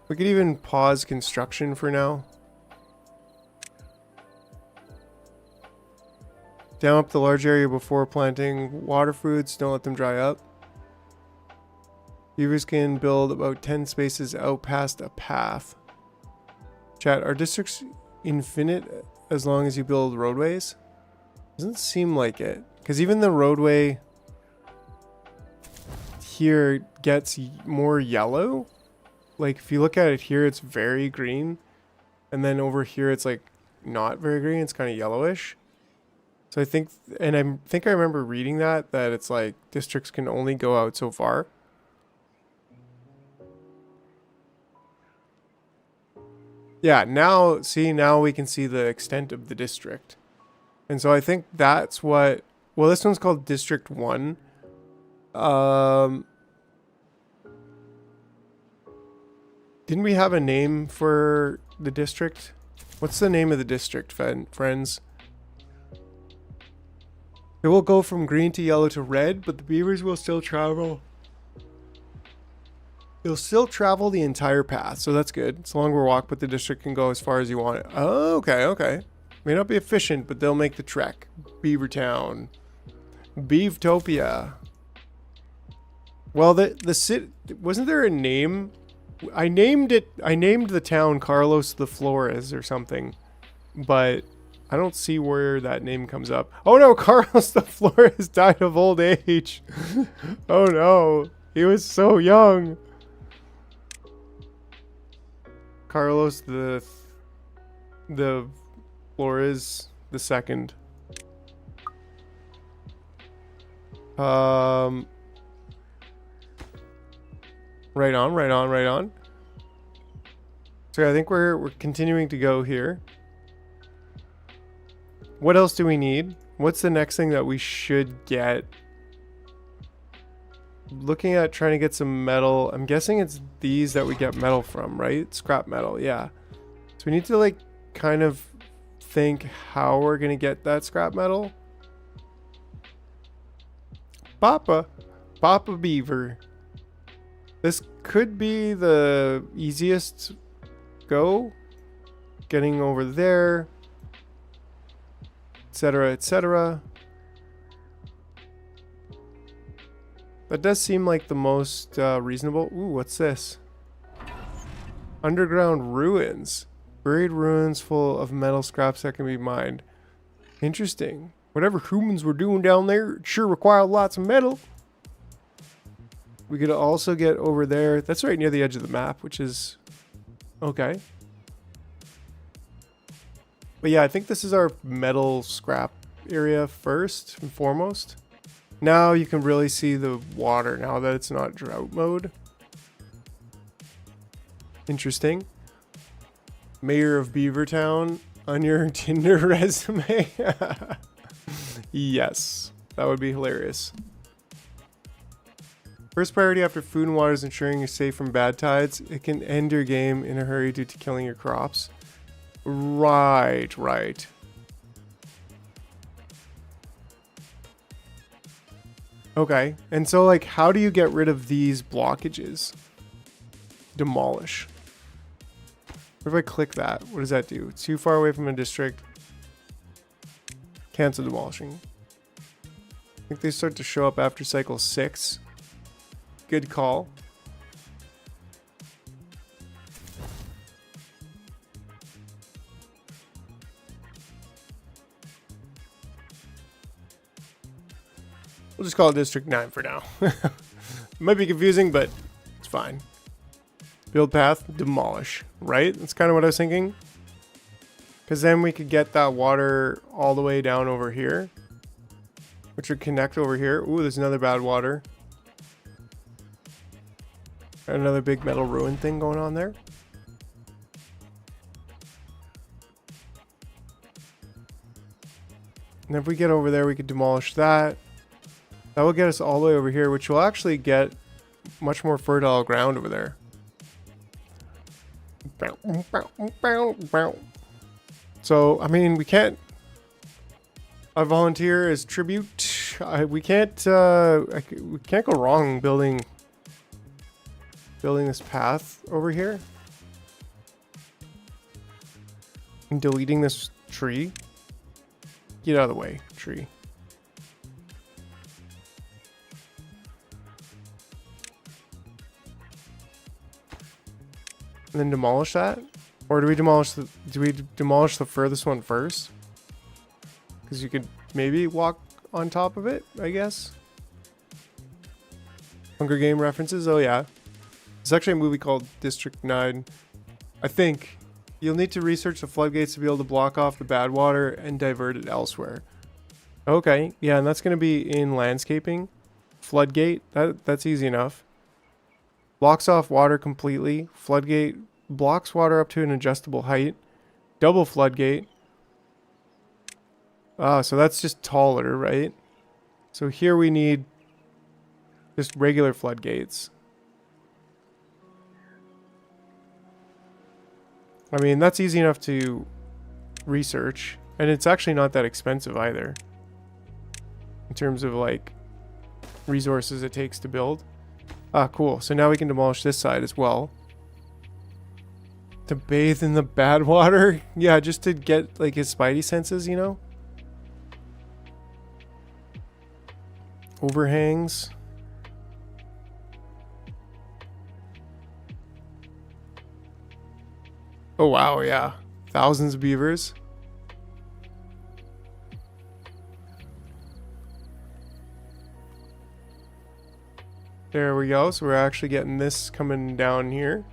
We could even pause construction for now. Dam up the large area before planting water foods. Don't let them dry up. Beavers can build about 10 spaces out past a path. Chat, are districts infinite as long as you build roadways? Doesn't seem like it. Because even the roadway here gets more yellow. Like if you look at it here, it's very green. And then over here, it's like not very green. It's kind of yellowish. So I think, and I remember reading that it's like districts can only go out so far. Yeah, now, see, now we can see the extent of the district. And so I think that's what, well, this one's called District 1. Didn't we have a name for the district? What's the name of the district, friends? It will go from green to yellow to red, but the beavers will still travel. They'll still travel the entire path, so that's good. It's a longer walk, but the district can go as far as you want it. Oh, okay, okay. May not be efficient, but they'll make the trek. Beavertown. Beavtopia. Well, the city, wasn't there a name? I named the town Carlos the Flores or something, but I don't see where that name comes up. Oh no, Carlos the Flores died of old age. Oh no, he was so young. Carlos the Flores the second. Right on, right on, right on. So I think we're continuing to go here. What else do we need? What's the next thing that we should get? Looking at trying to get some metal. I'm guessing it's these that we get metal from, right? Scrap metal, yeah. So we need to like kind of think how we're gonna get that scrap metal. Papa Beaver. This could be the easiest go. Getting over there, etc., etc. That does seem like the most reasonable. Ooh, what's this? Underground ruins. Buried ruins full of metal scraps that can be mined. Interesting. Whatever humans were doing down there, it sure required lots of metal. We could also get over there. That's right near the edge of the map, which is okay. But yeah, I think this is our metal scrap area first and foremost. Now you can really see the water now that it's not drought mode. Interesting. Mayor of Beavertown on your Tinder resume. Yes, that would be hilarious. First priority after food and water is ensuring you're safe from bad tides. It can end your game in a hurry due to killing your crops. Right, right. Okay, and so like how do you get rid of these blockages? Demolish. What if I click that? What does that do? It's too far away from a district. Cancel demolishing. I think they start to show up after cycle 6. Good call. We'll just call it District 9 for now. Might be confusing, but it's fine. Build path, demolish, right? That's kind of what I was thinking. Because then we could get that water all the way down over here. which would connect over here. Ooh, there's another bad water. Another big metal ruin thing going on there. And if we get over there, we could demolish that. That will get us all the way over here, which will actually get much more fertile ground over there. So, I mean, we can't... I volunteer as tribute. We can't go wrong building this path over here. And deleting this tree. Get out of the way, tree. And then demolish that? Or do we demolish the furthest one first? Because you could maybe walk on top of it, I guess. Hunger Game references, oh yeah. It's actually a movie called District 9. I think you'll need to research the floodgates to be able to block off the bad water and divert it elsewhere. Okay, yeah, and that's going to be in landscaping. Floodgate, that's easy enough. Blocks off water completely. Floodgate blocks water up to an adjustable height. Double floodgate. Ah, so that's just taller, right? So here we need just regular floodgates. I mean, that's easy enough to research. And it's actually not that expensive either. In terms of like resources it takes to build. Ah, cool. So now we can demolish this side as well. To bathe in the bad water? Yeah, just to get like his spidey senses, you know? Overhangs. Oh wow, yeah. Thousands of beavers. There we go. So we're actually getting this coming down here.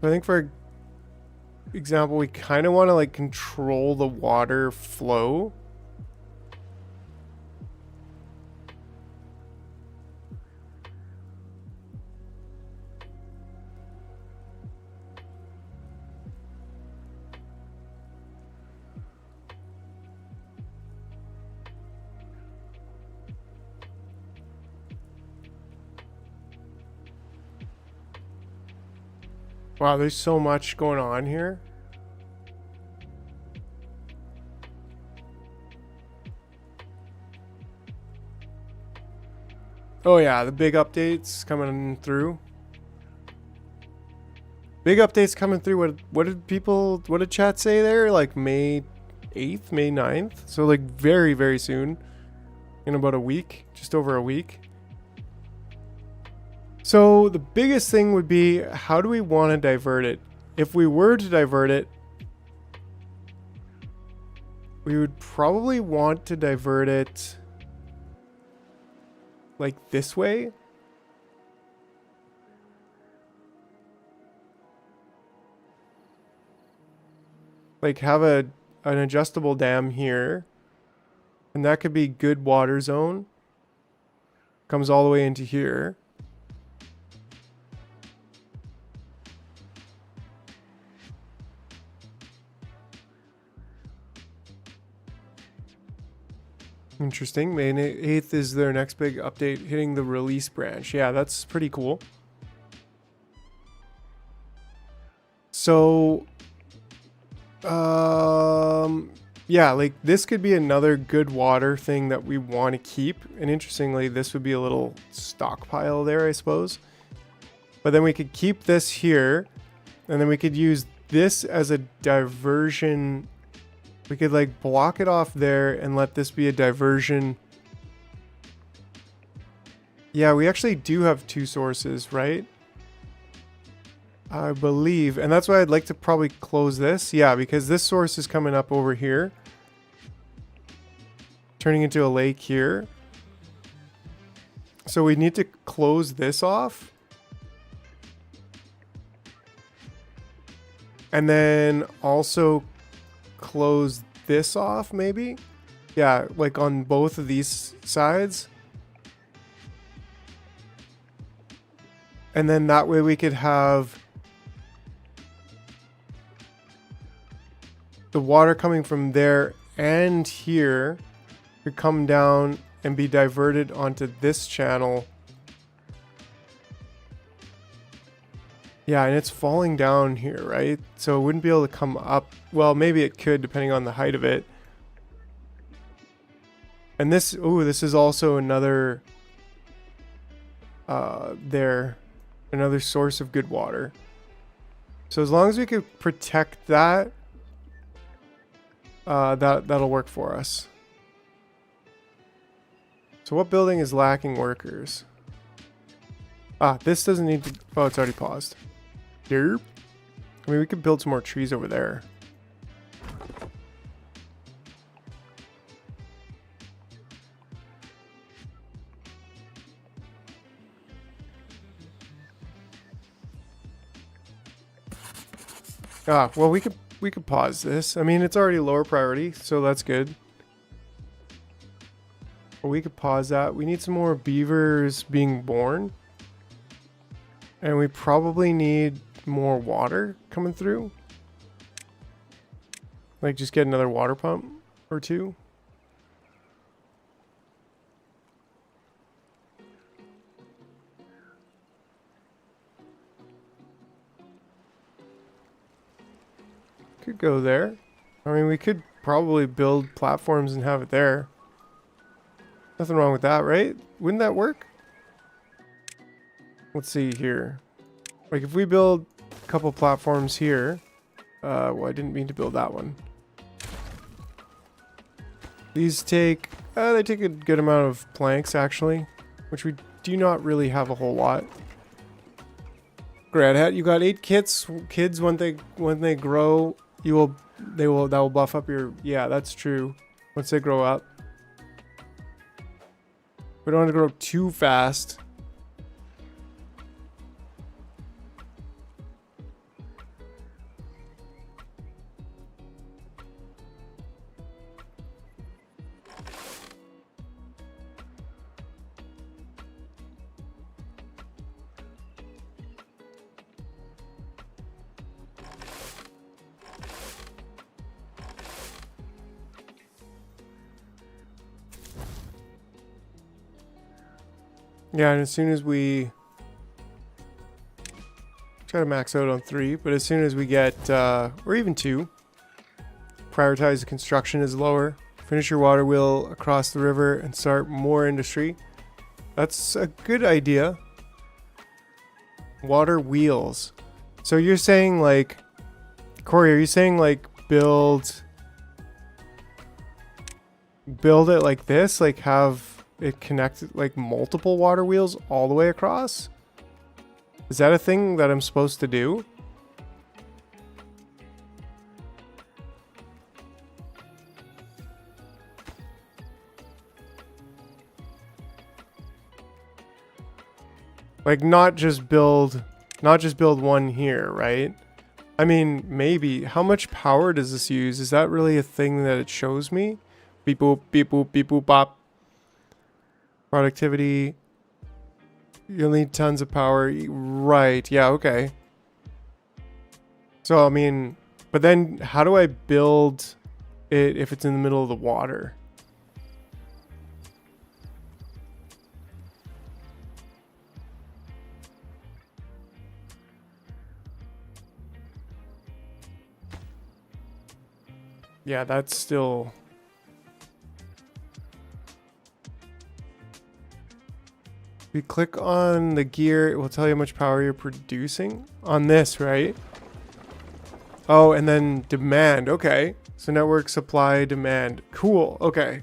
I think for example, we kind of want to like control the water flow. Wow, there's so much going on here. Oh yeah, the big updates coming through. Big updates coming through. What did chat say there? Like May 8th, May 9th? So like very, very soon. In about a week, just over a week. So the biggest thing would be, how do we want to divert it? If we were to divert it, we would probably want to divert it like this way. Like have an adjustable dam here. And that could be good water zone. Comes all the way into here. Interesting. May 8th is their next big update, hitting the release branch. Yeah, that's pretty cool. So, yeah, like this could be another good water thing that we want to keep. And interestingly, this would be a little stockpile there, I suppose. But then we could keep this here, and then we could use this as a diversion. We could like block it off there and let this be a diversion. Yeah, we actually do have two sources, right? I believe. And that's why I'd like to probably close this. Yeah, because this source is coming up over here. Turning into a lake here. So we need to close this off. And then also close this off, maybe? Yeah, like on both of these sides. And then that way we could have the water coming from there and here could come down and be diverted onto this channel. Yeah, and it's falling down here, right? So it wouldn't be able to come up. Well, maybe it could, depending on the height of it. And this, ooh, this is also another, another source of good water. So as long as we could protect that, that'll work for us. So what building is lacking workers? Ah, this doesn't need to, oh, it's already paused. Derp. I mean, we could build some more trees over there. Ah, well, we could pause this. I mean, it's already lower priority, so that's good. But we could pause that. We need some more beavers being born. And we probably need more water coming through. Like, just get another water pump or two. Could go there. I mean, we could probably build platforms and have it there. Nothing wrong with that, right? Wouldn't that work? Let's see here. Like, if we build a couple platforms here. Well, I didn't mean to build that one. These take, they take a good amount of planks, actually. Which we do not really have a whole lot. Grad Hat, you got 8 kids. When they grow, that will buff up your, yeah, that's true. Once they grow up. We don't want to grow up too fast. Yeah, and as soon as we try to max out on 3, but as soon as we get, or even 2, prioritize the construction is lower. Finish your water wheel across the river and start more industry. That's a good idea. Water wheels. So you're saying, like, Corey, are you saying, like, build it like this? Like, have it connected, like, multiple water wheels all the way across? Is that a thing that I'm supposed to do? Like, not just build one here, right? I mean, maybe. How much power does this use? Is that really a thing that it shows me? Beep boop, beep boop, beep boop, bop. Productivity. You'll need tons of power. Right. Yeah, okay. So, I mean, but then how do I build it if it's in the middle of the water? Yeah, that's still... If you click on the gear, it will tell you how much power you're producing on this, right? Oh, and then demand. Okay. So network supply demand. Cool. Okay.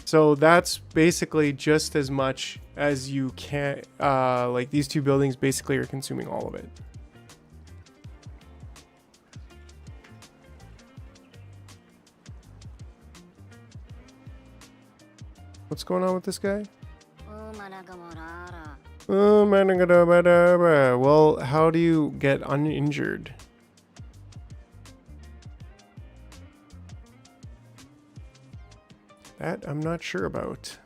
So that's basically just as much as you can. Like, these 2 buildings basically are consuming all of it. What's going on with this guy? Well, how do you get uninjured? That I'm not sure about.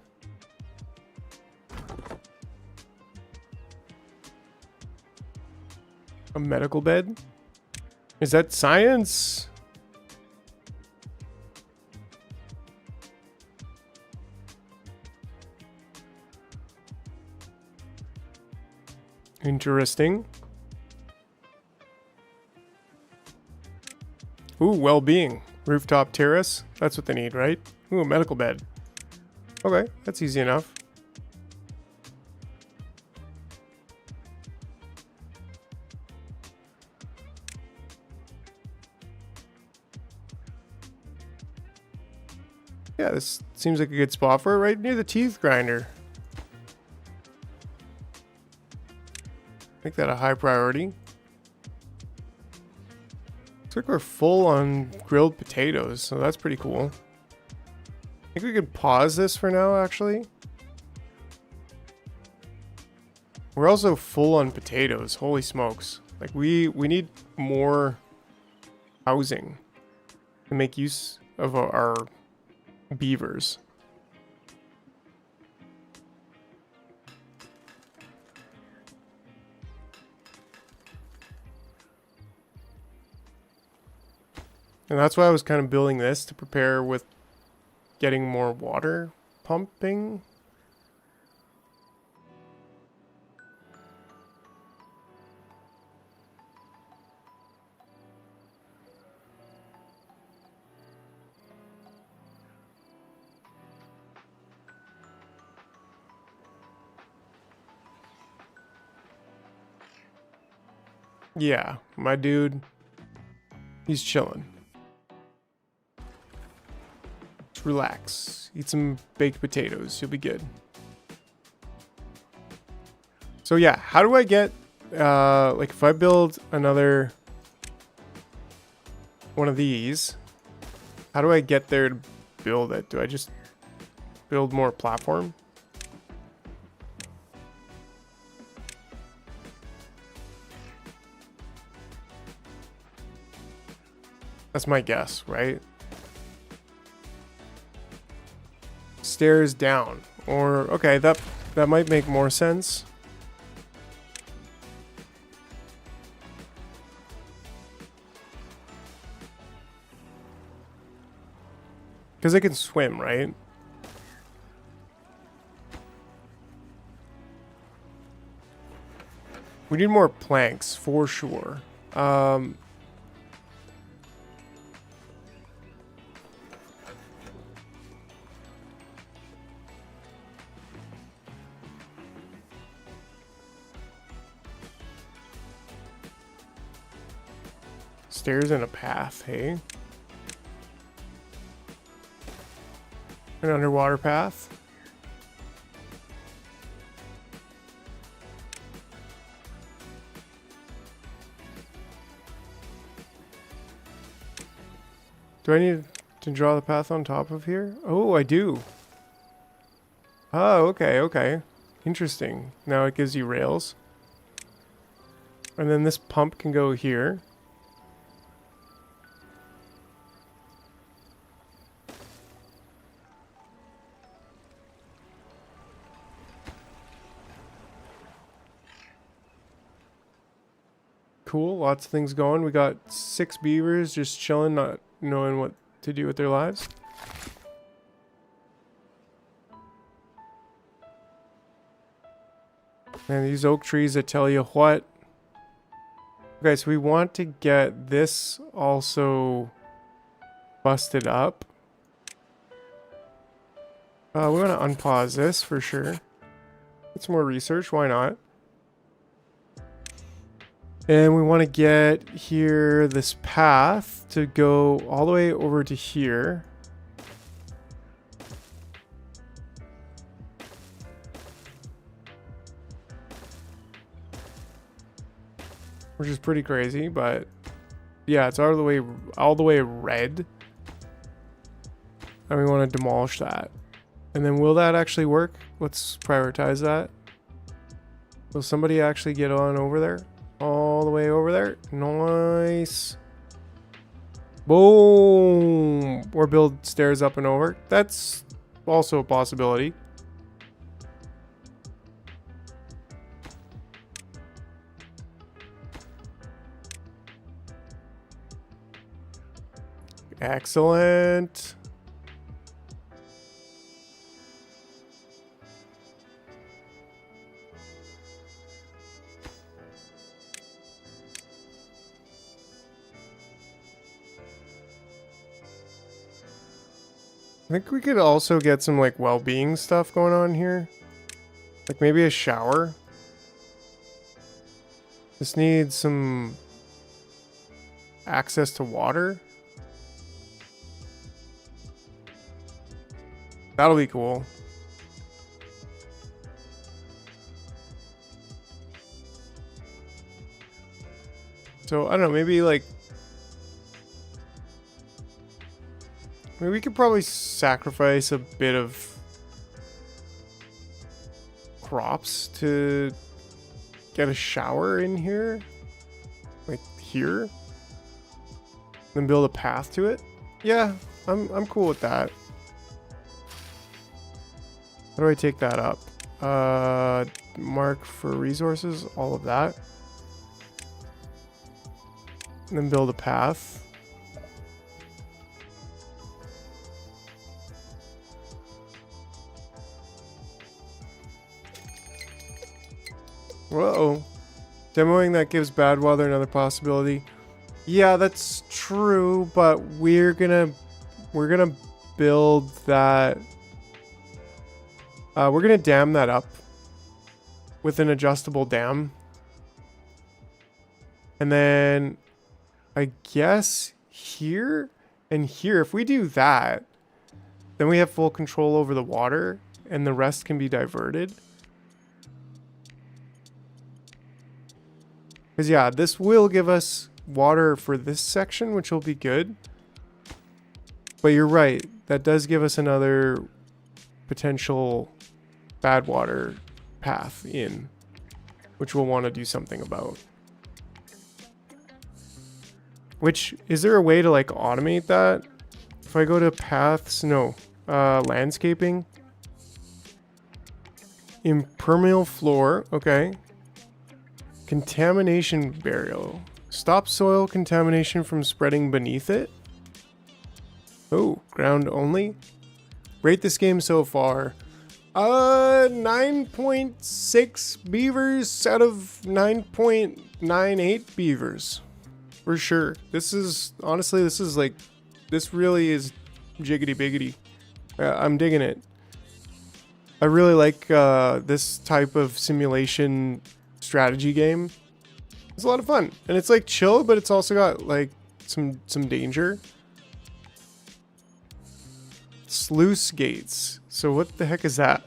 A medical bed? Is that science? Interesting. Ooh, well-being. Rooftop terrace. That's what they need, right? Ooh, a medical bed. Okay, that's easy enough. Yeah, this seems like a good spot for it, right near the teeth grinder. Make that a high priority. Looks like we're full on grilled potatoes, so that's pretty cool. I think we could pause this for now, actually. We're also full on potatoes. Holy smokes. Like, we need more housing to make use of our beavers. And that's why I was kind of building this to prepare with getting more water pumping. Yeah, my dude, he's chilling. Just relax. Eat some baked potatoes. You'll be good. So yeah, how do I get, like if I build another one of these, how do I get there to build it? Do I just build more platform? That's my guess, right? Stairs down. Or, okay, that might make more sense. Because I can swim, right? We need more planks, for sure. Stairs and a path, hey? An underwater path. Do I need to draw the path on top of here? Oh, I do. Oh, okay, okay. Interesting. Now it gives you rails. And then this pump can go here. Cool, lots of things going. We got 6 beavers just chilling, not knowing what to do with their lives. And these oak trees that tell you what. Okay, so we want to get this also busted up. We want to unpause this for sure. Get some more research, why not? And we want to get here this path to go all the way over to here. Which is pretty crazy, but yeah, it's all the way red. And we want to demolish that. And then will that actually work? Let's prioritize that. Will somebody actually get on over there? All the way over there. Nice. Boom. Or build stairs up and over. That's also a possibility. Excellent. I think we could also get some like well-being stuff going on here. Like maybe a shower. This needs some access to water. That'll be cool. So I don't know, maybe like maybe we could probably sacrifice a bit of crops to get a shower in here. Like here. Then build a path to it. Yeah, I'm cool with that. How do I take that up? Mark for resources, all of that. And then build a path. Whoa. Demoing that gives bad weather another possibility. Yeah, that's true, but we're gonna build that. We're gonna dam that up with an adjustable dam. And then I guess here and here, if we do that, then we have full control over the water and the rest can be diverted. Because yeah, this will give us water for this section, which will be good. But you're right, that does give us another potential bad water path in, which we'll want to do something about. Which, is there a way to like automate that? If I go to paths, no, landscaping, impermeable floor, okay. Contamination barrier. Stop soil contamination from spreading beneath it. Oh, ground only. Rate this game so far. 9.6 beavers out of 9.98 beavers. For sure. This is, honestly, this is like, this really is jiggity biggity. I'm digging it. I really like this type of simulation strategy game. It's a lot of fun. And it's like chill, but it's also got like some danger. Sluice gates. So what the heck is that?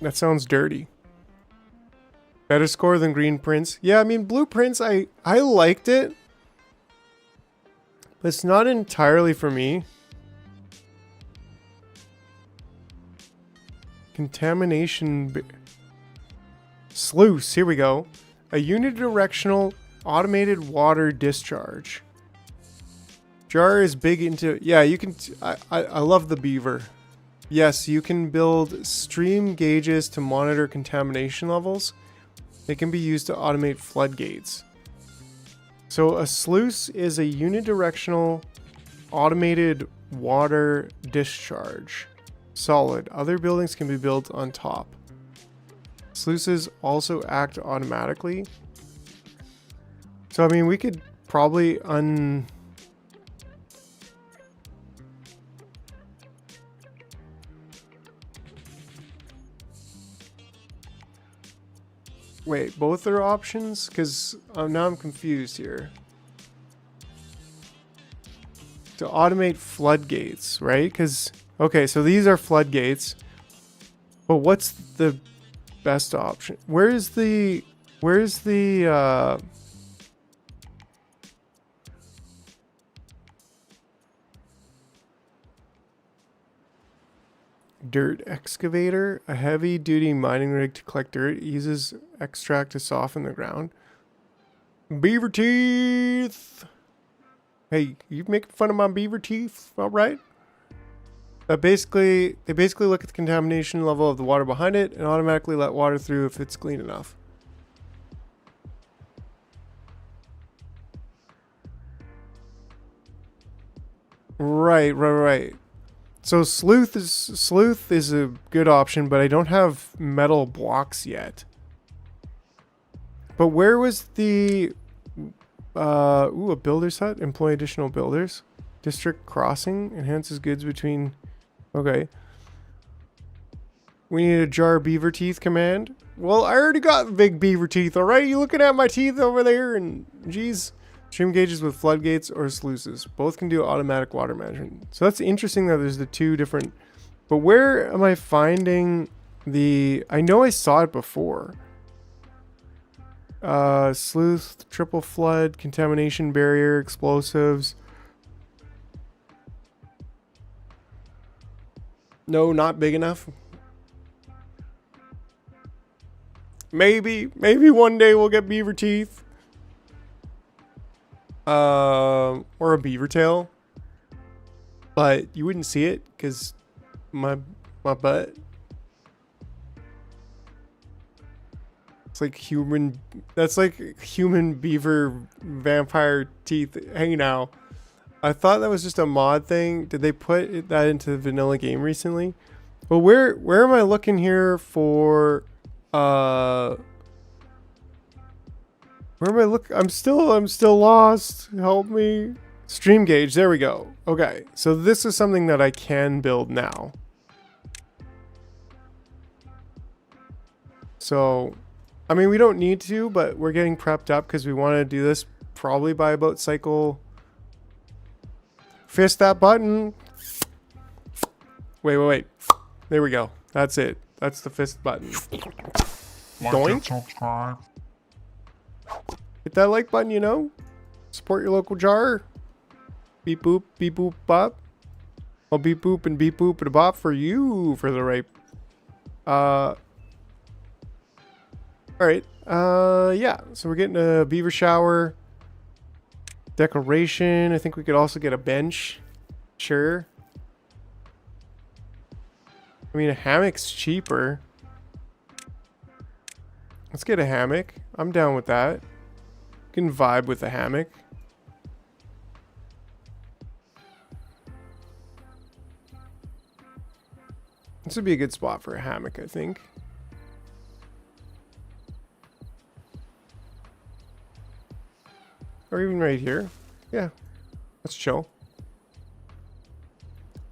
That sounds dirty. Better score than green prints. Yeah, I mean blueprints, I liked it. But it's not entirely for me. Contamination. Sluice, here we go. A unidirectional automated water discharge. Jar is big into, yeah, you can, I love the beaver. Yes, you can build stream gauges to monitor contamination levels. They can be used to automate floodgates. So a sluice is a unidirectional automated water discharge. Solid. Other buildings can be built on top. Sluices also act automatically. So I mean, we could probably Wait, both are options? Because now I'm confused here. To automate floodgates, right? Because, okay, so these are floodgates. But what's the best option? Where's the dirt excavator, a heavy duty mining rig to collect dirt, uses extract to soften the ground. Beaver teeth. Hey, you making fun of my beaver teeth? All right. They basically look at the contamination level of the water behind it and automatically let water through if it's clean enough. Right. So sleuth is a good option, but I don't have metal blocks yet. But where was the a builder's hut? Employ additional builders. District crossing enhances goods between. Okay. We need a jar beaver teeth command. Well, I already got big beaver teeth, alright? You looking at my teeth over there? And geez. Stream gauges with floodgates or sluices. Both can do automatic water management. So that's interesting that there's the two different. But where am I finding the. I know I saw it before. Sleuth, triple flood, contamination barrier, explosives. No, not big enough. Maybe one day we'll get beaver teeth. Or a beaver tail. But you wouldn't see it because my butt. It's like human. That's like human beaver vampire teeth. Hey now. I thought that was just a mod thing. Did they put that into the vanilla game recently? Well, where am I looking here for? Where am I looking? I'm still lost. Help me. Stream gauge. There we go. Okay, so this is something that I can build now. So, I mean, we don't need to, but we're getting prepped up because we want to do this probably by about cycle. Fist that button. Wait. There we go. That's it. That's the fist button. Doink. Subscribe. Hit that like button, you know. Support your local jar. Beep boop bop. I'll beep boop and a bop for you for the right. Alright. Yeah. So we're getting a beaver shower. Decoration. I think we could also get a bench. Sure. I mean, a hammock's cheaper. Let's get a hammock. I'm down with that. Can vibe with a hammock. This would be a good spot for a hammock, I think. Or even right here. Yeah. Let's chill.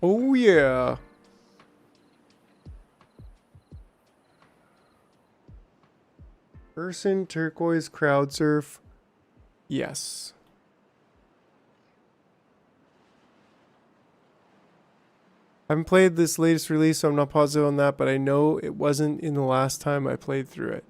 Oh, yeah. Person, turquoise, crowd surf. Yes. I haven't played this latest release, so I'm not positive on that, but I know it wasn't in the last time I played through it.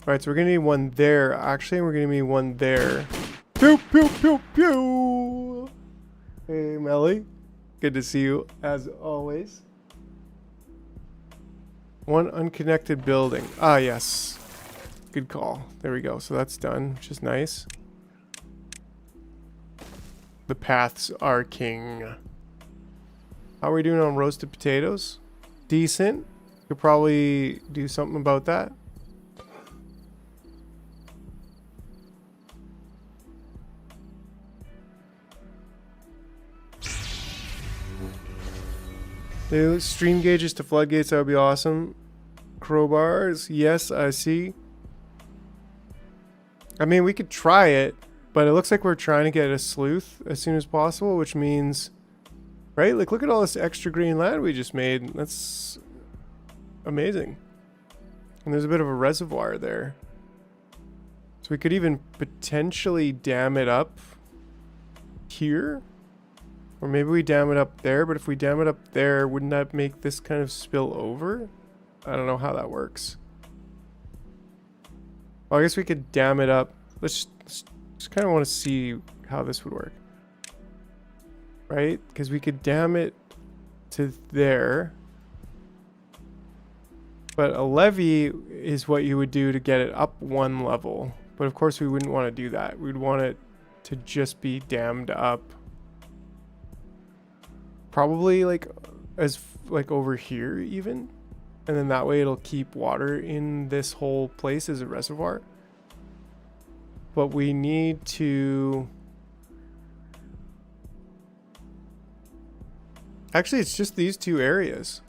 Alright, so we're gonna need one there. Actually, we're gonna need one there. Pew, pew, pew, pew. Hey, Melly. Good to see you, as always. One unconnected building. Ah, yes. Good call. There we go. So that's done, which is nice. The paths are king. How are we doing on roasted potatoes? Decent. Could probably do something about that. New stream gauges to floodgates, that would be awesome. Crowbars, yes, I see. I mean, we could try it, but it looks like we're trying to get a sleuth as soon as possible, which means, right? Like, look at all this extra green land we just made. That's amazing. And there's a bit of a reservoir there. So we could even potentially dam it up here. Or maybe we dam it up there, but if we dam it up there, wouldn't that make this kind of spill over? I don't know how that works. Well, I guess we could dam it up. Let's just kind of want to see how this would work. Right? Because we could dam it to there. But a levee is what you would do to get it up one level. But of course we wouldn't want to do that. We'd want it to just be dammed up. Probably like over here even. And then that way it'll keep water in this whole place as a reservoir. But we need to... Actually, it's just these two areas.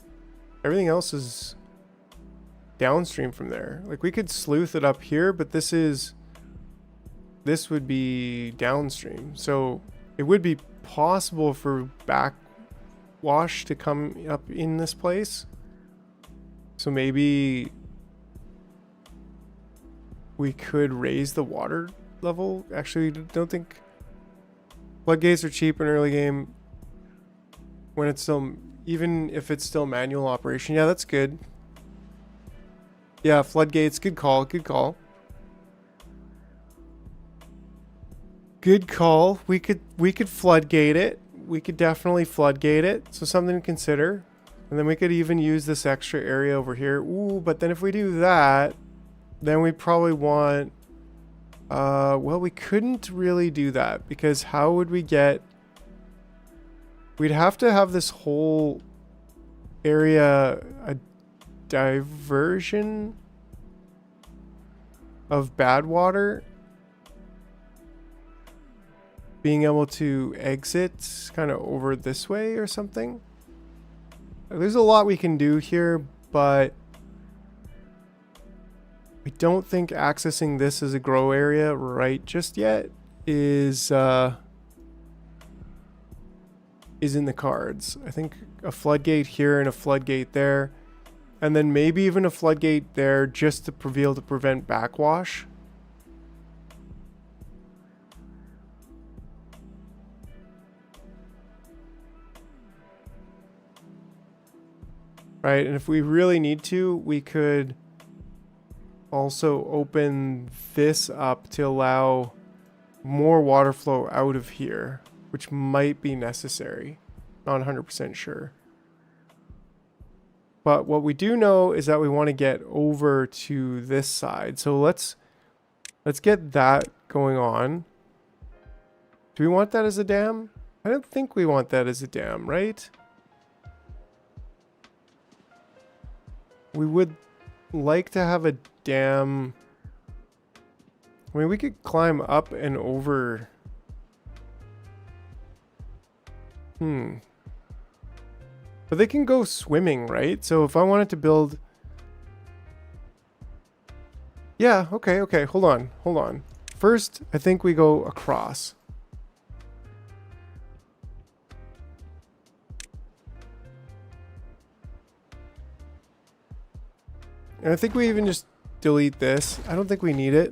Everything else is downstream from there. Like we could sleuth it up here, but this would be downstream. So it would be possible for backwash to come up in this place. So maybe we could raise the water level. Actually, don't think floodgates are cheap in early game when it's still, even if it's still manual operation. Yeah, that's good. Yeah, floodgates, good call, good call. Good call. We could floodgate it. We could definitely floodgate it. So something to consider. And then we could even use this extra area over here. Ooh, but then if we do that, then we probably want... well, we couldn't really do that because how would we get... We'd have to have this whole area a diversion of bad water being able to exit kind of over this way or something. There's a lot we can do here, but I don't think accessing this as a grow area right just yet is in the cards. I think a floodgate here and a floodgate there, and then maybe even a floodgate there just to be able to prevent backwash. Right, and if we really need to, we could also open this up to allow more water flow out of here, which might be necessary. Not 100% sure. But what we do know is that we want to get over to this side. So let's get that going on. Do we want that as a dam? I don't think we want that as a dam, right? We would like to have a dam. I mean, we could climb up and over. But they can go swimming, right? So if I wanted to build... Yeah, okay, hold on. First, I think we go across. And I think we even just delete this. I don't think we need it.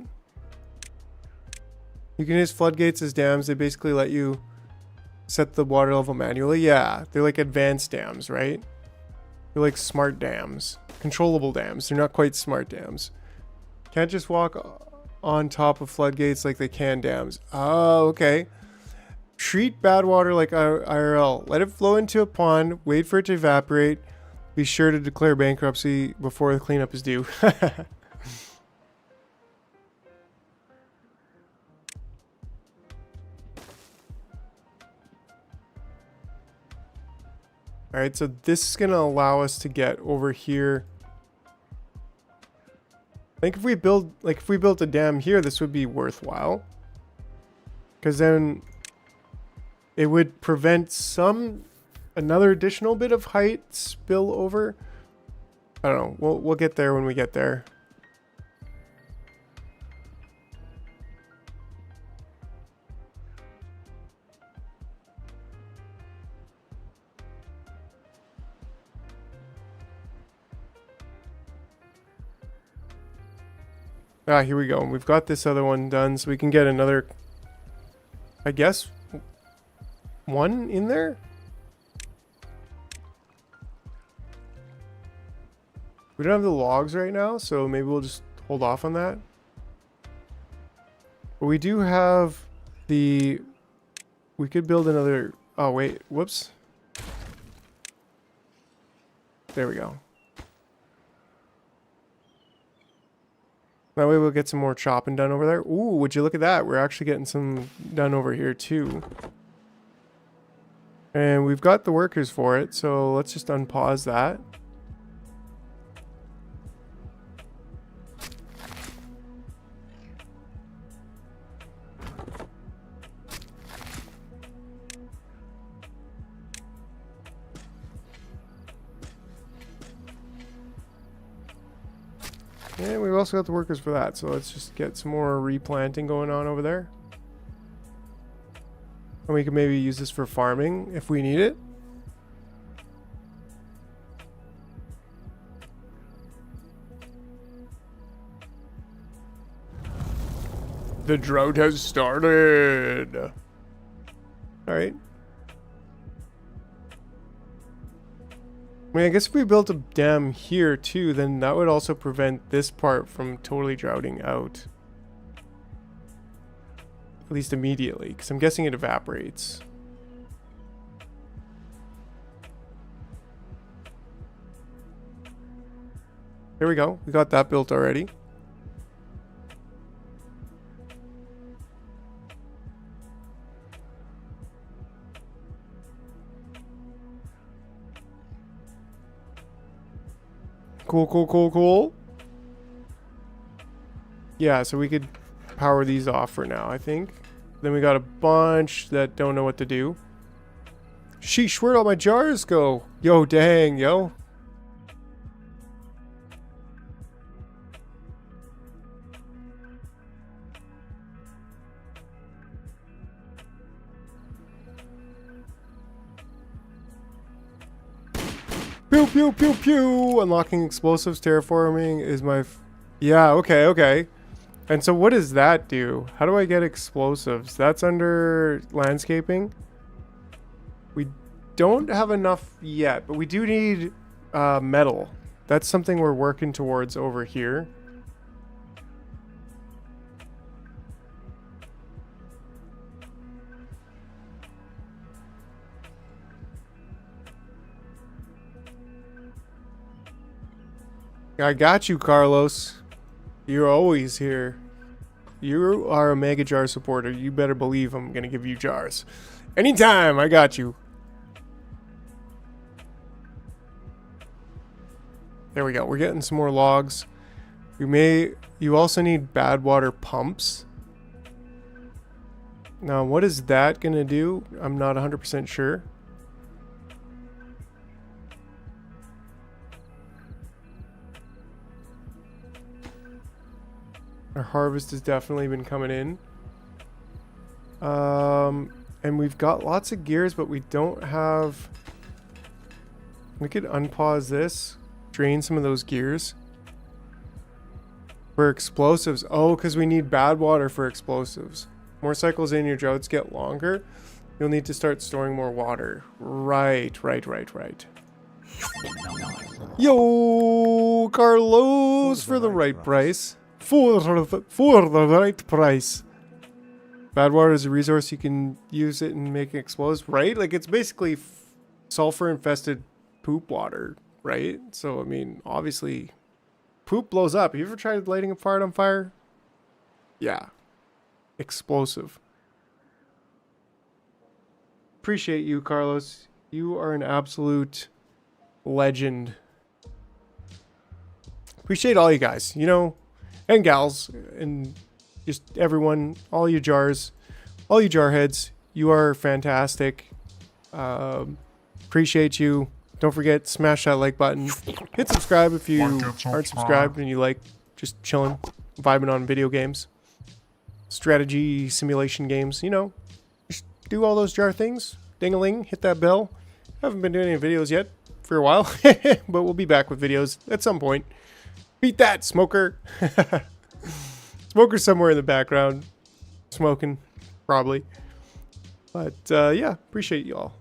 You can use floodgates as dams. They basically let you set the water level manually. Yeah, they're like advanced dams, right? They're like smart dams. Controllable dams. They're not quite smart dams. Can't just walk on top of floodgates like they can dams. Oh, okay. Treat bad water like IRL. Let it flow into a pond. Wait for it to evaporate. Be sure to declare bankruptcy before the cleanup is due. Alright, so this is going to allow us to get over here. I think if we built a dam here, this would be worthwhile. Because then it would prevent another additional bit of height spill over. I don't know. We'll get there when we get there. Ah, here we go. We've got this other one done, so we can get another, I guess, one in there? We don't have the logs right now, so maybe we'll just hold off on that. But we do have we could build another, oh wait, whoops. There we go. That way we'll get some more chopping done over there. Ooh, would you look at that? We're actually getting some done over here too. And we've got the workers for it, so let's just unpause that. And we've also got the workers for that, so let's just get some more replanting going on over there. And we can maybe use this for farming if we need it. The drought has started. All right. I mean, I guess if we built a dam here too, then that would also prevent this part from totally droughting out. At least immediately, because I'm guessing it evaporates. There we go. We got that built already. Cool, cool, cool, cool. Yeah, so we could power these off for now, I think. Then we got a bunch that don't know what to do. Sheesh, where'd all my jars go? Yo, dang, yo. Pew, pew, pew, pew. Unlocking explosives, terraforming is my... Yeah, okay, okay. And so what does that do? How do I get explosives? That's under landscaping. We don't have enough yet, but we do need metal. That's something we're working towards over here. I got you, Carlos. You're always here. You are a Mega Jar supporter. You better believe I'm going to give you jars. Anytime, I got you. There we go. We're getting some more logs. You also need bad water pumps. Now, what is that going to do? I'm not 100% sure. Our harvest has definitely been coming in. And we've got lots of gears, but we don't have... We could unpause this. Drain some of those gears. For explosives. Oh, because we need bad water for explosives. More cycles in, your droughts get longer. You'll need to start storing more water. Right. Yo, Carlos, for the right price. For the right price. Bad water is a resource. You can use it and make it explode, right? Like, it's basically sulfur-infested poop water, right? So, I mean, obviously, poop blows up. You ever tried lighting a fart on fire? Yeah. Explosive. Appreciate you, Carlos. You are an absolute legend. Appreciate all you guys, you know, and gals, and just everyone, all you jars, all you jarheads. You are fantastic. Appreciate you. Don't forget, smash that like button. Hit subscribe if you aren't subscribed and you like just chilling, vibing on video games, strategy simulation games. You know, just do all those jar things. Ding-a-ling, hit that bell. Haven't been doing any videos yet for a while, but we'll be back with videos at some point. Beat that, smoker. Smoker's somewhere in the background. Smoking, probably. But, yeah, appreciate you all.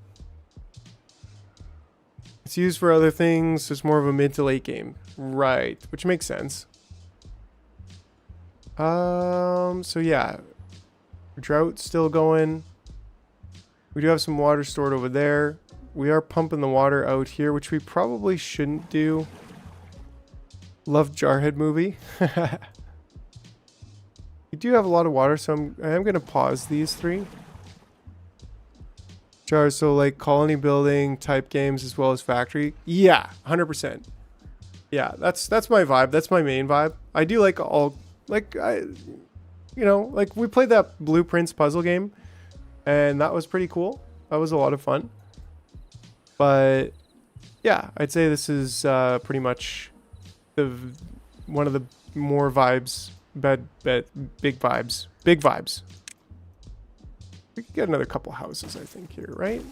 It's used for other things. It's more of a mid to late game. Right, which makes sense. So yeah. Drought's still going. We do have some water stored over there. We are pumping the water out here, which we probably shouldn't do. Love Jarhead movie. We do have a lot of water, so I am going to pause these 3. Jars, so like colony building type games as well as factory. Yeah, 100%. Yeah, that's my vibe. That's my main vibe. I do like all, like, like we played that Blueprints puzzle game, and that was pretty cool. That was a lot of fun. But yeah, I'd say this is pretty much one of the more vibes, big vibes. We could get another couple houses, I think, here, right?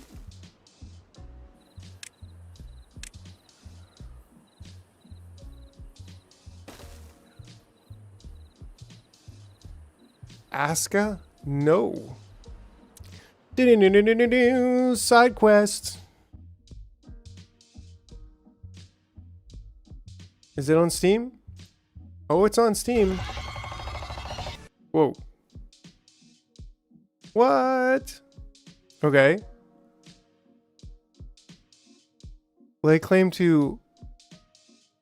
Aska? No. Side quest. Is it on Steam? Oh, it's on Steam. Whoa. What? Okay. Lay claim to...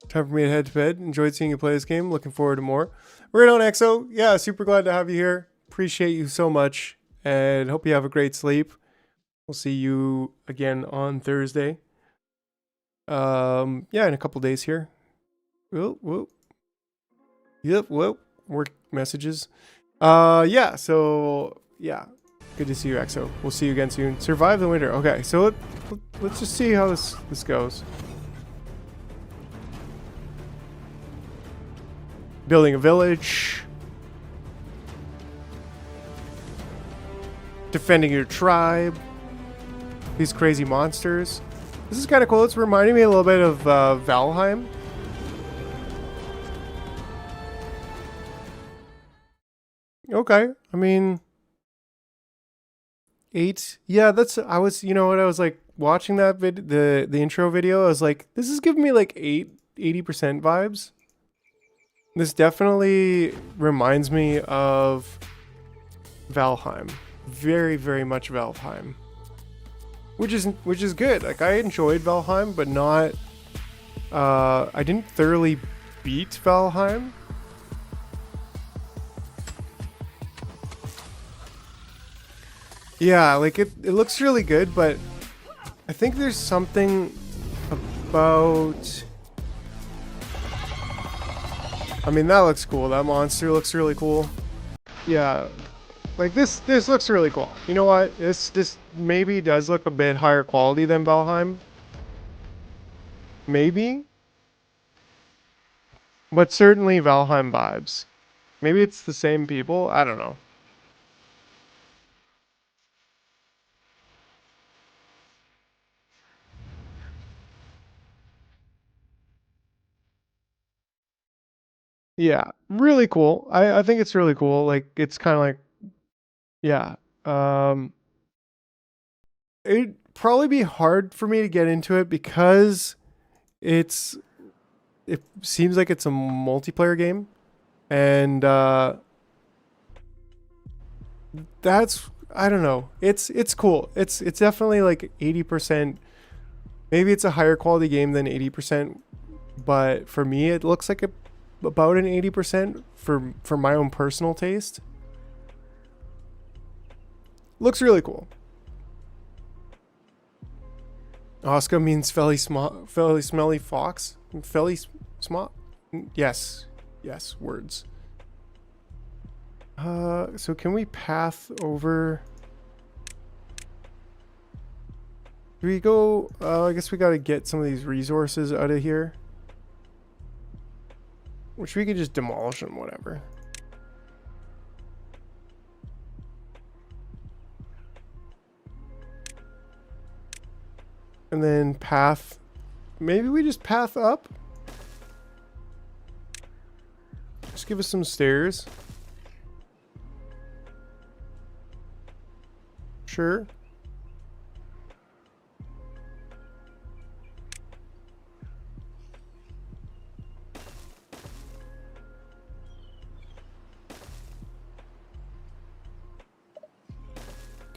Time for me to head to bed. Enjoyed seeing you play this game. Looking forward to more. Right on, EXO. Yeah, super glad to have you here. Appreciate you so much. And hope you have a great sleep. We'll see you again on Thursday. Yeah, in a couple days here. Whoa. Yep, whoa. Work messages. Yeah, so... Yeah. Good to see you, EXO. We'll see you again soon. Survive the winter. Okay, so let's just see how this goes. Building a village. Defending your tribe. These crazy monsters. This is kind of cool. It's reminding me a little bit of Valheim. Okay, I mean... 8. Yeah, that's... I was... You know what? I was like watching that the intro video. I was like, this is giving me like 80% vibes. This definitely reminds me of Valheim. Very, very much Valheim. Which is good. Like, I enjoyed Valheim, but not... I didn't thoroughly beat Valheim. Yeah, like it looks really good, but I think there's something about... I mean, that looks cool. That monster looks really cool. Yeah, like this looks really cool. You know what? This maybe does look a bit higher quality than Valheim. Maybe. But certainly Valheim vibes. Maybe it's the same people. I don't know. Yeah, really cool. I think it's really cool. Like, it's kind of like, yeah. It'd probably be hard for me to get into it because it seems like it's a multiplayer game, and that's, I don't know. It's cool. It's definitely like 80%. Maybe it's a higher quality game than 80%, but for me, it looks like about an 80% for my own personal taste. Looks really cool. Oscar means felly smelly fox. Felly small. Yes, words. So can we path over? Do we go? I guess we got to get some of these resources out of here. Which we could just demolish them, whatever. And then path. Maybe we just path up. Just give us some stairs. Sure.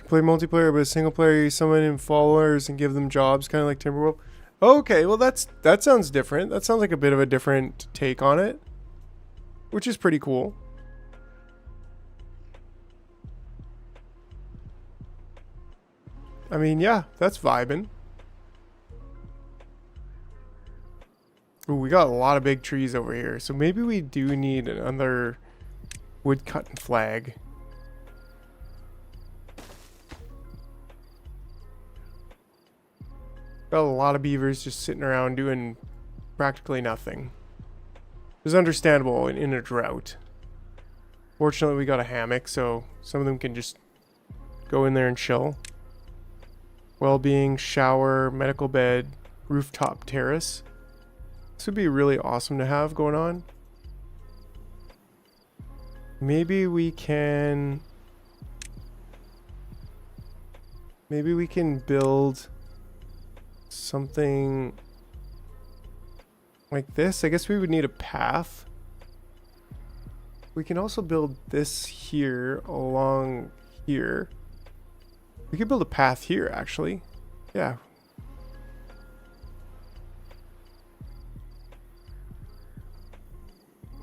Play multiplayer, but a single player, you summon in followers and give them jobs, kind of like Timberborn. Okay, well that sounds different. That sounds like a bit of a different take on it, which is pretty cool. I mean, yeah, that's vibing. Ooh, we got a lot of big trees over here. So maybe we do need another woodcutting flag. Got a lot of beavers just sitting around doing practically nothing. It's understandable in a drought. Fortunately, we got a hammock, so some of them can just go in there and chill. Well-being, shower, medical bed, rooftop terrace. This would be really awesome to have going on. Maybe we can build something like this. I guess we would need a path. We can also build this here along here. We could build a path here, actually. Yeah.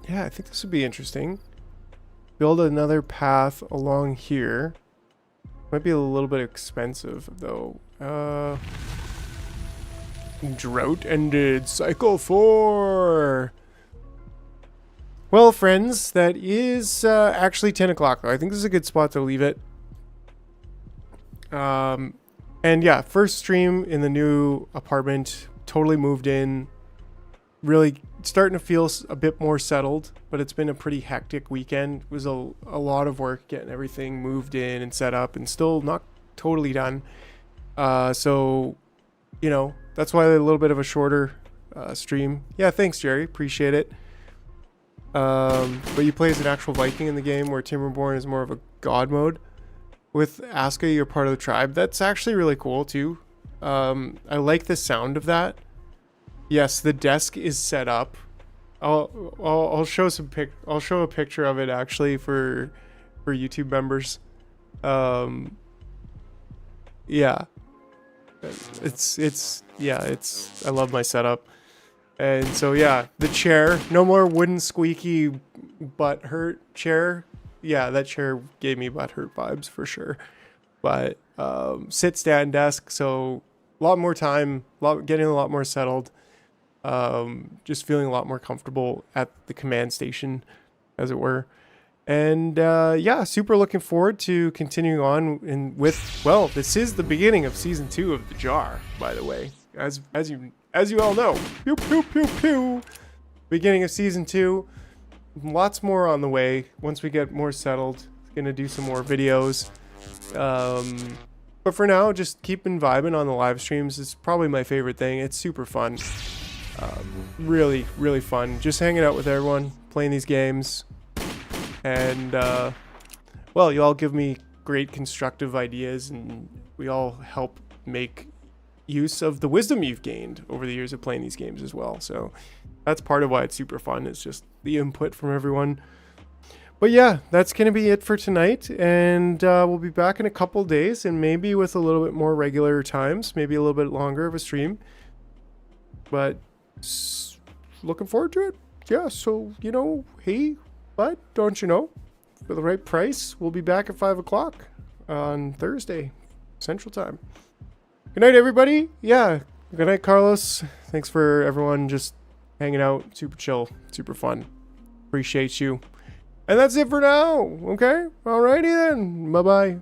Yeah, I think this would be interesting. Build another path along here. Might be a little bit expensive, though. Drought ended. Cycle 4. Well, friends, that is actually 10 o'clock, though. I think this is a good spot to leave it. And yeah, first stream in the new apartment. Totally moved in. Really starting to feel a bit more settled, but it's been a pretty hectic weekend. It was a lot of work getting everything moved in and set up, and still not totally done. So, you know, that's why a little bit of a shorter stream. Yeah, thanks, Jerry. Appreciate it. But you play as an actual Viking in the game, where Timberborn is more of a god mode. With Aska, you're part of the tribe. That's actually really cool too. I like the sound of that. Yes, the desk is set up. I'll show I'll show a picture of it actually for YouTube members. Yeah. I love my setup. And so yeah, the chair, no more wooden squeaky butt hurt chair. Yeah, that chair gave me butt hurt vibes for sure. But sit stand desk, so a lot more time, getting a lot more settled. Just feeling a lot more comfortable at the command station, as it were. And yeah, super looking forward to continuing on with, well, this is the beginning of season 2 of The Jar, by the way, as you all know. Pew pew pew pew. Beginning of season 2. Lots more on the way once we get more settled. Gonna do some more videos. But for now, just keeping vibing on the live streams. It's probably my favorite thing. It's super fun. Really, really fun. Just hanging out with everyone, playing these games. And, well, you all give me great constructive ideas, and we all help make use of the wisdom you've gained over the years of playing these games as well. So that's part of why it's super fun. It's just the input from everyone. But yeah, that's going to be it for tonight. And we'll be back in a couple days, and maybe with a little bit more regular times, maybe a little bit longer of a stream. But looking forward to it. Yeah, so, you know, hey, but don't you know, for the right price, we'll be back at 5 o'clock on Thursday, Central Time. Good night, everybody. Yeah, good night, Carlos. Thanks for everyone just hanging out. Super chill, super fun. Appreciate you. And that's it for now, okay? Alrighty then. Bye-bye.